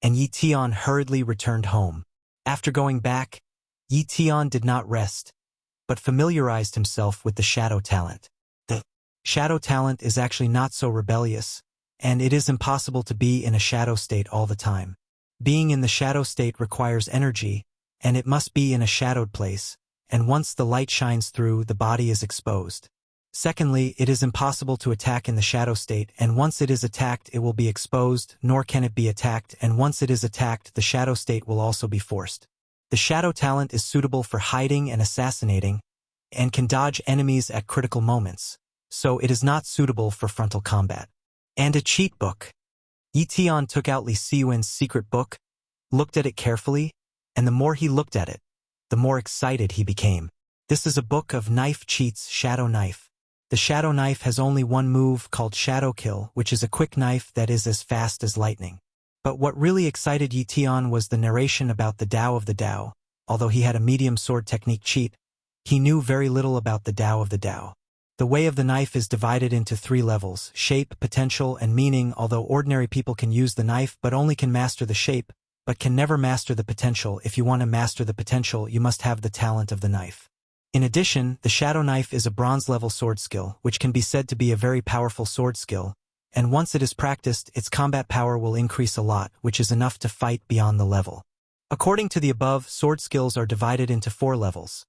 and Ye Tian hurriedly returned home. After going back, Ye Tian did not rest, but familiarized himself with the shadow talent. Shadow talent is actually not so rebellious, and it is impossible to be in a shadow state all the time. Being in the shadow state requires energy, and it must be in a shadowed place, and once the light shines through, the body is exposed. Secondly, it is impossible to attack in the shadow state, and once it is attacked, it will be exposed, nor can it be attacked, and once it is attacked, the shadow state will also be forced. The shadow talent is suitable for hiding and assassinating, and can dodge enemies at critical moments, so it is not suitable for frontal combat. And a cheat book. Ye Tian took out Li Siyuan's secret book, looked at it carefully, and the more he looked at it, the more excited he became. This is a book of knife cheats, shadow knife. The shadow knife has only one move called Shadow Kill, which is a quick knife that is as fast as lightning. But what really excited Ye Tian was the narration about the Tao of the Tao. Although he had a medium sword technique cheat, he knew very little about the Tao of the Tao. The way of the knife is divided into 3 levels: shape, potential, and meaning. Although ordinary people can use the knife but only can master the shape, but can never master the potential. If you want to master the potential, you must have the talent of the knife. In addition, the shadow knife is a bronze-level sword skill, which can be said to be a very powerful sword skill, and once it is practiced, its combat power will increase a lot, which is enough to fight beyond the level. According to the above, sword skills are divided into 4 levels: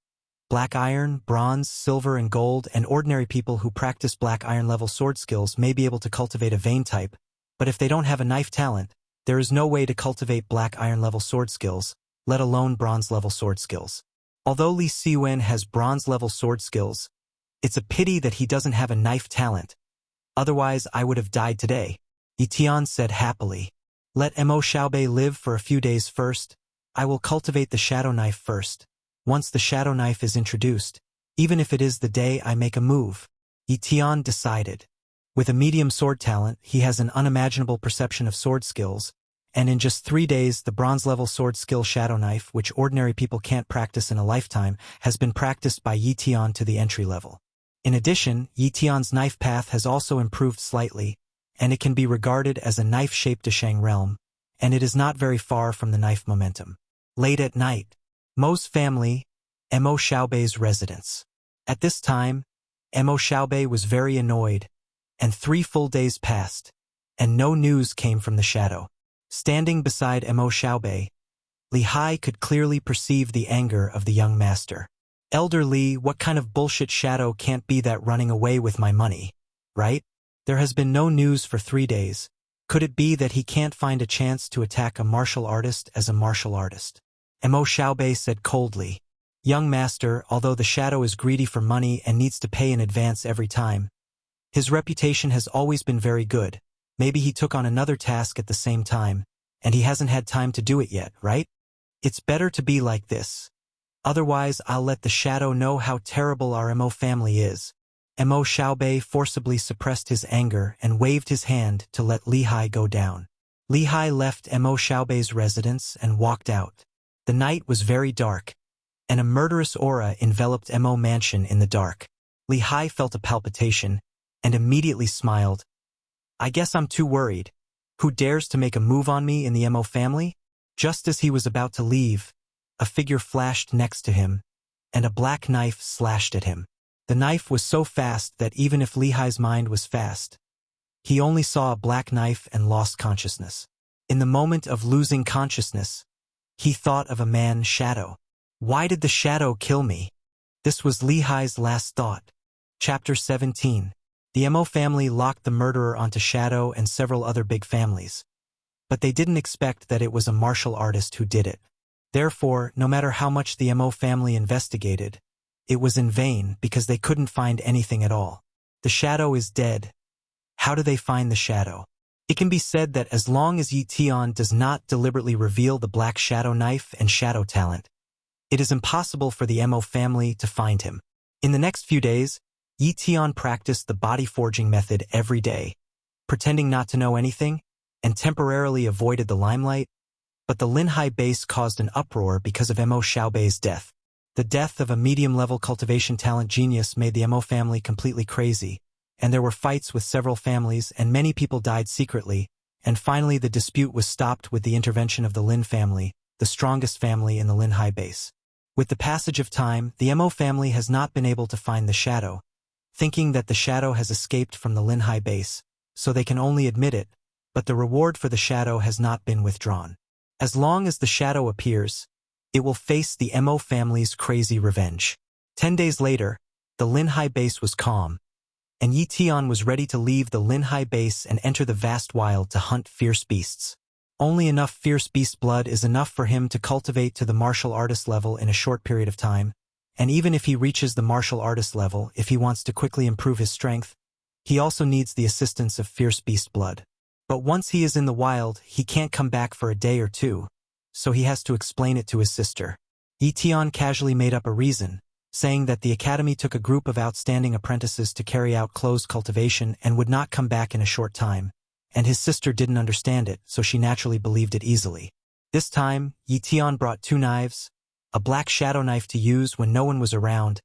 black iron, bronze, silver, and gold, and ordinary people who practice black iron level sword skills may be able to cultivate a vein type, but if they don't have a knife talent, there is no way to cultivate black iron level sword skills, let alone bronze level sword skills. Although Li Siyuan has bronze-level sword skills, it's a pity that he doesn't have a knife talent. Otherwise, I would have died today, Ye Tian said happily. Let Mo Xiaobei live for a few days first. I will cultivate the shadow knife first. Once the shadow knife is introduced, even if it is the day I make a move, Ye Tian decided. With a medium sword talent, he has an unimaginable perception of sword skills, and in just 3 days the bronze-level sword skill shadow knife, which ordinary people can't practice in a lifetime, has been practiced by Ye Tian to the entry level. In addition, Ye Tian's knife path has also improved slightly, and it can be regarded as a knife-shaped Dashang realm, and it is not very far from the knife momentum. Late at night, Mo's family, Mo Xiaobei's residence. At this time, Mo Xiaobei was very annoyed, and 3 full days passed, and no news came from the shadow. Standing beside Mo Xiaobei, Li Hai could clearly perceive the anger of the young master. Elder Li, what kind of bullshit shadow can't be that running away with my money, right? There has been no news for 3 days. Could it be that he can't find a chance to attack a martial artist as a martial artist? Mo Xiaobei said coldly. Young master, although the shadow is greedy for money and needs to pay in advance every time, his reputation has always been very good. Maybe he took on another task at the same time, and he hasn't had time to do it yet, right? It's better to be like this. Otherwise, I'll let the shadow know how terrible our Mo family is. Mo Xiaobei forcibly suppressed his anger and waved his hand to let Li Hai go down. Li Hai left Mo Xiaobei's residence and walked out. The night was very dark, and a murderous aura enveloped Mo mansion in the dark. Li Hai felt a palpitation and immediately smiled. I guess I'm too worried. Who dares to make a move on me in the Mo family? Just as he was about to leave, a figure flashed next to him, and a black knife slashed at him. The knife was so fast that even if Li Hai's mind was fast, he only saw a black knife and lost consciousness. In the moment of losing consciousness, he thought of a man's shadow. Why did the shadow kill me? This was Li Hai's last thought. Chapter 17. The Mo family locked the murderer onto Shadow and several other big families. But they didn't expect that it was a martial artist who did it. Therefore, no matter how much the Mo family investigated, it was in vain because they couldn't find anything at all. The shadow is dead. How do they find the shadow? It can be said that as long as Ye Tian does not deliberately reveal the black shadow knife and shadow talent, it is impossible for the Mo family to find him. In the next few days, Ye Tian practiced the body forging method every day, pretending not to know anything, and temporarily avoided the limelight, but the Linhai base caused an uproar because of Mo Xiaobei's death. The death of a medium-level cultivation talent genius made the Mo family completely crazy, and there were fights with several families and many people died secretly, and finally the dispute was stopped with the intervention of the Lin family, the strongest family in the Linhai base. With the passage of time, the Mo family has not been able to find the shadow, thinking that the shadow has escaped from the Linhai base, so they can only admit it, but the reward for the shadow has not been withdrawn. As long as the shadow appears, it will face the Mo family's crazy revenge. 10 days later, the Linhai base was calm, and Ye Tian was ready to leave the Linhai base and enter the vast wild to hunt fierce beasts. Only enough fierce beast blood is enough for him to cultivate to the martial artist level in a short period of time, and even if he reaches the martial artist level, if he wants to quickly improve his strength, he also needs the assistance of fierce beast blood. But once he is in the wild, he can't come back for a day or two, so he has to explain it to his sister. Ye Tian casually made up a reason, saying that the academy took a group of outstanding apprentices to carry out closed cultivation and would not come back in a short time, and his sister didn't understand it, so she naturally believed it easily. This time, Ye Tian brought 2 knives, a black shadow knife to use when no one was around,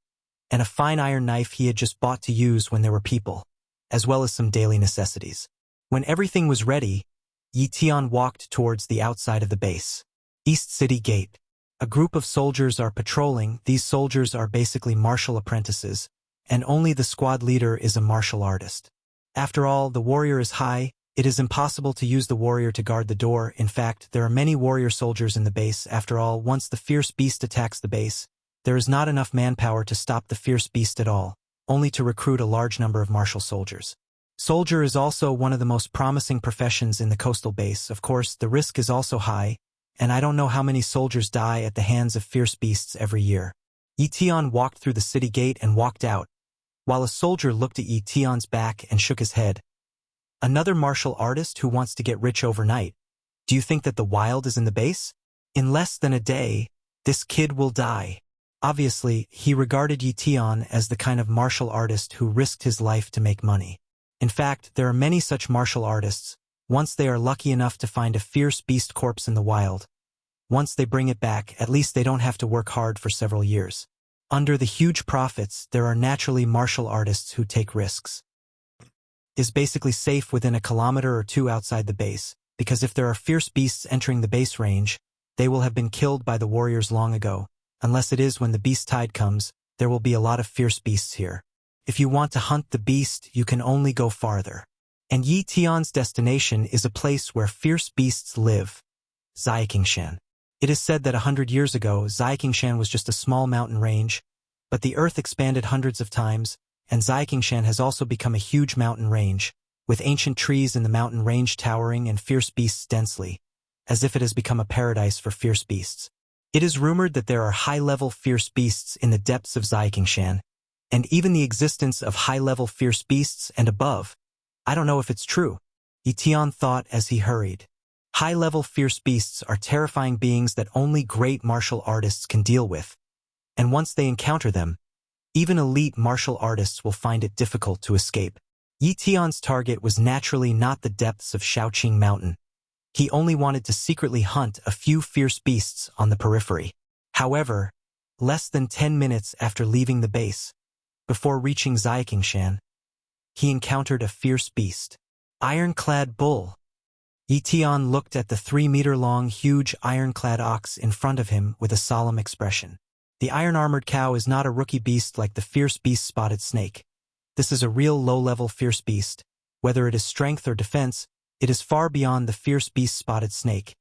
and a fine iron knife he had just bought to use when there were people, as well as some daily necessities. When everything was ready, Ye Tian walked towards the outside of the base. East City Gate. A group of soldiers are patrolling. These soldiers are basically martial apprentices, and only the squad leader is a martial artist. After all, the warrior is high. It is impossible to use the warrior to guard the door. In fact, there are many warrior soldiers in the base. After all, once the fierce beast attacks the base, there is not enough manpower to stop the fierce beast at all, only to recruit a large number of martial soldiers. Soldier is also one of the most promising professions in the coastal base. Of course, the risk is also high, and I don't know how many soldiers die at the hands of fierce beasts every year. Ye Tian walked through the city gate and walked out, while a soldier looked at Ye Tian's back and shook his head. Another martial artist who wants to get rich overnight. Do you think that the wild is in the base? In less than a day, this kid will die. Obviously, he regarded Ye Tian as the kind of martial artist who risked his life to make money. In fact, there are many such martial artists. Once they are lucky enough to find a fierce beast corpse in the wild, once they bring it back, at least they don't have to work hard for several years. Under the huge profits, there are naturally martial artists who take risks. Is basically safe within a kilometer or 2 outside the base, because if there are fierce beasts entering the base range, they will have been killed by the warriors long ago. Unless it is when the beast tide comes, there will be a lot of fierce beasts here. If you want to hunt the beast, you can only go farther. And Ye Tian's destination is a place where fierce beasts live, Xiaqingshan. It is said that 100 years ago, Xiaqingshan was just a small mountain range, but the earth expanded hundreds of times, and Xiaqingshan has also become a huge mountain range, with ancient trees in the mountain range towering and fierce beasts densely, as if it has become a paradise for fierce beasts. It is rumored that there are high-level fierce beasts in the depths of Xiaqingshan, and even the existence of high-level fierce beasts and above. I don't know if it's true, Ye Tian thought as he hurried. High-level fierce beasts are terrifying beings that only great martial artists can deal with, and once they encounter them, even elite martial artists will find it difficult to escape. Ye Tian's target was naturally not the depths of Shaoqing Mountain. He only wanted to secretly hunt a few fierce beasts on the periphery. However, less than 10 minutes after leaving the base, before reaching Xiaqingshan, he encountered a fierce beast. Ironclad bull. Ye Tian looked at the 3-meter-long huge ironclad ox in front of him with a solemn expression. The iron-armored cow is not a rookie beast like the fierce beast spotted snake. This is a real low-level fierce beast. Whether it is strength or defense, it is far beyond the fierce beast spotted snake.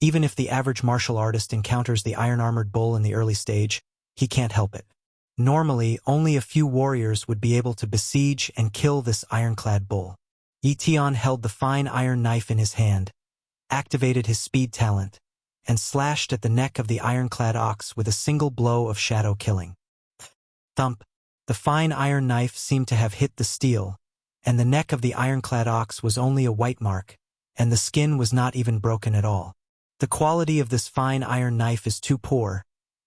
Even if the average martial artist encounters the iron-armored bull in the early stage, he can't help it. Normally, only a few warriors would be able to besiege and kill this ironclad bull. Ye Tian held the fine iron knife in his hand, activated his speed talent, and slashed at the neck of the ironclad ox with a single blow of shadow killing. Thump! The fine iron knife seemed to have hit the steel, and the neck of the ironclad ox was only a white mark, and the skin was not even broken at all. The quality of this fine iron knife is too poor,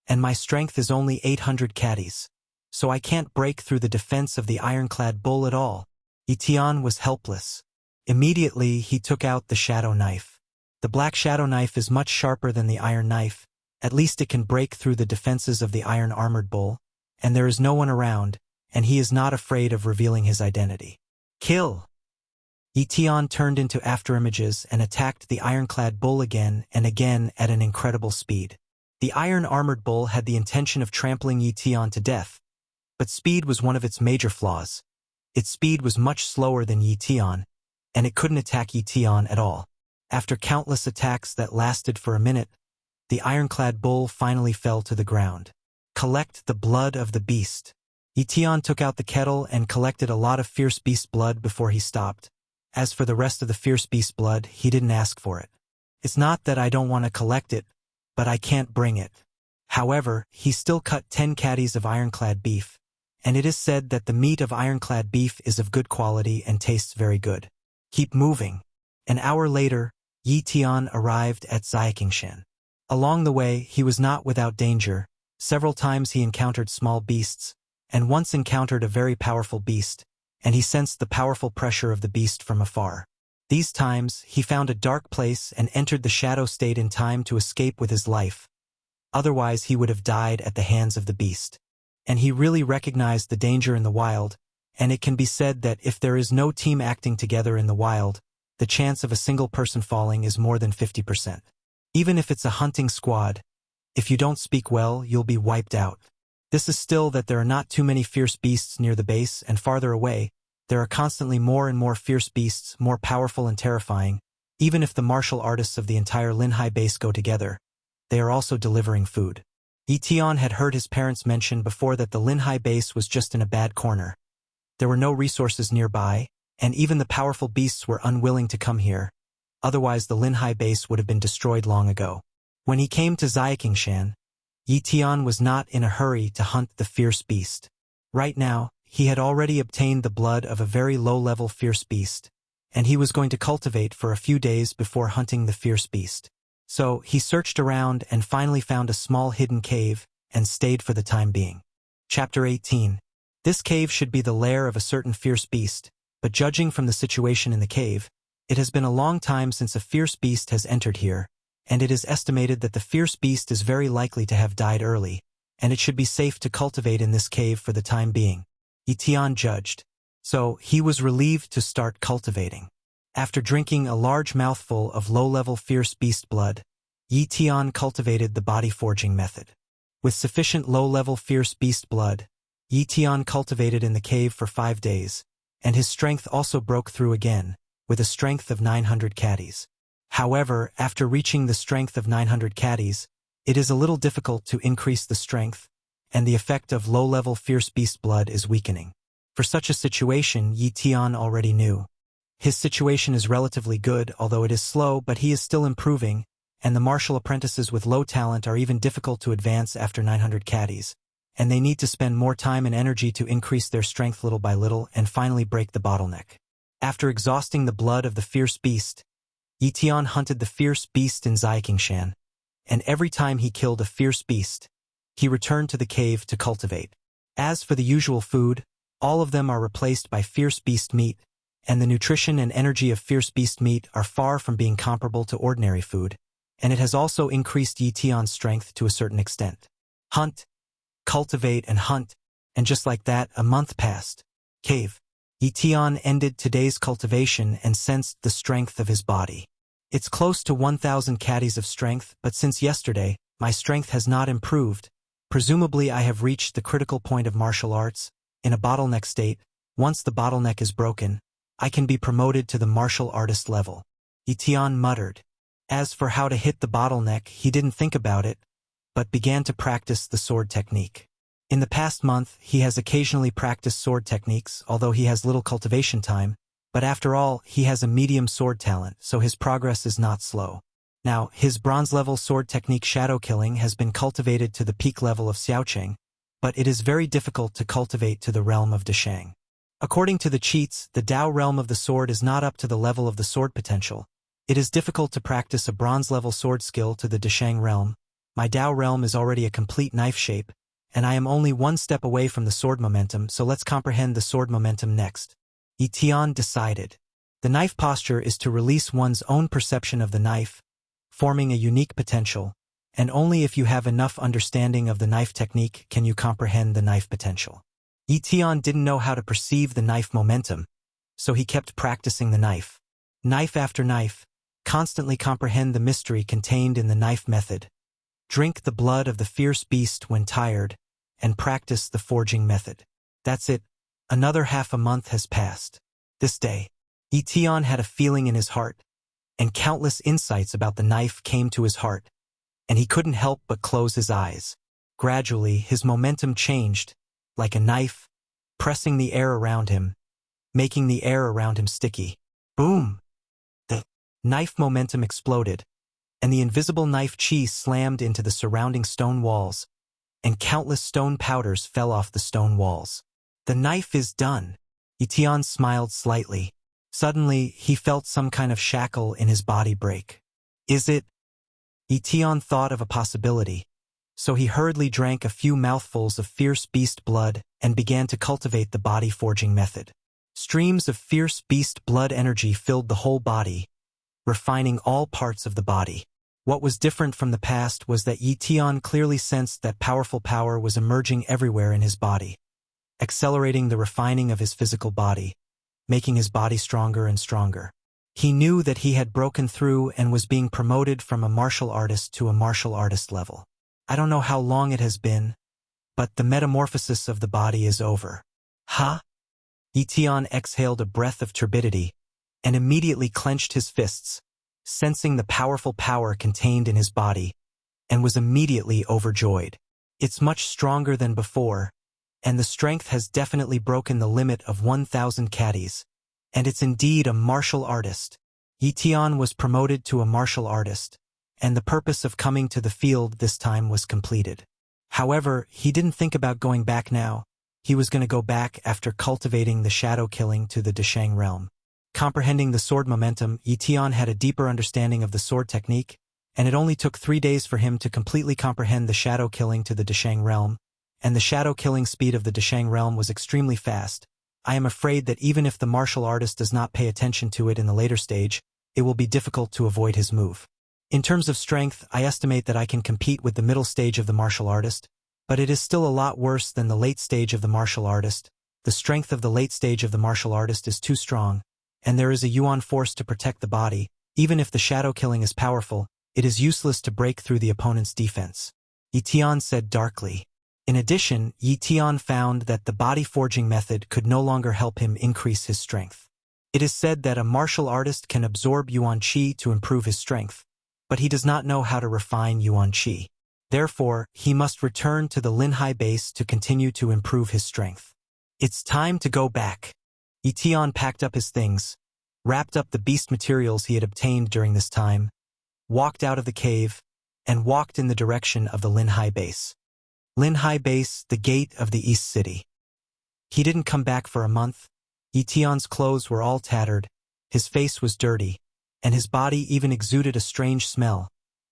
and my strength is only 800 caddies, so I can't break through the defense of the ironclad bull at all. Ye Tian was helpless. Immediately, he took out the shadow knife. The black shadow knife is much sharper than the iron knife. At least it can break through the defenses of the iron-armored bull, and there is no one around, and he is not afraid of revealing his identity. Kill! Ye Tian turned into afterimages and attacked the ironclad bull again and again at an incredible speed. The iron-armored bull had the intention of trampling Ye Tian to death, but speed was one of its major flaws. Its speed was much slower than Ye Tian, and it couldn't attack Ye Tian at all. After countless attacks that lasted for a minute, the ironclad bull finally fell to the ground. Collect the blood of the beast. Ye Tian took out the kettle and collected a lot of fierce beast blood before he stopped. As for the rest of the fierce beast blood, he didn't ask for it. It's not that I don't want to collect it, but I can't bring it. However, he still cut 10 caddies of ironclad beef, and it is said that the meat of ironclad beef is of good quality and tastes very good. Keep moving. An hour later, Ye Tian arrived at Xiaqingshan. Along the way, he was not without danger. Several times he encountered small beasts, and once encountered a very powerful beast, and he sensed the powerful pressure of the beast from afar. These times, he found a dark place and entered the shadow state in time to escape with his life. Otherwise, he would have died at the hands of the beast. And he really recognized the danger in the wild, and it can be said that if there is no team acting together in the wild, the chance of a single person falling is more than 50%. Even if it's a hunting squad, if you don't speak well, you'll be wiped out. This is still that there are not too many fierce beasts near the base, and farther away, there are constantly more and more fierce beasts, more powerful and terrifying. Even if the martial artists of the entire Linhai base go together, they are also delivering food. Ye Tian had heard his parents mention before that the Linhai base was just in a bad corner. There were no resources nearby, and even the powerful beasts were unwilling to come here. Otherwise the Linhai base would have been destroyed long ago. When he came to Xiaqingshan, Ye Tian was not in a hurry to hunt the fierce beast. Right now, he had already obtained the blood of a very low-level fierce beast, and he was going to cultivate for a few days before hunting the fierce beast. So, he searched around and finally found a small hidden cave, and stayed for the time being. Chapter 18. This cave should be the lair of a certain fierce beast, but judging from the situation in the cave, it has been a long time since a fierce beast has entered here, and it is estimated that the fierce beast is very likely to have died early, and it should be safe to cultivate in this cave for the time being. Ye Tian judged. So, he was relieved to start cultivating. After drinking a large mouthful of low-level fierce beast blood, Ye Tian cultivated the body forging method. With sufficient low-level fierce beast blood, Ye Tian cultivated in the cave for 5 days, and his strength also broke through again, with a strength of 900 caddies. However, after reaching the strength of 900 caddies, it is a little difficult to increase the strength, and the effect of low-level fierce beast blood is weakening. For such a situation, Ye Tian already knew. His situation is relatively good, although it is slow, but he is still improving, and the martial apprentices with low talent are even difficult to advance after 900 caddies, and they need to spend more time and energy to increase their strength little by little and finally break the bottleneck. After exhausting the blood of the fierce beast, Ye Tian hunted the fierce beast in Xiaqingshan, and every time he killed a fierce beast, he returned to the cave to cultivate. As for the usual food, all of them are replaced by fierce beast meat, and the nutrition and energy of fierce beast meat are far from being comparable to ordinary food, and it has also increased Ye Tian's strength to a certain extent. Hunt, cultivate and hunt, and just like that, a month passed. Cave. Ye Tian ended today's cultivation and sensed the strength of his body. It's close to 1,000 caddies of strength, but since yesterday, my strength has not improved. Presumably I have reached the critical point of martial arts, in a bottleneck state. Once the bottleneck is broken, I can be promoted to the martial artist level. Ye Tian muttered. As for how to hit the bottleneck, he didn't think about it, but began to practice the sword technique. In the past month, he has occasionally practiced sword techniques, although he has little cultivation time, but after all, he has a medium sword talent, so his progress is not slow. Now, his bronze-level sword technique shadow killing has been cultivated to the peak level of Xiaoqing, but it is very difficult to cultivate to the realm of Dashang. According to the cheats, the Dao realm of the sword is not up to the level of the sword potential. It is difficult to practice a bronze-level sword skill to the Dashang realm. My Dao realm is already a complete knife shape, and I am only one step away from the sword momentum, so let's comprehend the sword momentum next. Ye Tian decided. The knife posture is to release one's own perception of the knife, forming a unique potential, and only if you have enough understanding of the knife technique can you comprehend the knife potential. Ye Tian didn't know how to perceive the knife momentum, so he kept practicing the knife. Knife after knife, constantly comprehend the mystery contained in the knife method. Drink the blood of the fierce beast when tired, and practice the forging method. That's it. Another half a month has passed. This day, Ye Tian had a feeling in his heart, and countless insights about the knife came to his heart, and he couldn't help but close his eyes. Gradually, his momentum changed, like a knife, pressing the air around him, making the air around him sticky. Boom! The knife momentum exploded, and the invisible knife chi slammed into the surrounding stone walls, and countless stone powders fell off the stone walls. The knife is done. Ye Tian smiled slightly. Suddenly, he felt some kind of shackle in his body break. Is it? Ye Tian thought of a possibility, so he hurriedly drank a few mouthfuls of fierce beast blood and began to cultivate the body forging method. Streams of fierce beast blood energy filled the whole body, refining all parts of the body. What was different from the past was that Ye Tian clearly sensed that powerful power was emerging everywhere in his body, accelerating the refining of his physical body, making his body stronger and stronger. He knew that he had broken through and was being promoted from a martial artist to a martial artist level. I don't know how long it has been, but the metamorphosis of the body is over. Ha! Ye Tian exhaled a breath of turbidity and immediately clenched his fists, sensing the powerful power contained in his body, and was immediately overjoyed. It's much stronger than before, and the strength has definitely broken the limit of 1,000 caddies, and it's indeed a martial artist. Ye Tian was promoted to a martial artist, and the purpose of coming to the field this time was completed. However, he didn't think about going back now. He was going to go back after cultivating the shadow killing to the Deshang realm. Comprehending the sword momentum, Ye Tian had a deeper understanding of the sword technique, and it only took 3 days for him to completely comprehend the shadow killing to the Deshang realm, and the shadow killing speed of the Deshang realm was extremely fast. I am afraid that even if the martial artist does not pay attention to it in the later stage, it will be difficult to avoid his move. In terms of strength, I estimate that I can compete with the middle stage of the martial artist, but it is still a lot worse than the late stage of the martial artist. The strength of the late stage of the martial artist is too strong, and there is a yuan force to protect the body. Even if the shadow killing is powerful, it is useless to break through the opponent's defense. Ye Tian said darkly. In addition, Ye Tian found that the body forging method could no longer help him increase his strength. It is said that a martial artist can absorb yuan qi to improve his strength, but he does not know how to refine yuan qi. Therefore, he must return to the Linhai base to continue to improve his strength. It's time to go back. Ye Tian packed up his things, wrapped up the beast materials he had obtained during this time, walked out of the cave, and walked in the direction of the Linhai base. Linhai base, the gate of the East City. He didn't come back for a month. Ye Tian's clothes were all tattered, his face was dirty, and his body even exuded a strange smell.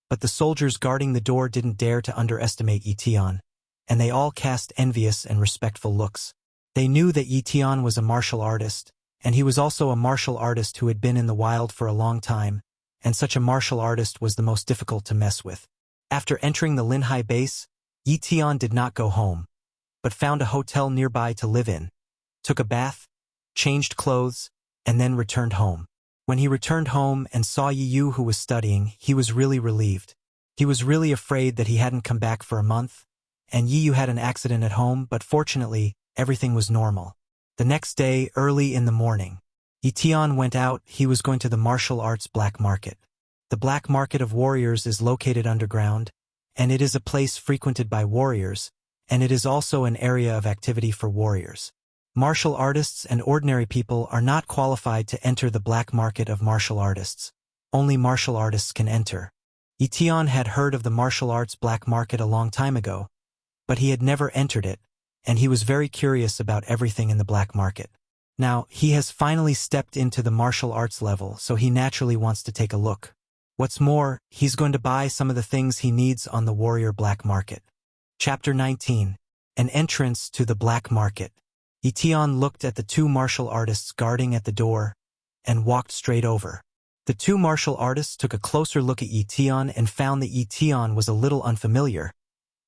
But the soldiers guarding the door didn't dare to underestimate Ye Tian, and they all cast envious and respectful looks. They knew that Ye Tian was a martial artist, and he was also a martial artist who had been in the wild for a long time, and such a martial artist was the most difficult to mess with. After entering the Linhai base, Ye Tian did not go home, but found a hotel nearby to live in, took a bath, changed clothes, and then returned home. When he returned home and saw Ye Yu who was studying, he was really relieved. He was really afraid that he hadn't come back for a month, and Ye Yu had an accident at home, but fortunately, everything was normal. The next day, early in the morning, Ye Tian went out. He was going to the martial arts black market. The black market of warriors is located underground, and it is a place frequented by warriors, and it is also an area of activity for warriors. Martial artists and ordinary people are not qualified to enter the black market of martial artists. Only martial artists can enter. Ye Tian had heard of the martial arts black market a long time ago, but he had never entered it, and he was very curious about everything in the black market. Now, he has finally stepped into the martial arts level, so he naturally wants to take a look. What's more, he's going to buy some of the things he needs on the warrior black market. Chapter 19. An entrance to the black market. Ye Tian looked at the 2 martial artists guarding at the door, and walked straight over. The 2 martial artists took a closer look at Ye Tian and found that Ye Tian was a little unfamiliar,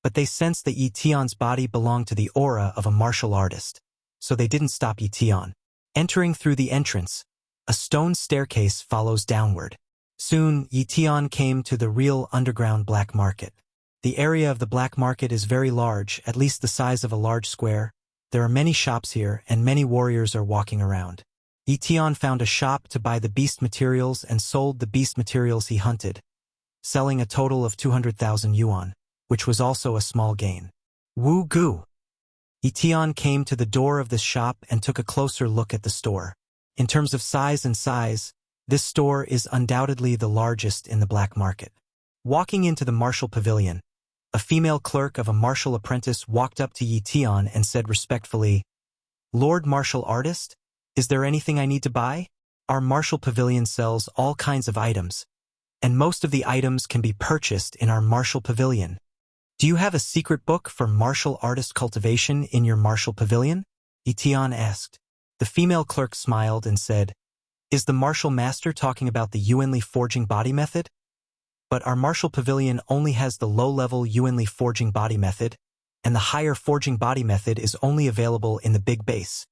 but they sensed that Ye Tian's body belonged to the aura of a martial artist, so they didn't stop Ye Tian. Entering through the entrance, a stone staircase follows downward. Soon, Ye Tian came to the real underground black market. The area of the black market is very large, at least the size of a large square. There are many shops here, and many warriors are walking around. Ye Tian found a shop to buy the beast materials and sold the beast materials he hunted, selling a total of 200,000 yuan, which was also a small gain. Wu Gu! Ye Tian came to the door of this shop and took a closer look at the store. In terms of size, this store is undoubtedly the largest in the black market. Walking into the martial pavilion, a female clerk of a martial apprentice walked up to Ye Tian and said respectfully, "Lord Martial Artist, is there anything I need to buy? Our martial pavilion sells all kinds of items, and most of the items can be purchased in our martial pavilion. Do you have a secret book for martial artist cultivation in your martial pavilion?" Ye Tian asked. The female clerk smiled and said, "Is the martial master talking about the Yuanli forging body method? But our martial pavilion only has the low-level Yuanli forging body method, and the higher forging body method is only available in the big base."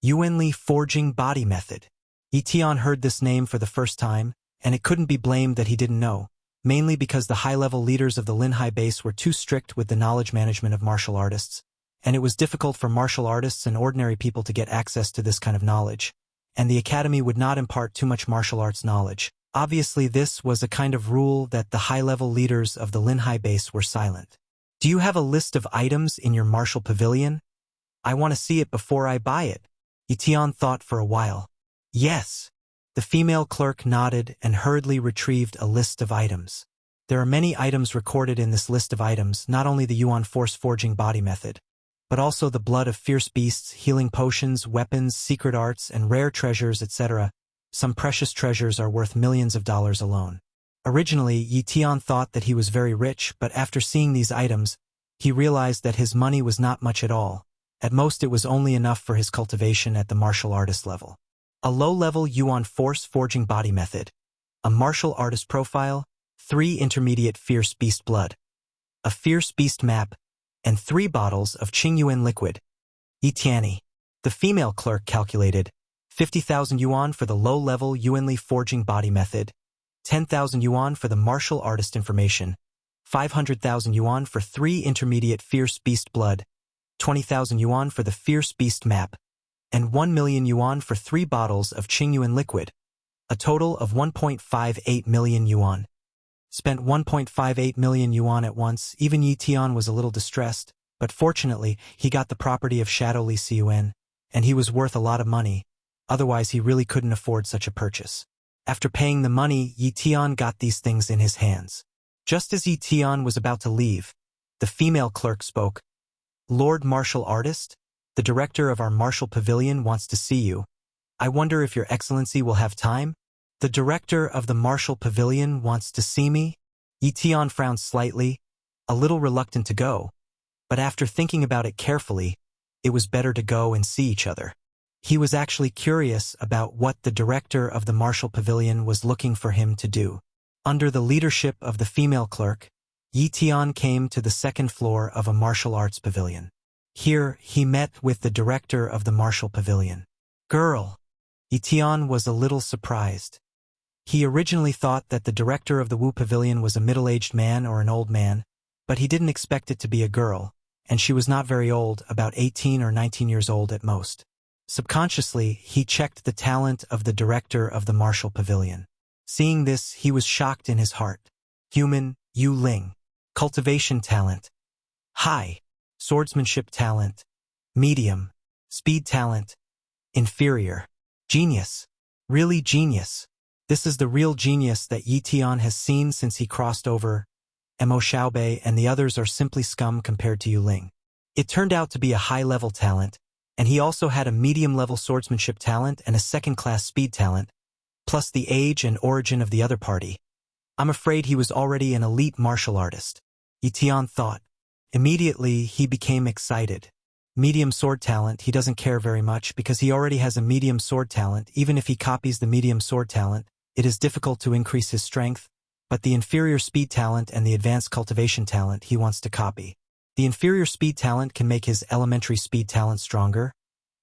Yuanli forging body method. Ye Tian heard this name for the first time, and it couldn't be blamed that he didn't know, mainly because the high-level leaders of the Linhai base were too strict with the knowledge management of martial artists, and it was difficult for martial artists and ordinary people to get access to this kind of knowledge, and the academy would not impart too much martial arts knowledge. Obviously, this was a kind of rule that the high-level leaders of the Linhai base were silent. "Do you have a list of items in your martial pavilion? I want to see it before I buy it." Ye Tian thought for a while. "Yes." The female clerk nodded and hurriedly retrieved a list of items. There are many items recorded in this list of items, not only the Yuan Force Forging Body Method, but also the blood of fierce beasts, healing potions, weapons, secret arts, and rare treasures, etc. Some precious treasures are worth millions of dollars alone. Originally, Ye Tian thought that he was very rich, but after seeing these items, he realized that his money was not much at all. At most, it was only enough for his cultivation at the martial artist level. A low-level Yuan Force Forging Body Method, a martial artist profile, 3 intermediate fierce beast blood, a fierce beast map, and 3 bottles of Qingyuan liquid. Ye Tian. The female clerk calculated 50,000 yuan for the low-level Yuanli forging body method, 10,000 yuan for the martial artist information, 500,000 yuan for 3 intermediate fierce beast blood, 20,000 yuan for the fierce beast map, and 1 million yuan for 3 bottles of Qingyuan liquid, a total of 1.58 million yuan. Spent 1.58 million yuan at once. Even Ye Tian was a little distressed, but fortunately, he got the property of Shadow Li Xiyuan, and he was worth a lot of money. Otherwise, he really couldn't afford such a purchase. After paying the money, Ye Tian got these things in his hands. Just as Ye Tian was about to leave, the female clerk spoke. "Lord Martial Artist, the director of our martial pavilion wants to see you. I wonder if your excellency will have time?" "The director of the martial pavilion wants to see me?" Ye Tian frowned slightly, a little reluctant to go, but after thinking about it carefully, it was better to go and see each other. He was actually curious about what the director of the martial pavilion was looking for him to do. Under the leadership of the female clerk, Ye Tian came to the 2nd floor of a martial arts pavilion. Here, he met with the director of the martial pavilion. "Girl." Ye Tian was a little surprised. He originally thought that the director of the Wu Pavilion was a middle-aged man or an old man, but he didn't expect it to be a girl, and she was not very old, about 18 or 19 years old at most. Subconsciously, he checked the talent of the director of the martial pavilion. Seeing this, he was shocked in his heart. Human, Yu Ling. Cultivation talent. High. Swordsmanship talent. Medium. Speed talent. Inferior. Genius. Really genius. This is the real genius that Ye Tian has seen since he crossed over. Mo Xiaobei and the others are simply scum compared to Yu Ling. It turned out to be a high-level talent, and he also had a medium-level swordsmanship talent and a 2nd-class speed talent, plus the age and origin of the other party. I'm afraid he was already an elite martial artist. Ye Tian thought. Immediately, he became excited. Medium sword talent, he doesn't care very much because he already has a medium sword talent. Even if he copies the medium sword talent, it is difficult to increase his strength, but the inferior speed talent and the advanced cultivation talent he wants to copy. The inferior speed talent can make his elementary speed talent stronger,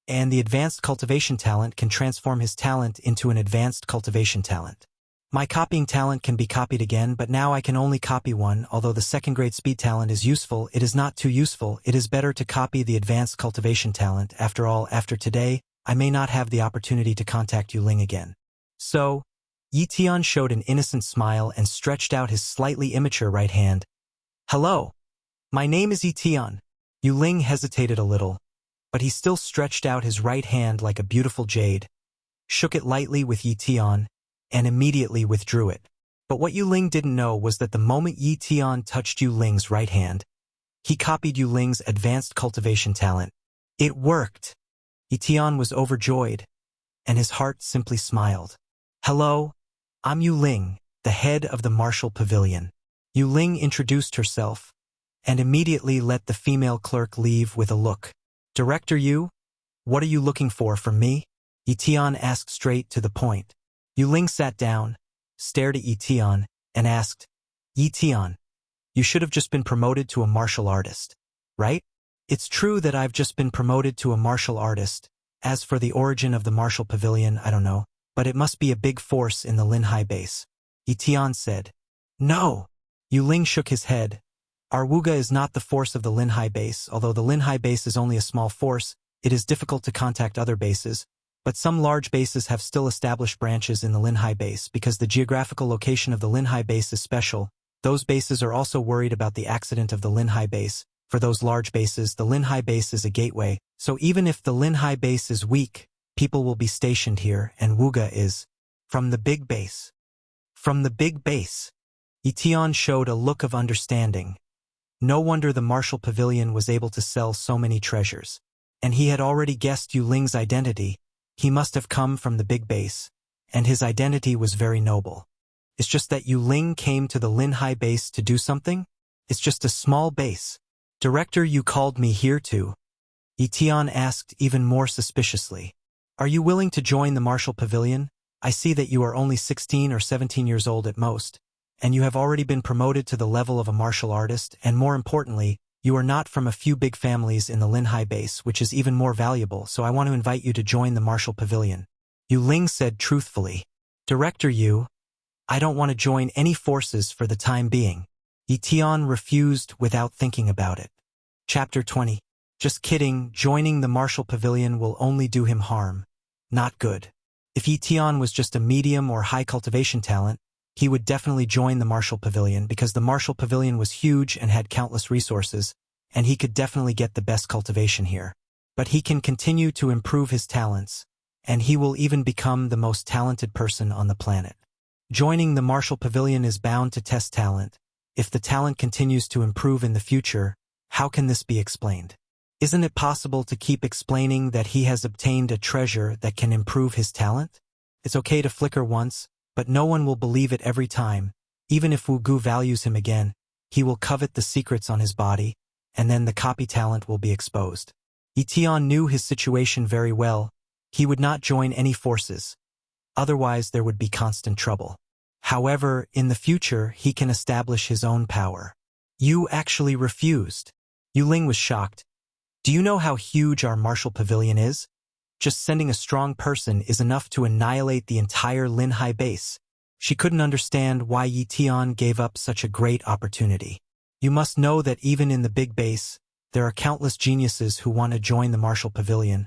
and the advanced cultivation talent can transform his talent into an advanced cultivation talent. My copying talent can be copied again, but now I can only copy one. Although the second-grade speed talent is useful, it is not too useful. It is better to copy the advanced cultivation talent. After all, after today, I may not have the opportunity to contact Yu Ling again. So, Ye Tian showed an innocent smile and stretched out his slightly immature right hand. Hello. My name is Ye Tian. Yu Ling hesitated a little, but he still stretched out his right hand like a beautiful jade, shook it lightly with Ye Tian, and immediately withdrew it. But what Yu Ling didn't know was that the moment Ye Tian touched Yu Ling's right hand, he copied Yu Ling's advanced cultivation talent. It worked! Ye Tian was overjoyed, and his heart simply smiled. Hello, I'm Yu Ling, the head of the Martial Pavilion. Yu Ling introduced herself, and immediately let the female clerk leave with a look. Director Yu, what are you looking for from me? Ye Tian asked straight to the point. Yu Ling sat down, stared at Ye Tian, and asked, Ye Tian, you should have just been promoted to a martial artist, right? It's true that I've just been promoted to a martial artist. As for the origin of the Martial Pavilion, I don't know, but it must be a big force in the Linhai base. Ye Tian said. No! Yu Ling shook his head. Our Wuga is not the force of the Linhai base. Although the Linhai base is only a small force, it is difficult to contact other bases, but some large bases have still established branches in the Linhai base because the geographical location of the Linhai base is special. Those bases are also worried about the accident of the Linhai base. For those large bases, the Linhai base is a gateway, so even if the Linhai base is weak, people will be stationed here, and Wuga is from the big base. From the big base. Ye Tian showed a look of understanding. No wonder the Martial Pavilion was able to sell so many treasures. And he had already guessed Yu Ling's identity. He must have come from the big base, and his identity was very noble. It's just that Yu Ling came to the Linhai base to do something? It's just a small base. Director, you called me here to? Ye Tian asked even more suspiciously. Are you willing to join the Martial Pavilion? I see that you are only 16 or 17 years old at most, and you have already been promoted to the level of a martial artist, and more importantly, you are not from a few big families in the Linhai base, which is even more valuable, so I want to invite you to join the Martial Pavilion. Yu Ling said truthfully. Director Yu, I don't want to join any forces for the time being. Ye Tian refused without thinking about it. Chapter 20. Just kidding, joining the Martial Pavilion will only do him harm. Not good. If Ye Tian was just a medium or high cultivation talent, he would definitely join the Martial Pavilion because the Martial Pavilion was huge and had countless resources, and he could definitely get the best cultivation here. But he can continue to improve his talents, and he will even become the most talented person on the planet. Joining the Martial Pavilion is bound to test talent. If the talent continues to improve in the future, how can this be explained? Isn't it possible to keep explaining that he has obtained a treasure that can improve his talent? It's okay to flicker once, but no one will believe it every time. Even if Wu Gu values him again, he will covet the secrets on his body, and then the copy talent will be exposed. Ye Tian knew his situation very well. He would not join any forces. Otherwise, there would be constant trouble. However, in the future, he can establish his own power. You actually refused. Yu Ling was shocked. Do you know how huge our Martial Pavilion is? Just sending a strong person is enough to annihilate the entire Linhai base. She couldn't understand why Ye Tian gave up such a great opportunity. You must know that even in the big base, there are countless geniuses who want to join the Martial Pavilion,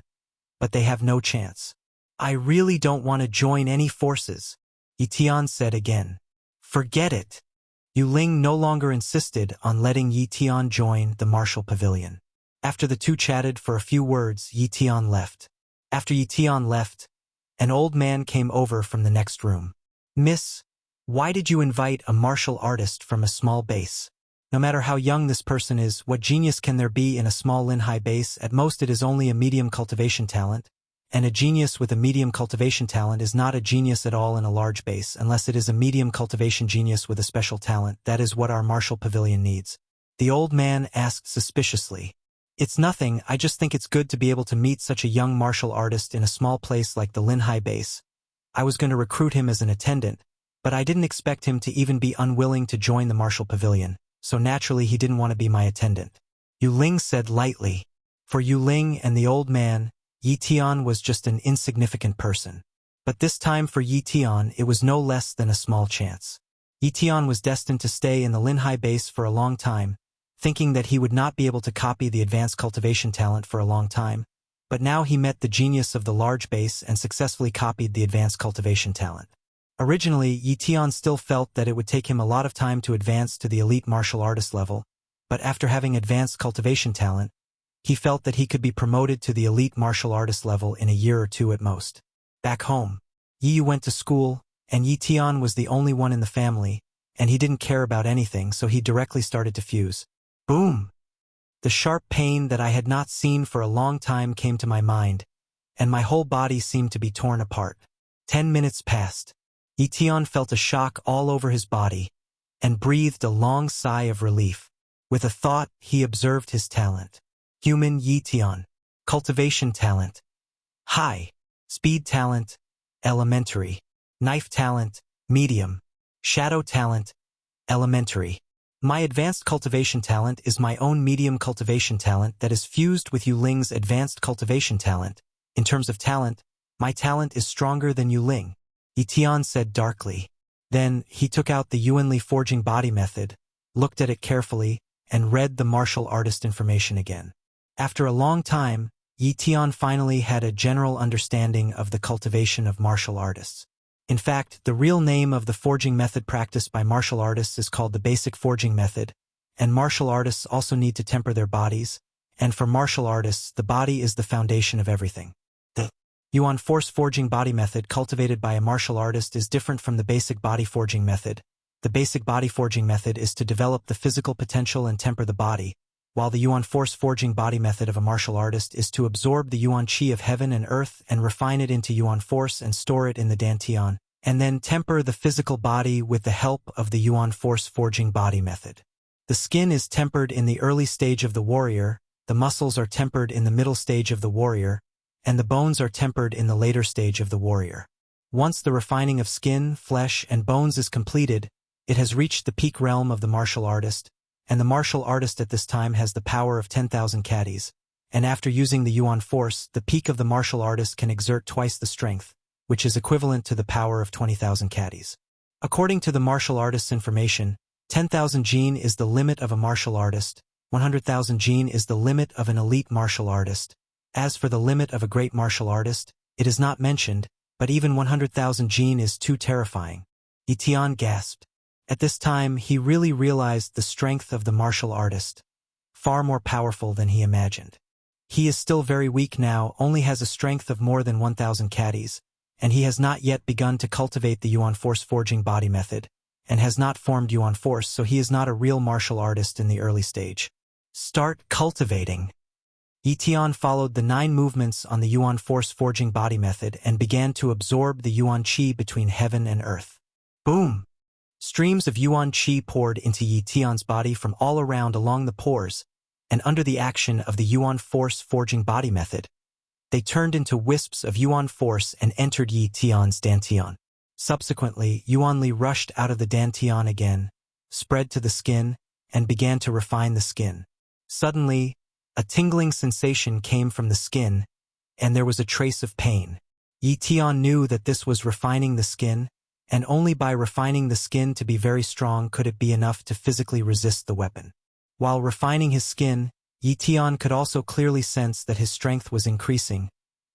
but they have no chance. I really don't want to join any forces, Ye Tian said again. Forget it. Yu Ling no longer insisted on letting Ye Tian join the Martial Pavilion. After the two chatted for a few words, Ye Tian left. After Ye Tian left, an old man came over from the next room. Miss, why did you invite a martial artist from a small base? No matter how young this person is, what genius can there be in a small Linhai base? At most it is only a medium cultivation talent, and a genius with a medium cultivation talent is not a genius at all in a large base unless it is a medium cultivation genius with a special talent. That is what our Martial Pavilion needs. The old man asked suspiciously. It's nothing, I just think it's good to be able to meet such a young martial artist in a small place like the Linhai base. I was going to recruit him as an attendant, but I didn't expect him to even be unwilling to join the Martial Pavilion, so naturally he didn't want to be my attendant. Yu Ling said lightly. For Yu Ling and the old man, Ye Tian was just an insignificant person. But this time for Ye Tian, it was no less than a small chance. Ye Tian was destined to stay in the Linhai base for a long time, thinking that he would not be able to copy the advanced cultivation talent for a long time, but now he met the genius of the large base and successfully copied the advanced cultivation talent. Originally, Ye Tian still felt that it would take him a lot of time to advance to the elite martial artist level, but after having advanced cultivation talent, he felt that he could be promoted to the elite martial artist level in a year or two at most. Back home, Ye Yu went to school, and Ye Tian was the only one in the family, and he didn't care about anything, so he directly started to fuse. Boom! The sharp pain that I had not seen for a long time came to my mind, and my whole body seemed to be torn apart. 10 minutes passed. Ye Tian felt a shock all over his body, and breathed a long sigh of relief. With a thought, he observed his talent. Human Ye Tian. Cultivation talent. High. Speed talent. Elementary. Knife talent. Medium. Shadow talent. Elementary. My advanced cultivation talent is my own medium cultivation talent that is fused with Yu Ling's advanced cultivation talent. In terms of talent, my talent is stronger than Yu Ling, Ye Tian said darkly. Then he took out the Yuanli forging body method, looked at it carefully, and read the martial artist information again. After a long time, Ye Tian finally had a general understanding of the cultivation of martial artists. In fact, the real name of the forging method practiced by martial artists is called the basic forging method, and martial artists also need to temper their bodies, and for martial artists, the body is the foundation of everything. The Yuan force forging body method cultivated by a martial artist is different from the basic body forging method. The basic body forging method is to develop the physical potential and temper the body, while the Yuan force forging body method of a martial artist is to absorb the Yuan qi of heaven and earth and refine it into Yuan force and store it in the Dantian, and then temper the physical body with the help of the Yuan force forging body method. The skin is tempered in the early stage of the warrior, the muscles are tempered in the middle stage of the warrior, and the bones are tempered in the later stage of the warrior. Once the refining of skin, flesh, and bones is completed, it has reached the peak realm of the martial artist, and the martial artist at this time has the power of 10,000 caddies, and after using the Yuan force, the peak of the martial artist can exert twice the strength, which is equivalent to the power of 20,000 caddies. According to the martial artist's information, 10,000 jin is the limit of a martial artist, 100,000 jin is the limit of an elite martial artist. As for the limit of a great martial artist, it is not mentioned, but even 100,000 jin is too terrifying. Ye Tian gasped. At this time, he really realized the strength of the martial artist, far more powerful than he imagined. He is still very weak now, only has a strength of more than 1,000 caddies, and he has not yet begun to cultivate the Yuan force forging body method, and has not formed Yuan force, so he is not a real martial artist in the early stage. Start cultivating. Ye Tian followed the 9 movements on the Yuan force forging body method and began to absorb the Yuan qi between heaven and earth. Boom! Streams of Yuan qi poured into Ye Tian's body from all around along the pores, and under the action of the Yuan force forging body method, they turned into wisps of Yuan force and entered Ye Tian's Dantian. Subsequently, Yuanli rushed out of the Dantian again, spread to the skin, and began to refine the skin. Suddenly, a tingling sensation came from the skin, and there was a trace of pain. Ye Tian knew that this was refining the skin, and only by refining the skin to be very strong could it be enough to physically resist the weapon. While refining his skin, Ye Tian could also clearly sense that his strength was increasing,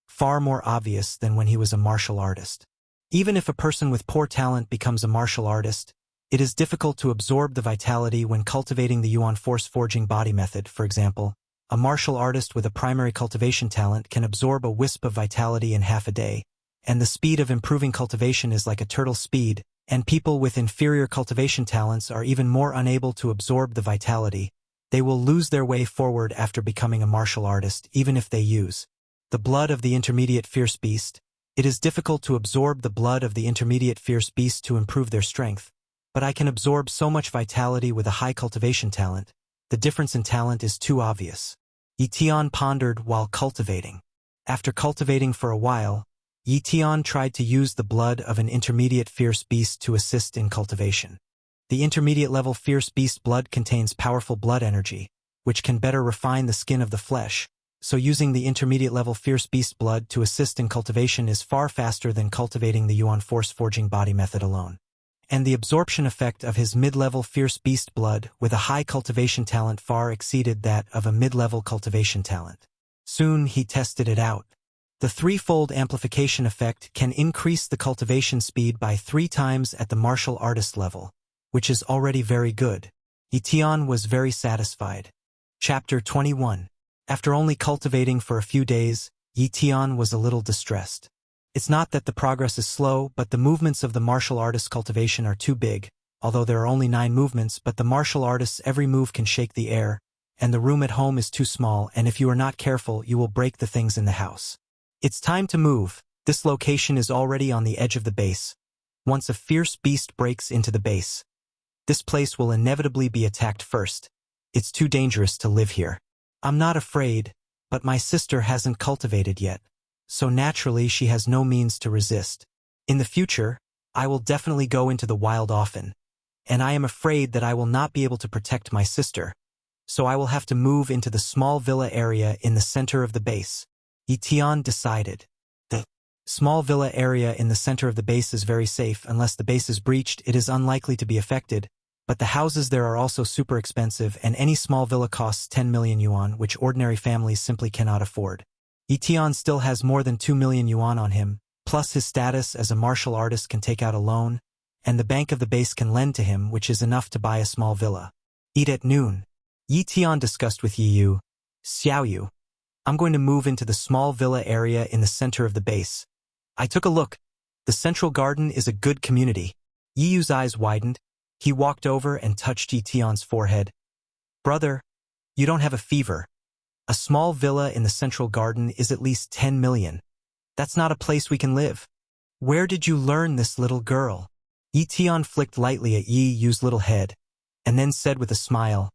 far more obvious than when he was a martial artist. Even if a person with poor talent becomes a martial artist, it is difficult to absorb the vitality when cultivating the Yuan force forging body method. For example, a martial artist with a primary cultivation talent can absorb a wisp of vitality in half a day, and the speed of improving cultivation is like a turtle speed, and people with inferior cultivation talents are even more unable to absorb the vitality. They will lose their way forward after becoming a martial artist, even if they use the blood of the intermediate fierce beast. It is difficult to absorb the blood of the intermediate fierce beast to improve their strength, but I can absorb so much vitality with a high cultivation talent. The difference in talent is too obvious. Ye Tian pondered while cultivating. After cultivating for a while, Ye Tian tried to use the blood of an intermediate fierce beast to assist in cultivation. The intermediate level fierce beast blood contains powerful blood energy, which can better refine the skin of the flesh, so using the intermediate-level fierce beast blood to assist in cultivation is far faster than cultivating the Yuan force-forging body method alone. And the absorption effect of his mid-level fierce beast blood with a high cultivation talent far exceeded that of a mid-level cultivation talent. Soon he tested it out. The threefold amplification effect can increase the cultivation speed by 3 times at the martial artist level, which is already very good. Ye Tian was very satisfied. Chapter 21. After only cultivating for a few days, Ye Tian was a little distressed. It's not that the progress is slow, but the movements of the martial artist's cultivation are too big, although there are only 9 movements, but the martial artist's every move can shake the air, and the room at home is too small, and if you are not careful, you will break the things in the house. It's time to move. This location is already on the edge of the base. Once a fierce beast breaks into the base, this place will inevitably be attacked first. It's too dangerous to live here. I'm not afraid, but my sister hasn't cultivated yet, so naturally she has no means to resist. In the future, I will definitely go into the wild often, and I am afraid that I will not be able to protect my sister, so I will have to move into the small villa area in the center of the base. Ye Tian decided. The small villa area in the center of the base is very safe. Unless the base is breached, it is unlikely to be affected, but the houses there are also super expensive, and any small villa costs 10 million yuan, which ordinary families simply cannot afford. Ye Tian still has more than 2 million yuan on him, plus his status as a martial artist can take out a loan, and the bank of the base can lend to him, which is enough to buy a small villa. Eat at noon. Ye Tian discussed with Yi Yu, Xiao Yu, I'm going to move into the small villa area in the center of the base. I took a look. The central garden is a good community. Yi Yu's eyes widened. He walked over and touched Ye Tian's forehead. Brother, you don't have a fever. A small villa in the central garden is at least 10 million. That's not a place we can live. Where did you learn this, little girl? Ye Tian flicked lightly at Yi Yu's little head, and then said with a smile,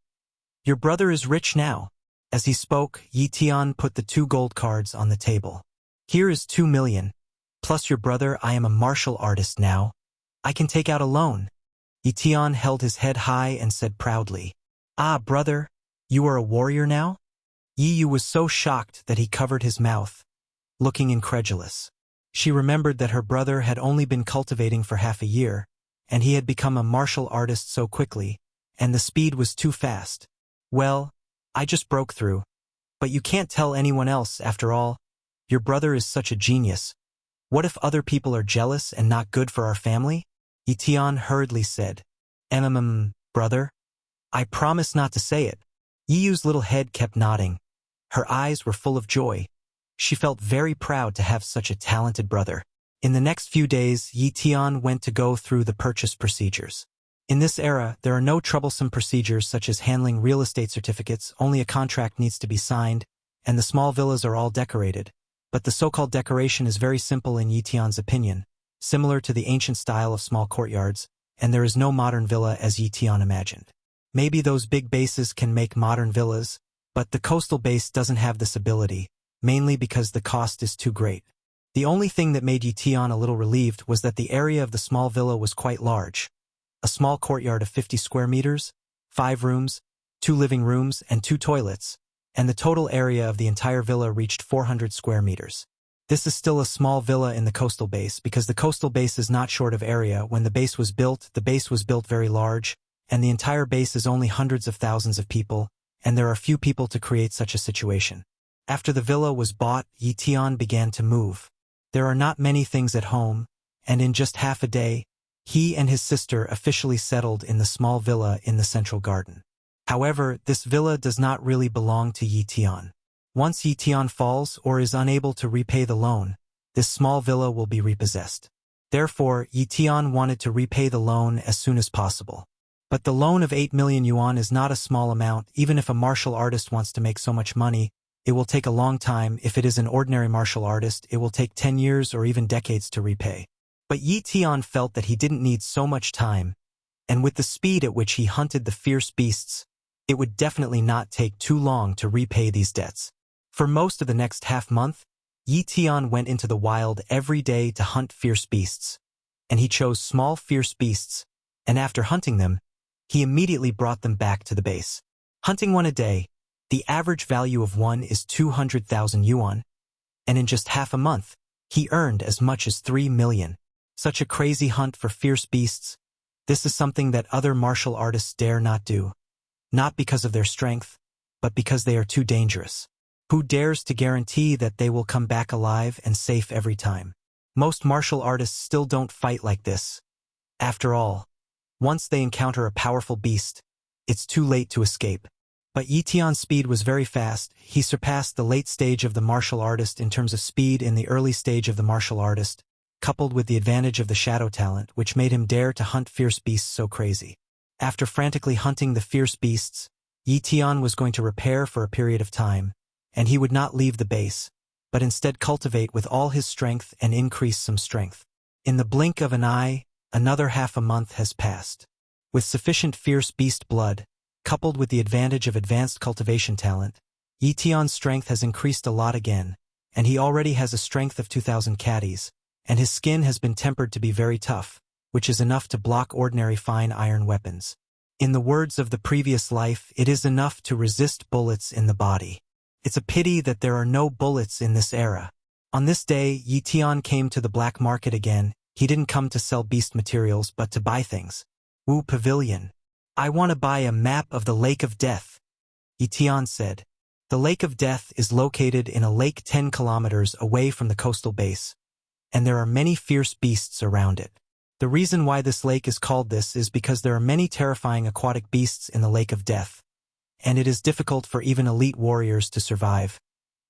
Your brother is rich now. As he spoke, Ye Tian put the 2 gold cards on the table. Here is 2 million. Plus your brother, I am a martial artist now. I can take out a loan. Ye Tian held his head high and said proudly, Ah, brother, you are a warrior now? Yi Yu was so shocked that he covered his mouth, looking incredulous. She remembered that her brother had only been cultivating for half a year, and he had become a martial artist so quickly, and the speed was too fast. Well, I just broke through. But you can't tell anyone else, after all. Your brother is such a genius. What if other people are jealous and not good for our family? Ye Tian hurriedly said, Brother? I promise not to say it. Yi Yu's little head kept nodding. Her eyes were full of joy. She felt very proud to have such a talented brother. In the next few days, Ye Tian went to go through the purchase procedures. In this era, there are no troublesome procedures such as handling real estate certificates, only a contract needs to be signed, and the small villas are all decorated. But the so-called decoration is very simple in Ye Tian's opinion, similar to the ancient style of small courtyards, and there is no modern villa as Ye Tian imagined. Maybe those big bases can make modern villas, but the coastal base doesn't have this ability, mainly because the cost is too great. The only thing that made Ye Tian a little relieved was that the area of the small villa was quite large. A small courtyard of 50 square meters, 5 rooms, 2 living rooms, and 2 toilets, and the total area of the entire villa reached 400 square meters. This is still a small villa in the coastal base because the coastal base is not short of area. When the base was built very large, and the entire base is only hundreds of thousands of people, and there are few people to create such a situation. After the villa was bought, Ye Tian began to move. There are not many things at home, and in just half a day, he and his sister officially settled in the small villa in the central garden. However, this villa does not really belong to Ye Tian. Once Ye Tian falls or is unable to repay the loan, this small villa will be repossessed. Therefore, Ye Tian wanted to repay the loan as soon as possible. But the loan of 8 million yuan is not a small amount. Even if a martial artist wants to make so much money, it will take a long time. If it is an ordinary martial artist, it will take 10 years or even decades to repay. But Ye Tian felt that he didn't need so much time, and with the speed at which he hunted the fierce beasts, it would definitely not take too long to repay these debts. For most of the next half-month, Ye Tian went into the wild every day to hunt fierce beasts, and he chose small fierce beasts, and after hunting them, he immediately brought them back to the base. Hunting one a day, The average value of one is 200,000 yuan, and in just half a month, he earned as much as 3 million. Such a crazy hunt for fierce beasts. This is something that other martial artists dare not do. Not because of their strength, but because they are too dangerous. Who dares to guarantee that they will come back alive and safe every time? Most martial artists still don't fight like this. After all, once they encounter a powerful beast, it's too late to escape. But Ye Tian's speed was very fast. He surpassed the late stage of the martial artist in terms of speed in the early stage of the martial artist, coupled with the advantage of the shadow talent, which made him dare to hunt fierce beasts so crazy. After frantically hunting the fierce beasts, Ye Tian was going to repair for a period of time, and he would not leave the base, but instead cultivate with all his strength and increase some strength. In the blink of an eye, another half a month has passed. With sufficient fierce beast blood, coupled with the advantage of advanced cultivation talent, Ye Tian's strength has increased a lot again, and he already has a strength of 2,000 caddies, and his skin has been tempered to be very tough, which is enough to block ordinary fine iron weapons. In the words of the previous life, it is enough to resist bullets in the body. It's a pity that there are no bullets in this era. On this day, Ye Tian came to the black market again. He didn't come to sell beast materials but to buy things. Wu Pavilion. I want to buy a map of the Lake of Death, Ye Tian said. The Lake of Death is located in a lake 10 kilometers away from the coastal base, and there are many fierce beasts around it. The reason why this lake is called this is because there are many terrifying aquatic beasts in the Lake of Death, and it is difficult for even elite warriors to survive,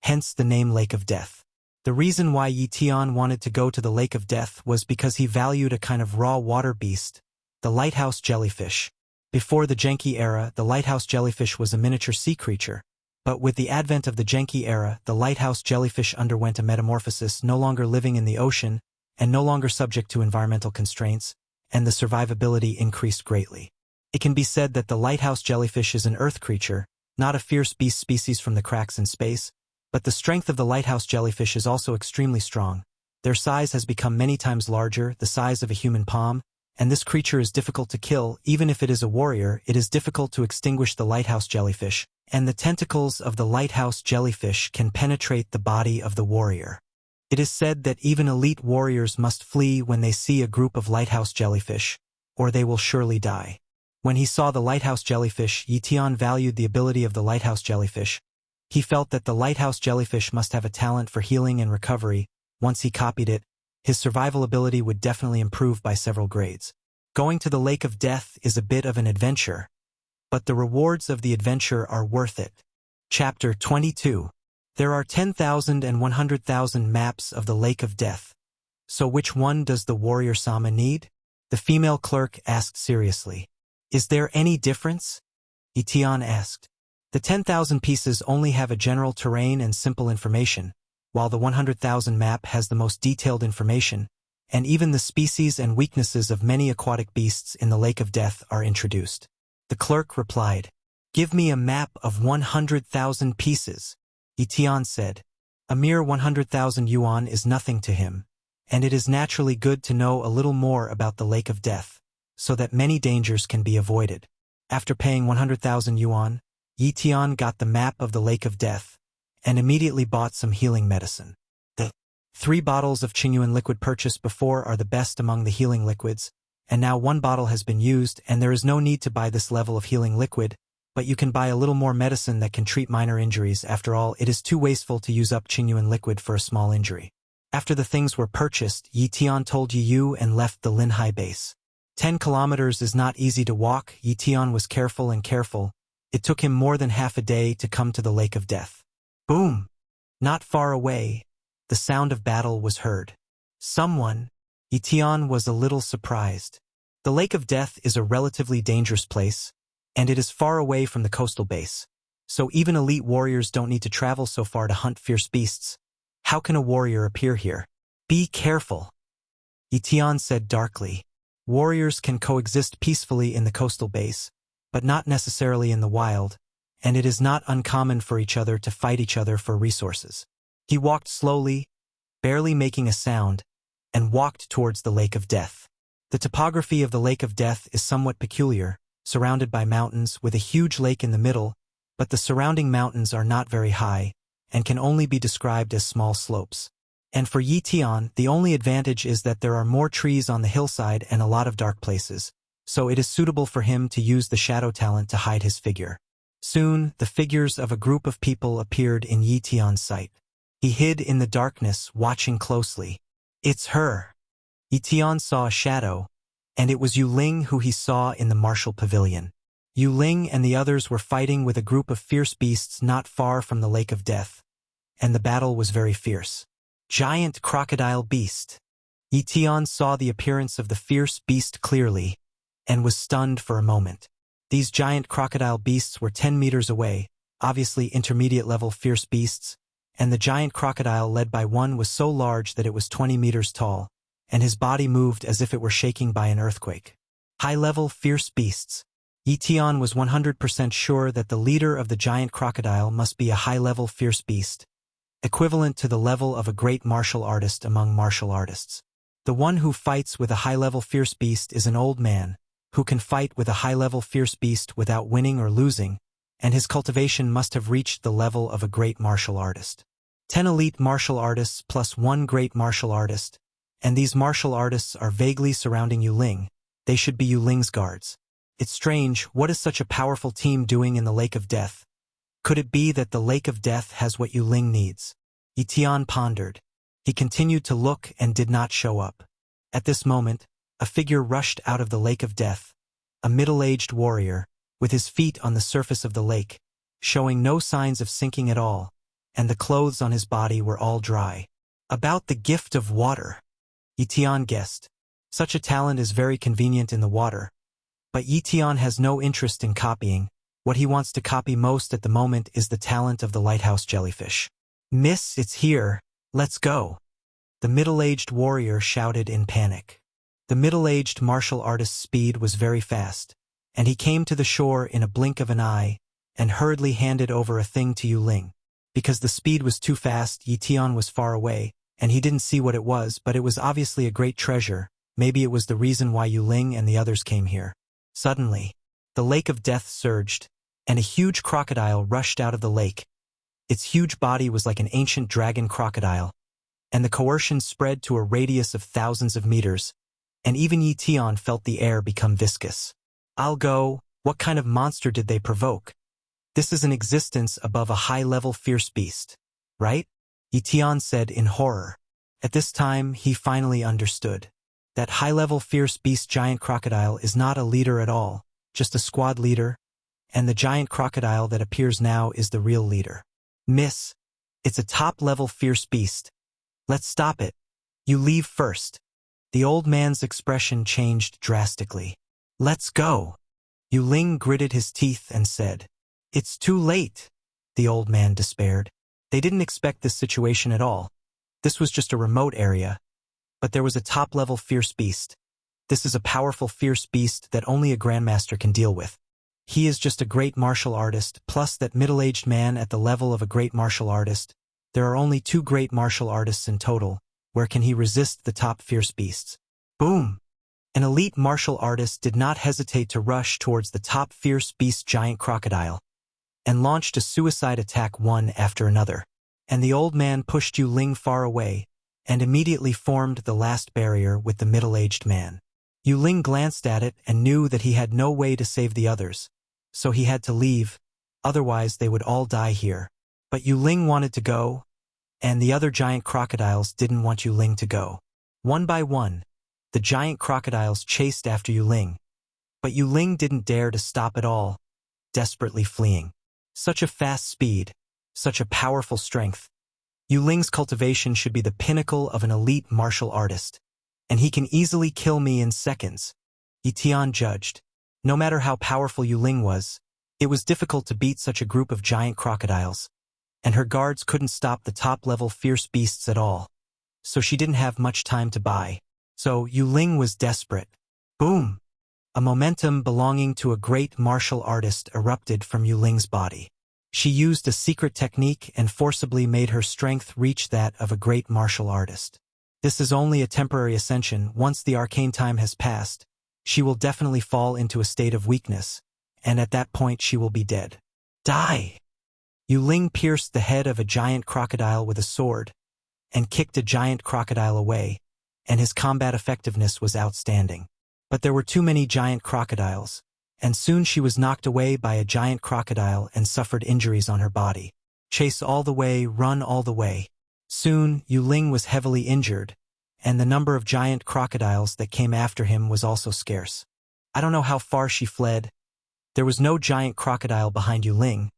hence the name Lake of Death. The reason why Ye Tian wanted to go to the Lake of Death was because he valued a kind of raw water beast, the lighthouse jellyfish. Before the Genki era, the lighthouse jellyfish was a miniature sea creature, but with the advent of the Genki era, the lighthouse jellyfish underwent a metamorphosis, no longer living in the ocean and no longer subject to environmental constraints, and the survivability increased greatly. It can be said that the lighthouse jellyfish is an earth creature, not a fierce beast species from the cracks in space, but the strength of the lighthouse jellyfish is also extremely strong. Their size has become many times larger, the size of a human palm, and this creature is difficult to kill. Even if it is a warrior, it is difficult to extinguish the lighthouse jellyfish, and the tentacles of the lighthouse jellyfish can penetrate the body of the warrior. It is said that even elite warriors must flee when they see a group of lighthouse jellyfish, or they will surely die. When he saw the lighthouse jellyfish, Ye Tian valued the ability of the lighthouse jellyfish. He felt that the lighthouse jellyfish must have a talent for healing and recovery. Once he copied it, his survival ability would definitely improve by several grades. Going to the Lake of Death is a bit of an adventure, but the rewards of the adventure are worth it. Chapter 22. There are 10,000 and 100,000 maps of the Lake of Death. So which one does the warrior Sama need? The female clerk asked seriously. Is there any difference? Ye Tian asked. The 10,000 pieces only have a general terrain and simple information, while the 100,000 map has the most detailed information, and even the species and weaknesses of many aquatic beasts in the Lake of Death are introduced. The clerk replied, Give me a map of 100,000 pieces, Ye Tian said. A mere 100,000 yuan is nothing to him, and it is naturally good to know a little more about the Lake of Death, so that many dangers can be avoided. After paying 100,000 yuan, Ye Tian got the map of the Lake of Death, and immediately bought some healing medicine. The 3 bottles of Qingyuan liquid purchased before are the best among the healing liquids, and now 1 bottle has been used, and there is no need to buy this level of healing liquid, but you can buy a little more medicine that can treat minor injuries. After all, it is too wasteful to use up Qingyuan liquid for a small injury. After the things were purchased, Ye Tian told Ye Yu and left the Linhai base. 10 kilometers is not easy to walk. Ye Tian was careful and careful. It took him more than half a day to come to the Lake of Death. Boom! Not far away, the sound of battle was heard. Someone. Ye Tian was a little surprised. The Lake of Death is a relatively dangerous place, and it is far away from the coastal base, so even elite warriors don't need to travel so far to hunt fierce beasts. How can a warrior appear here? Be careful, Ye Tian said darkly. Warriors can coexist peacefully in the coastal base, but not necessarily in the wild, and it is not uncommon for each other to fight each other for resources. He walked slowly, barely making a sound, and walked towards the Lake of Death. The topography of the Lake of Death is somewhat peculiar, surrounded by mountains with a huge lake in the middle, but the surrounding mountains are not very high and can only be described as small slopes. And for Ye Tian, the only advantage is that there are more trees on the hillside and a lot of dark places, so it is suitable for him to use the shadow talent to hide his figure. Soon, the figures of a group of people appeared in Ye Tian's sight. He hid in the darkness, watching closely. It's her. Ye Tian saw a shadow, and it was Yu Ling who he saw in the martial pavilion. Yu Ling and the others were fighting with a group of fierce beasts not far from the Lake of Death, and the battle was very fierce. Giant crocodile beast. Ye Tian saw the appearance of the fierce beast clearly, and was stunned for a moment. These giant crocodile beasts were 10 meters away, obviously intermediate-level fierce beasts, and the giant crocodile led by one was so large that it was 20 meters tall, and his body moved as if it were shaking by an earthquake. High-level fierce beasts. Ye Tian was 100% sure that the leader of the giant crocodile must be a high-level fierce beast, equivalent to the level of a great martial artist among martial artists. The one who fights with a high-level fierce beast is an old man, who can fight with a high-level fierce beast without winning or losing, and his cultivation must have reached the level of a great martial artist. 10 elite martial artists plus 1 great martial artist, and these martial artists are vaguely surrounding Yu Ling. They should be Yu Ling's guards. It's strange, what is such a powerful team doing in the Lake of Death? Could it be that the Lake of Death has what Yu Ling needs? Ye Tian pondered. He continued to look and did not show up. At this moment, a figure rushed out of the Lake of Death, a middle-aged warrior, with his feet on the surface of the lake, showing no signs of sinking at all, and the clothes on his body were all dry. About the gift of water. Ye Tian guessed. Such a talent is very convenient in the water. But Ye Tian has no interest in copying. What he wants to copy most at the moment is the talent of the lighthouse jellyfish. Miss, it's here. Let's go. The middle-aged warrior shouted in panic. The middle-aged martial artist's speed was very fast, and he came to the shore in a blink of an eye and hurriedly handed over a thing to Yu Ling. Because the speed was too fast, Ye Tian was far away, and he didn't see what it was, but it was obviously a great treasure. Maybe it was the reason why Yu Ling and the others came here. Suddenly, the Lake of Death surged, and a huge crocodile rushed out of the lake. Its huge body was like an ancient dragon crocodile, and the coercion spread to a radius of thousands of meters, and even Ye Tian felt the air become viscous. I'll go, what kind of monster did they provoke? This is an existence above a high-level fierce beast, right? Ye Tian said in horror. At this time, he finally understood. That high-level fierce beast giant crocodile is not a leader at all, just a squad leader, and the giant crocodile that appears now is the real leader. Miss, it's a top-level fierce beast. Let's stop it. You leave first. The old man's expression changed drastically. Let's go. Yu Ling gritted his teeth and said, It's too late. The old man despaired. They didn't expect this situation at all. This was just a remote area. But there was a top-level fierce beast. This is a powerful fierce beast that only a grandmaster can deal with. He is just a great martial artist, plus that middle-aged man at the level of a great martial artist. There are only 2 great martial artists in total. Where can he resist the top fierce beasts? Boom! An elite martial artist did not hesitate to rush towards the top fierce beast giant crocodile, and launched a suicide attack one after another. And the old man pushed Yu Ling far away, and immediately formed the last barrier with the middle-aged man. Yu Ling glanced at it and knew that he had no way to save the others, so he had to leave, otherwise they would all die here. But Yu Ling wanted to go, and the other giant crocodiles didn't want Yu Ling to go. One by one, the giant crocodiles chased after Yu Ling, but Yu Ling didn't dare to stop at all, desperately fleeing. Such a fast speed, such a powerful strength. Yu Ling's cultivation should be the pinnacle of an elite martial artist, and he can easily kill me in seconds. Ye Tian judged. No matter how powerful Yu Ling was, it was difficult to beat such a group of giant crocodiles, and her guards couldn't stop the top-level fierce beasts at all, so she didn't have much time to buy. So Yu Ling was desperate. Boom! A momentum belonging to a great martial artist erupted from Yu Ling's body. She used a secret technique and forcibly made her strength reach that of a great martial artist. This is only a temporary ascension. Once the arcane time has passed, she will definitely fall into a state of weakness, and at that point she will be dead. Die! Yu Ling pierced the head of a giant crocodile with a sword and kicked a giant crocodile away, and his combat effectiveness was outstanding. But there were too many giant crocodiles, and soon she was knocked away by a giant crocodile and suffered injuries on her body. Chase all the way, run all the way. Soon, Yu Ling was heavily injured, and the number of giant crocodiles that came after him was also scarce. I don't know how far she fled. There was no giant crocodile behind Yu Ling,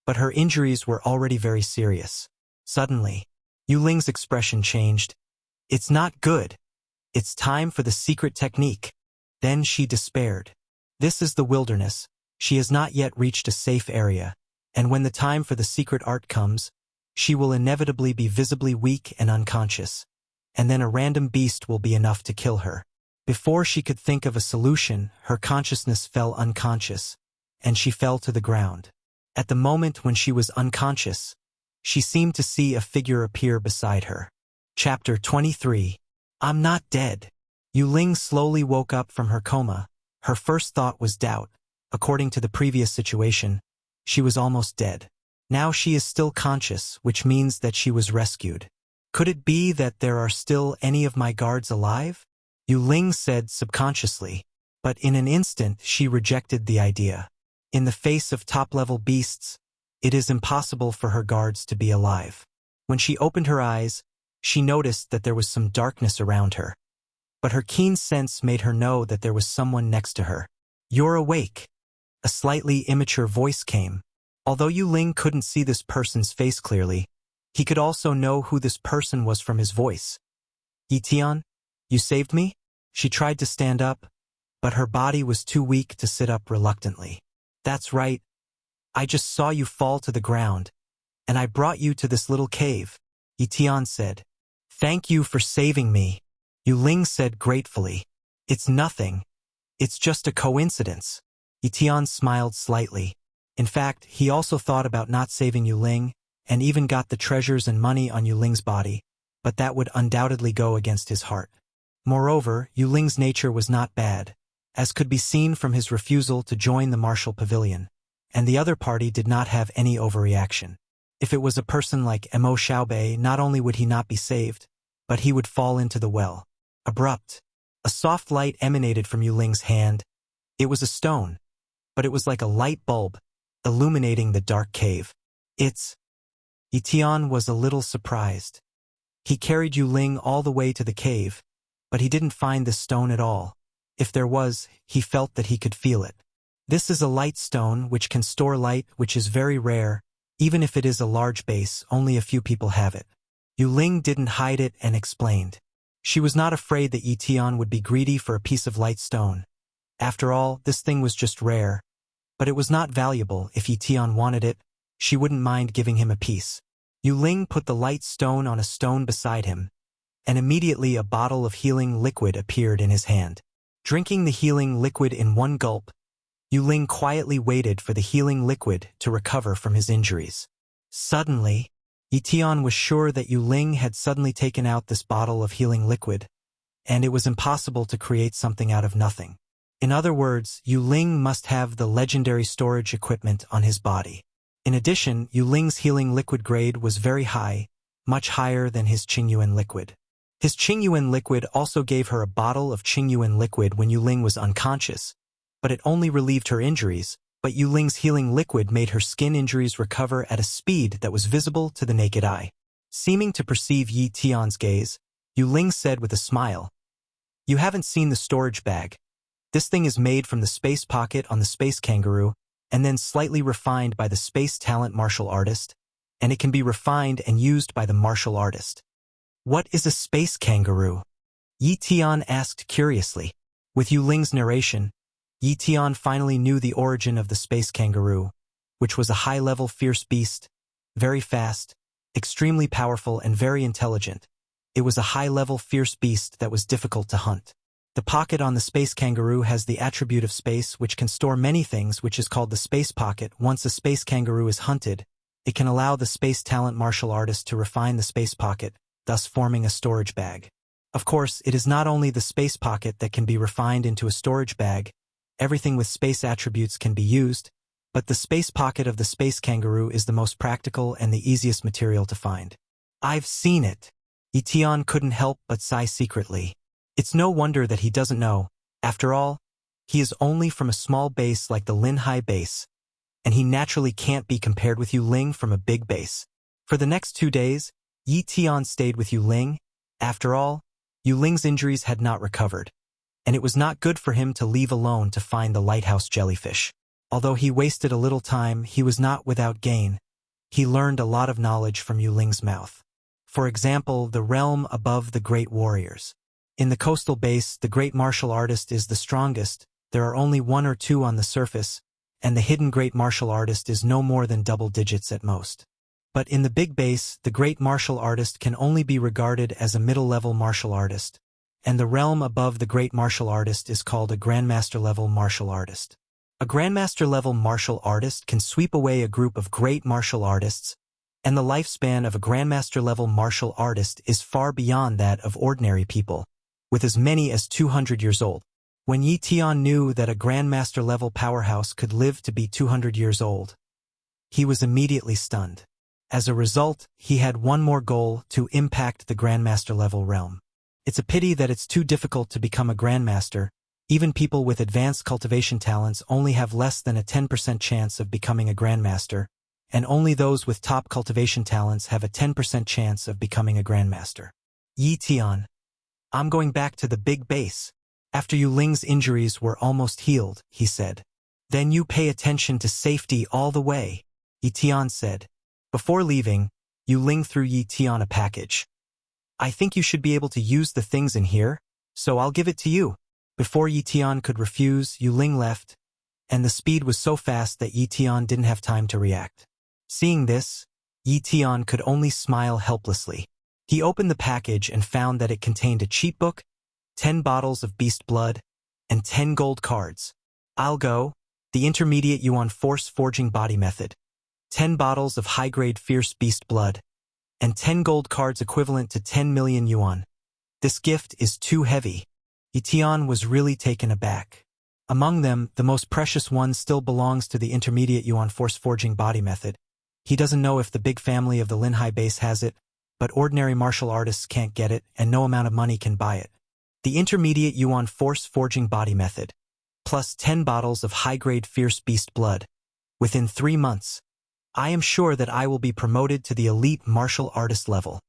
but her injuries were already very serious. Suddenly, Yu Ling's expression changed. It's not good. It's time for the secret technique. Then she despaired. This is the wilderness. She has not yet reached a safe area, and when the time for the secret art comes, she will inevitably be visibly weak and unconscious, and then a random beast will be enough to kill her. Before she could think of a solution, her consciousness fell unconscious, and she fell to the ground. At the moment when she was unconscious, she seemed to see a figure appear beside her. Chapter 23. I'm not dead. Yu Ling slowly woke up from her coma. Her first thought was doubt. According to the previous situation, she was almost dead. Now she is still conscious, which means that she was rescued. Could it be that there are still any of my guards alive? Yu Ling said subconsciously, but in an instant she rejected the idea. In the face of top-level beasts, it is impossible for her guards to be alive. When she opened her eyes, she noticed that there was some darkness around her. But her keen sense made her know that there was someone next to her. You're awake. A slightly immature voice came. Although Yu Ling couldn't see this person's face clearly, he could also know who this person was from his voice. Ye Tian, you saved me? She tried to stand up, but her body was too weak to sit up reluctantly. That's right. I just saw you fall to the ground, and I brought you to this little cave, Ye Tian said. Thank you for saving me, Yu Ling said gratefully. It's nothing. It's just a coincidence. Ye Tian smiled slightly. In fact, he also thought about not saving Yu Ling, and even got the treasures and money on Yu Ling's body, but that would undoubtedly go against his heart. Moreover, Yu Ling's nature was not bad, as could be seen from his refusal to join the martial pavilion, and the other party did not have any overreaction. If it was a person like Mo Xiaobei, not only would he not be saved, but he would fall into the well. Abrupt. A soft light emanated from Yu Ling's hand. It was a stone, but it was like a light bulb, illuminating the dark cave. Ye Tian was a little surprised. He carried Yu Ling all the way to the cave, but he didn't find the stone at all. If there was, he felt that he could feel it. This is a light stone which can store light, which is very rare. Even if it is a large base, only a few people have it. Yu Ling didn't hide it and explained. She was not afraid that Ye Tian would be greedy for a piece of light stone. After all, this thing was just rare. But it was not valuable. If Ye Tian wanted it, she wouldn't mind giving him a piece. Yu Ling put the light stone on a stone beside him, and immediately a bottle of healing liquid appeared in his hand. Drinking the healing liquid in one gulp, Yu Ling quietly waited for the healing liquid to recover from his injuries. Suddenly, Ye Tian was sure that Yu Ling had suddenly taken out this bottle of healing liquid, and it was impossible to create something out of nothing. In other words, Yu Ling must have the legendary storage equipment on his body. In addition, Yu Ling's healing liquid grade was very high, much higher than his Qingyuan liquid. His Qingyuan liquid also gave her a bottle of Qingyuan liquid when Yu Ling was unconscious, but it only relieved her injuries, but Yu Ling's healing liquid made her skin injuries recover at a speed that was visible to the naked eye. Seeming to perceive Ye Tian's gaze, Yu Ling said with a smile, "You haven't seen the storage bag. This thing is made from the space pocket on the space kangaroo, and then slightly refined by the space talent martial artist, and it can be refined and used by the martial artist." What is a space kangaroo? Ye Tian asked curiously. With Yu Ling's narration, Ye Tian finally knew the origin of the space kangaroo, which was a high-level fierce beast, very fast, extremely powerful and very intelligent. It was a high-level fierce beast that was difficult to hunt. The pocket on the space kangaroo has the attribute of space, which can store many things, which is called the space pocket. Once a space kangaroo is hunted, it can allow the space talent martial artist to refine the space pocket, thus forming a storage bag. Of course, it is not only the space pocket that can be refined into a storage bag. Everything with space attributes can be used, but the space pocket of the space kangaroo is the most practical and the easiest material to find. I've seen it. Ye Tian couldn't help but sigh secretly. It's no wonder that he doesn't know. After all, he is only from a small base like the Linhai base, and he naturally can't be compared with Yu Ling from a big base. For the next 2 days, Ye Tian stayed with Yu Ling. After all, Yu Ling's injuries had not recovered, and it was not good for him to leave alone to find the lighthouse jellyfish. Although he wasted a little time, he was not without gain. He learned a lot of knowledge from Yu Ling's mouth. For example, the realm above the great warriors. In the coastal base, the great martial artist is the strongest. There are only 1 or 2 on the surface, and the hidden great martial artist is no more than double digits at most. But in the big base, the great martial artist can only be regarded as a middle-level martial artist, and the realm above the great martial artist is called a grandmaster-level martial artist. A grandmaster-level martial artist can sweep away a group of great martial artists, and the lifespan of a grandmaster-level martial artist is far beyond that of ordinary people, with as many as 200 years old. When Ye Tian knew that a grandmaster-level powerhouse could live to be 200 years old, he was immediately stunned. As a result, he had one more goal: to impact the grandmaster-level realm. It's a pity that it's too difficult to become a grandmaster. Even people with advanced cultivation talents only have less than a 10% chance of becoming a grandmaster, and only those with top cultivation talents have a 10% chance of becoming a grandmaster. Ye Tian, I'm going back to the big base. After Yu Ling's injuries were almost healed, he said. Then you pay attention to safety all the way, Ye Tian said. Before leaving, Yu Ling threw Ye Tian a package. I think you should be able to use the things in here, so I'll give it to you. Before Ye Tian could refuse, Yu Ling left, and the speed was so fast that Ye Tian didn't have time to react. Seeing this, Ye Tian could only smile helplessly. He opened the package and found that it contained a cheat book, 10 bottles of beast blood, and 10 gold cards. I'll go. The intermediate Yuan force forging body method, 10 bottles of high-grade fierce beast blood, and 10 gold cards equivalent to 10 million yuan. This gift is too heavy. Ye Tian was really taken aback. Among them, the most precious one still belongs to the intermediate Yuan force forging body method. He doesn't know if the big family of the Linhai base has it, but ordinary martial artists can't get it, and no amount of money can buy it. The intermediate Yuan force forging body method, plus 10 bottles of high-grade fierce beast blood. Within 3 months, I am sure that I will be promoted to the elite martial artist level.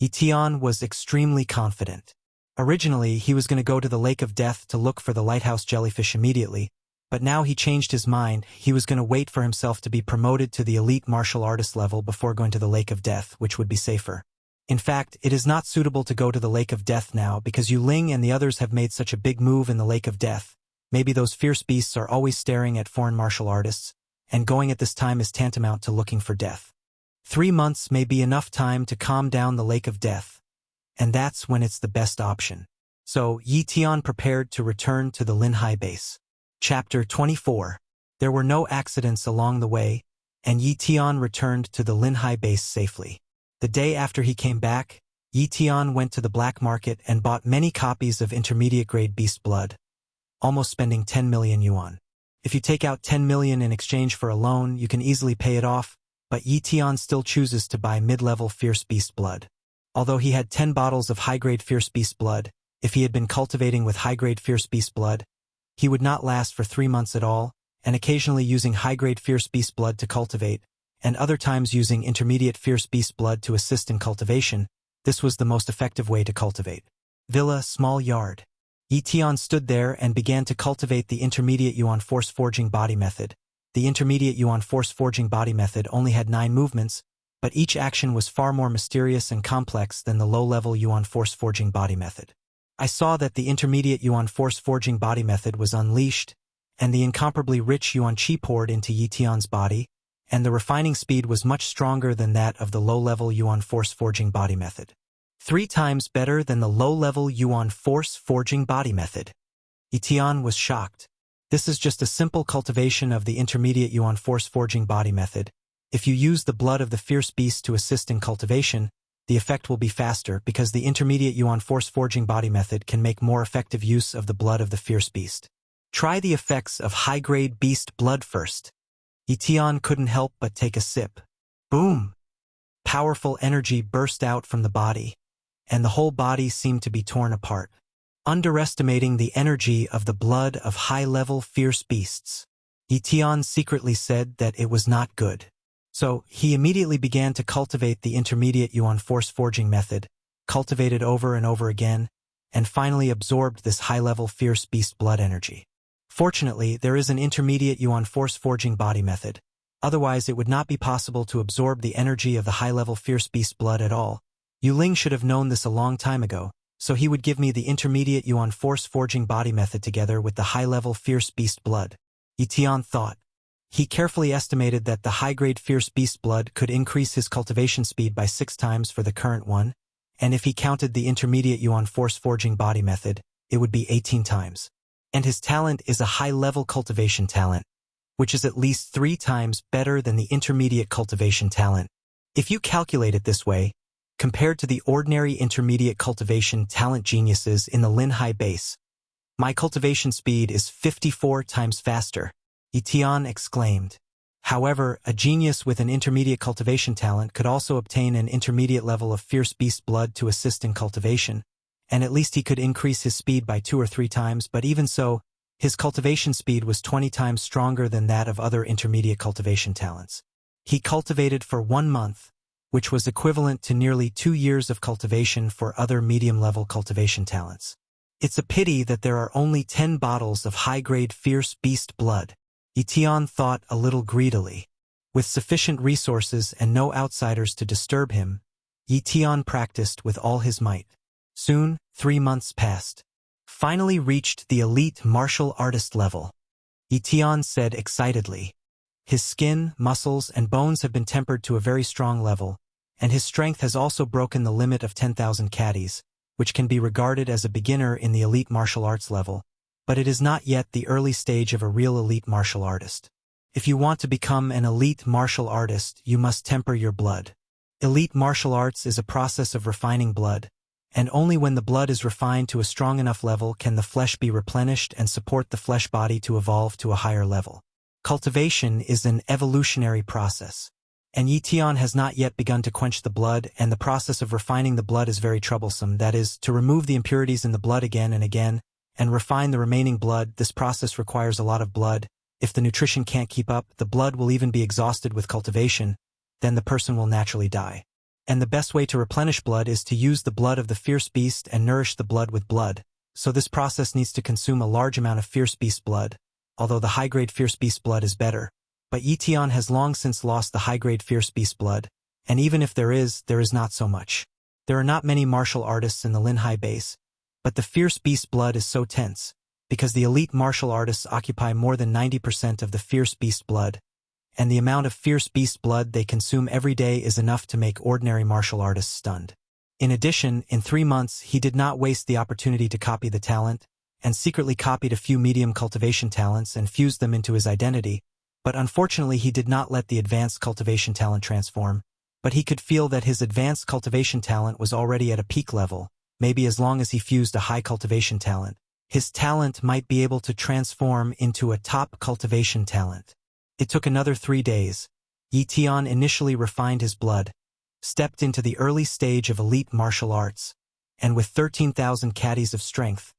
Ye Tian was extremely confident. Originally, he was going to go to the Lake of Death to look for the lighthouse jellyfish immediately, but now he changed his mind. He was going to wait for himself to be promoted to the elite martial artist level before going to the Lake of Death, which would be safer. In fact, it is not suitable to go to the Lake of Death now because Yu Ling and the others have made such a big move in the Lake of Death. Maybe those fierce beasts are always staring at foreign martial artists, and going at this time is tantamount to looking for death. 3 months may be enough time to calm down the Lake of Death, and that's when it's the best option. So, Ye Tian prepared to return to the Linhai base. Chapter 24. There were no accidents along the way, and Ye Tian returned to the Linhai base safely. The day after he came back, Ye Tian went to the black market and bought many copies of intermediate-grade beast blood, almost spending 10 million yuan. If you take out 10 million in exchange for a loan, you can easily pay it off, but Ye Tian still chooses to buy mid-level fierce beast blood. Although he had 10 bottles of high-grade fierce beast blood, if he had been cultivating with high-grade fierce beast blood, he would not last for 3 months at all, and occasionally using high-grade fierce beast blood to cultivate, and other times using intermediate fierce beast blood to assist in cultivation, this was the most effective way to cultivate. Villa, small yard. Ye Tian stood there and began to cultivate the intermediate Yuan force forging body method. The intermediate Yuan force forging body method only had 9 movements, but each action was far more mysterious and complex than the low-level Yuan force forging body method. I saw that the intermediate Yuan force forging body method was unleashed, and the incomparably rich Yuan Qi poured into Ye Tian's body, and the refining speed was much stronger than that of the low-level Yuan force forging body method. 3 times better than the low-level Yuan force forging body method. Ye Tian was shocked. This is just a simple cultivation of the intermediate Yuan force forging body method. If you use the blood of the fierce beast to assist in cultivation, the effect will be faster because the intermediate Yuan force forging body method can make more effective use of the blood of the fierce beast. Try the effects of high-grade beast blood first. Ye Tian couldn't help but take a sip. Boom! Powerful energy burst out from the body, and the whole body seemed to be torn apart. Underestimating the energy of the blood of high-level fierce beasts, Ye Tian secretly said that it was not good. So, he immediately began to cultivate the intermediate Yuan force forging method, cultivated over and over again, and finally absorbed this high-level fierce beast blood energy. Fortunately, there is an intermediate Yuan force forging body method. Otherwise, it would not be possible to absorb the energy of the high-level fierce beast blood at all. Yu Ling should have known this a long time ago, so he would give me the intermediate Yuan force forging body method together with the high-level fierce beast blood. Ye Tian thought. He carefully estimated that the high-grade fierce beast blood could increase his cultivation speed by 6 times for the current one, and if he counted the intermediate Yuan force forging body method, it would be 18 times. And his talent is a high-level cultivation talent, which is at least 3 times better than the intermediate cultivation talent. If you calculate it this way, compared to the ordinary intermediate cultivation talent geniuses in the Lin Hai base, my cultivation speed is 54 times faster, Ye Tian exclaimed. However, a genius with an intermediate cultivation talent could also obtain an intermediate level of fierce beast blood to assist in cultivation, and at least he could increase his speed by 2 or 3 times, but even so, his cultivation speed was 20 times stronger than that of other intermediate cultivation talents. He cultivated for 1 month, which was equivalent to nearly 2 years of cultivation for other medium-level cultivation talents. It's a pity that there are only 10 bottles of high-grade fierce beast blood, Ye Tian thought a little greedily. With sufficient resources and no outsiders to disturb him, Ye Tian practiced with all his might. Soon, 3 months passed. Finally reached the elite martial artist level, Ye Tian said excitedly. His skin, muscles, and bones have been tempered to a very strong level, and his strength has also broken the limit of 10,000 caddies, which can be regarded as a beginner in the elite martial arts level, but it is not yet the early stage of a real elite martial artist. If you want to become an elite martial artist, you must temper your blood. Elite martial arts is a process of refining blood, and only when the blood is refined to a strong enough level can the flesh be replenished and support the flesh body to evolve to a higher level. Cultivation is an evolutionary process, and Ye Tian has not yet begun to quench the blood, and the process of refining the blood is very troublesome, that is, to remove the impurities in the blood again and again, and refine the remaining blood. This process requires a lot of blood. If the nutrition can't keep up, the blood will even be exhausted with cultivation, then the person will naturally die. And the best way to replenish blood is to use the blood of the fierce beast and nourish the blood with blood, so this process needs to consume a large amount of fierce beast blood, although the high-grade fierce beast blood is better. But Ye Tian has long since lost the high-grade fierce beast blood, and even if there is not so much. There are not many martial artists in the Lin Hai base, but the fierce beast blood is so tense, because the elite martial artists occupy more than 90% of the fierce beast blood, and the amount of fierce beast blood they consume every day is enough to make ordinary martial artists stunned. In addition, in 3 months he did not waste the opportunity to copy the talent, and secretly copied a few medium cultivation talents and fused them into his identity, but unfortunately he did not let the advanced cultivation talent transform, but he could feel that his advanced cultivation talent was already at a peak level. Maybe as long as he fused a high cultivation talent, his talent might be able to transform into a top cultivation talent. It took another 3 days. Ye Tian initially refined his blood, stepped into the early stage of elite martial arts, and with 13,000 caddies of strength,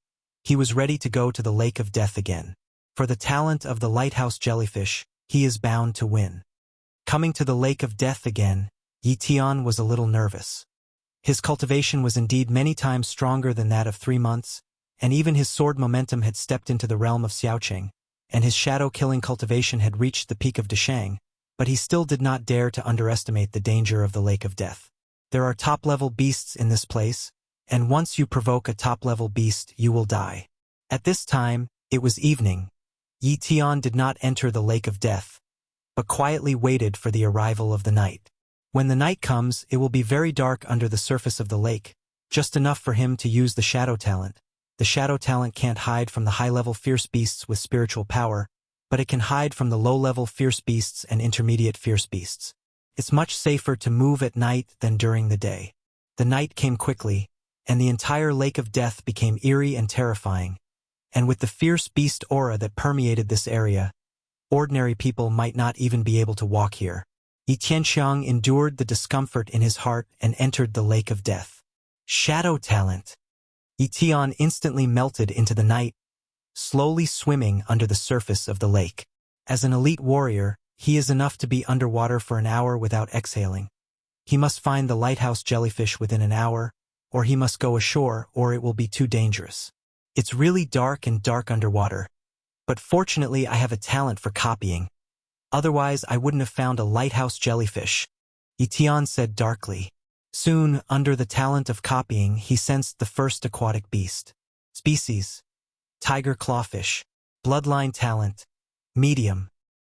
he was ready to go to the Lake of Death again. For the talent of the lighthouse jellyfish, he is bound to win. Coming to the Lake of Death again, Ye Tian was a little nervous. His cultivation was indeed many times stronger than that of 3 months, and even his sword momentum had stepped into the realm of Xiaoqing, and his shadow-killing cultivation had reached the peak of Deshang, but he still did not dare to underestimate the danger of the Lake of Death. There are top-level beasts in this place, and once you provoke a top-level beast, you will die. At this time, it was evening. Ye Tian did not enter the Lake of Death, but quietly waited for the arrival of the night. When the night comes, it will be very dark under the surface of the lake, just enough for him to use the shadow talent. The shadow talent can't hide from the high-level fierce beasts with spiritual power, but it can hide from the low-level fierce beasts and intermediate fierce beasts. It's much safer to move at night than during the day. The night came quickly, and the entire Lake of Death became eerie and terrifying, and with the fierce beast aura that permeated this area, Ordinary people might not even be able to walk here. Ye Tian endured the discomfort in his heart and entered the lake of death. Shadow talent. Ye Tian instantly melted into the night, slowly swimming under the surface of the lake. As an elite warrior, he is enough to be underwater for an hour without exhaling. He must find the lighthouse jellyfish within an hour, or he must go ashore, or it will be too dangerous. It's really dark and dark underwater. But fortunately I have a talent for copying. Otherwise I wouldn't have found a lighthouse jellyfish, Ye Tian said darkly. Soon, under the talent of copying, he sensed the first aquatic beast. Species: tiger clawfish. Bloodline talent: medium.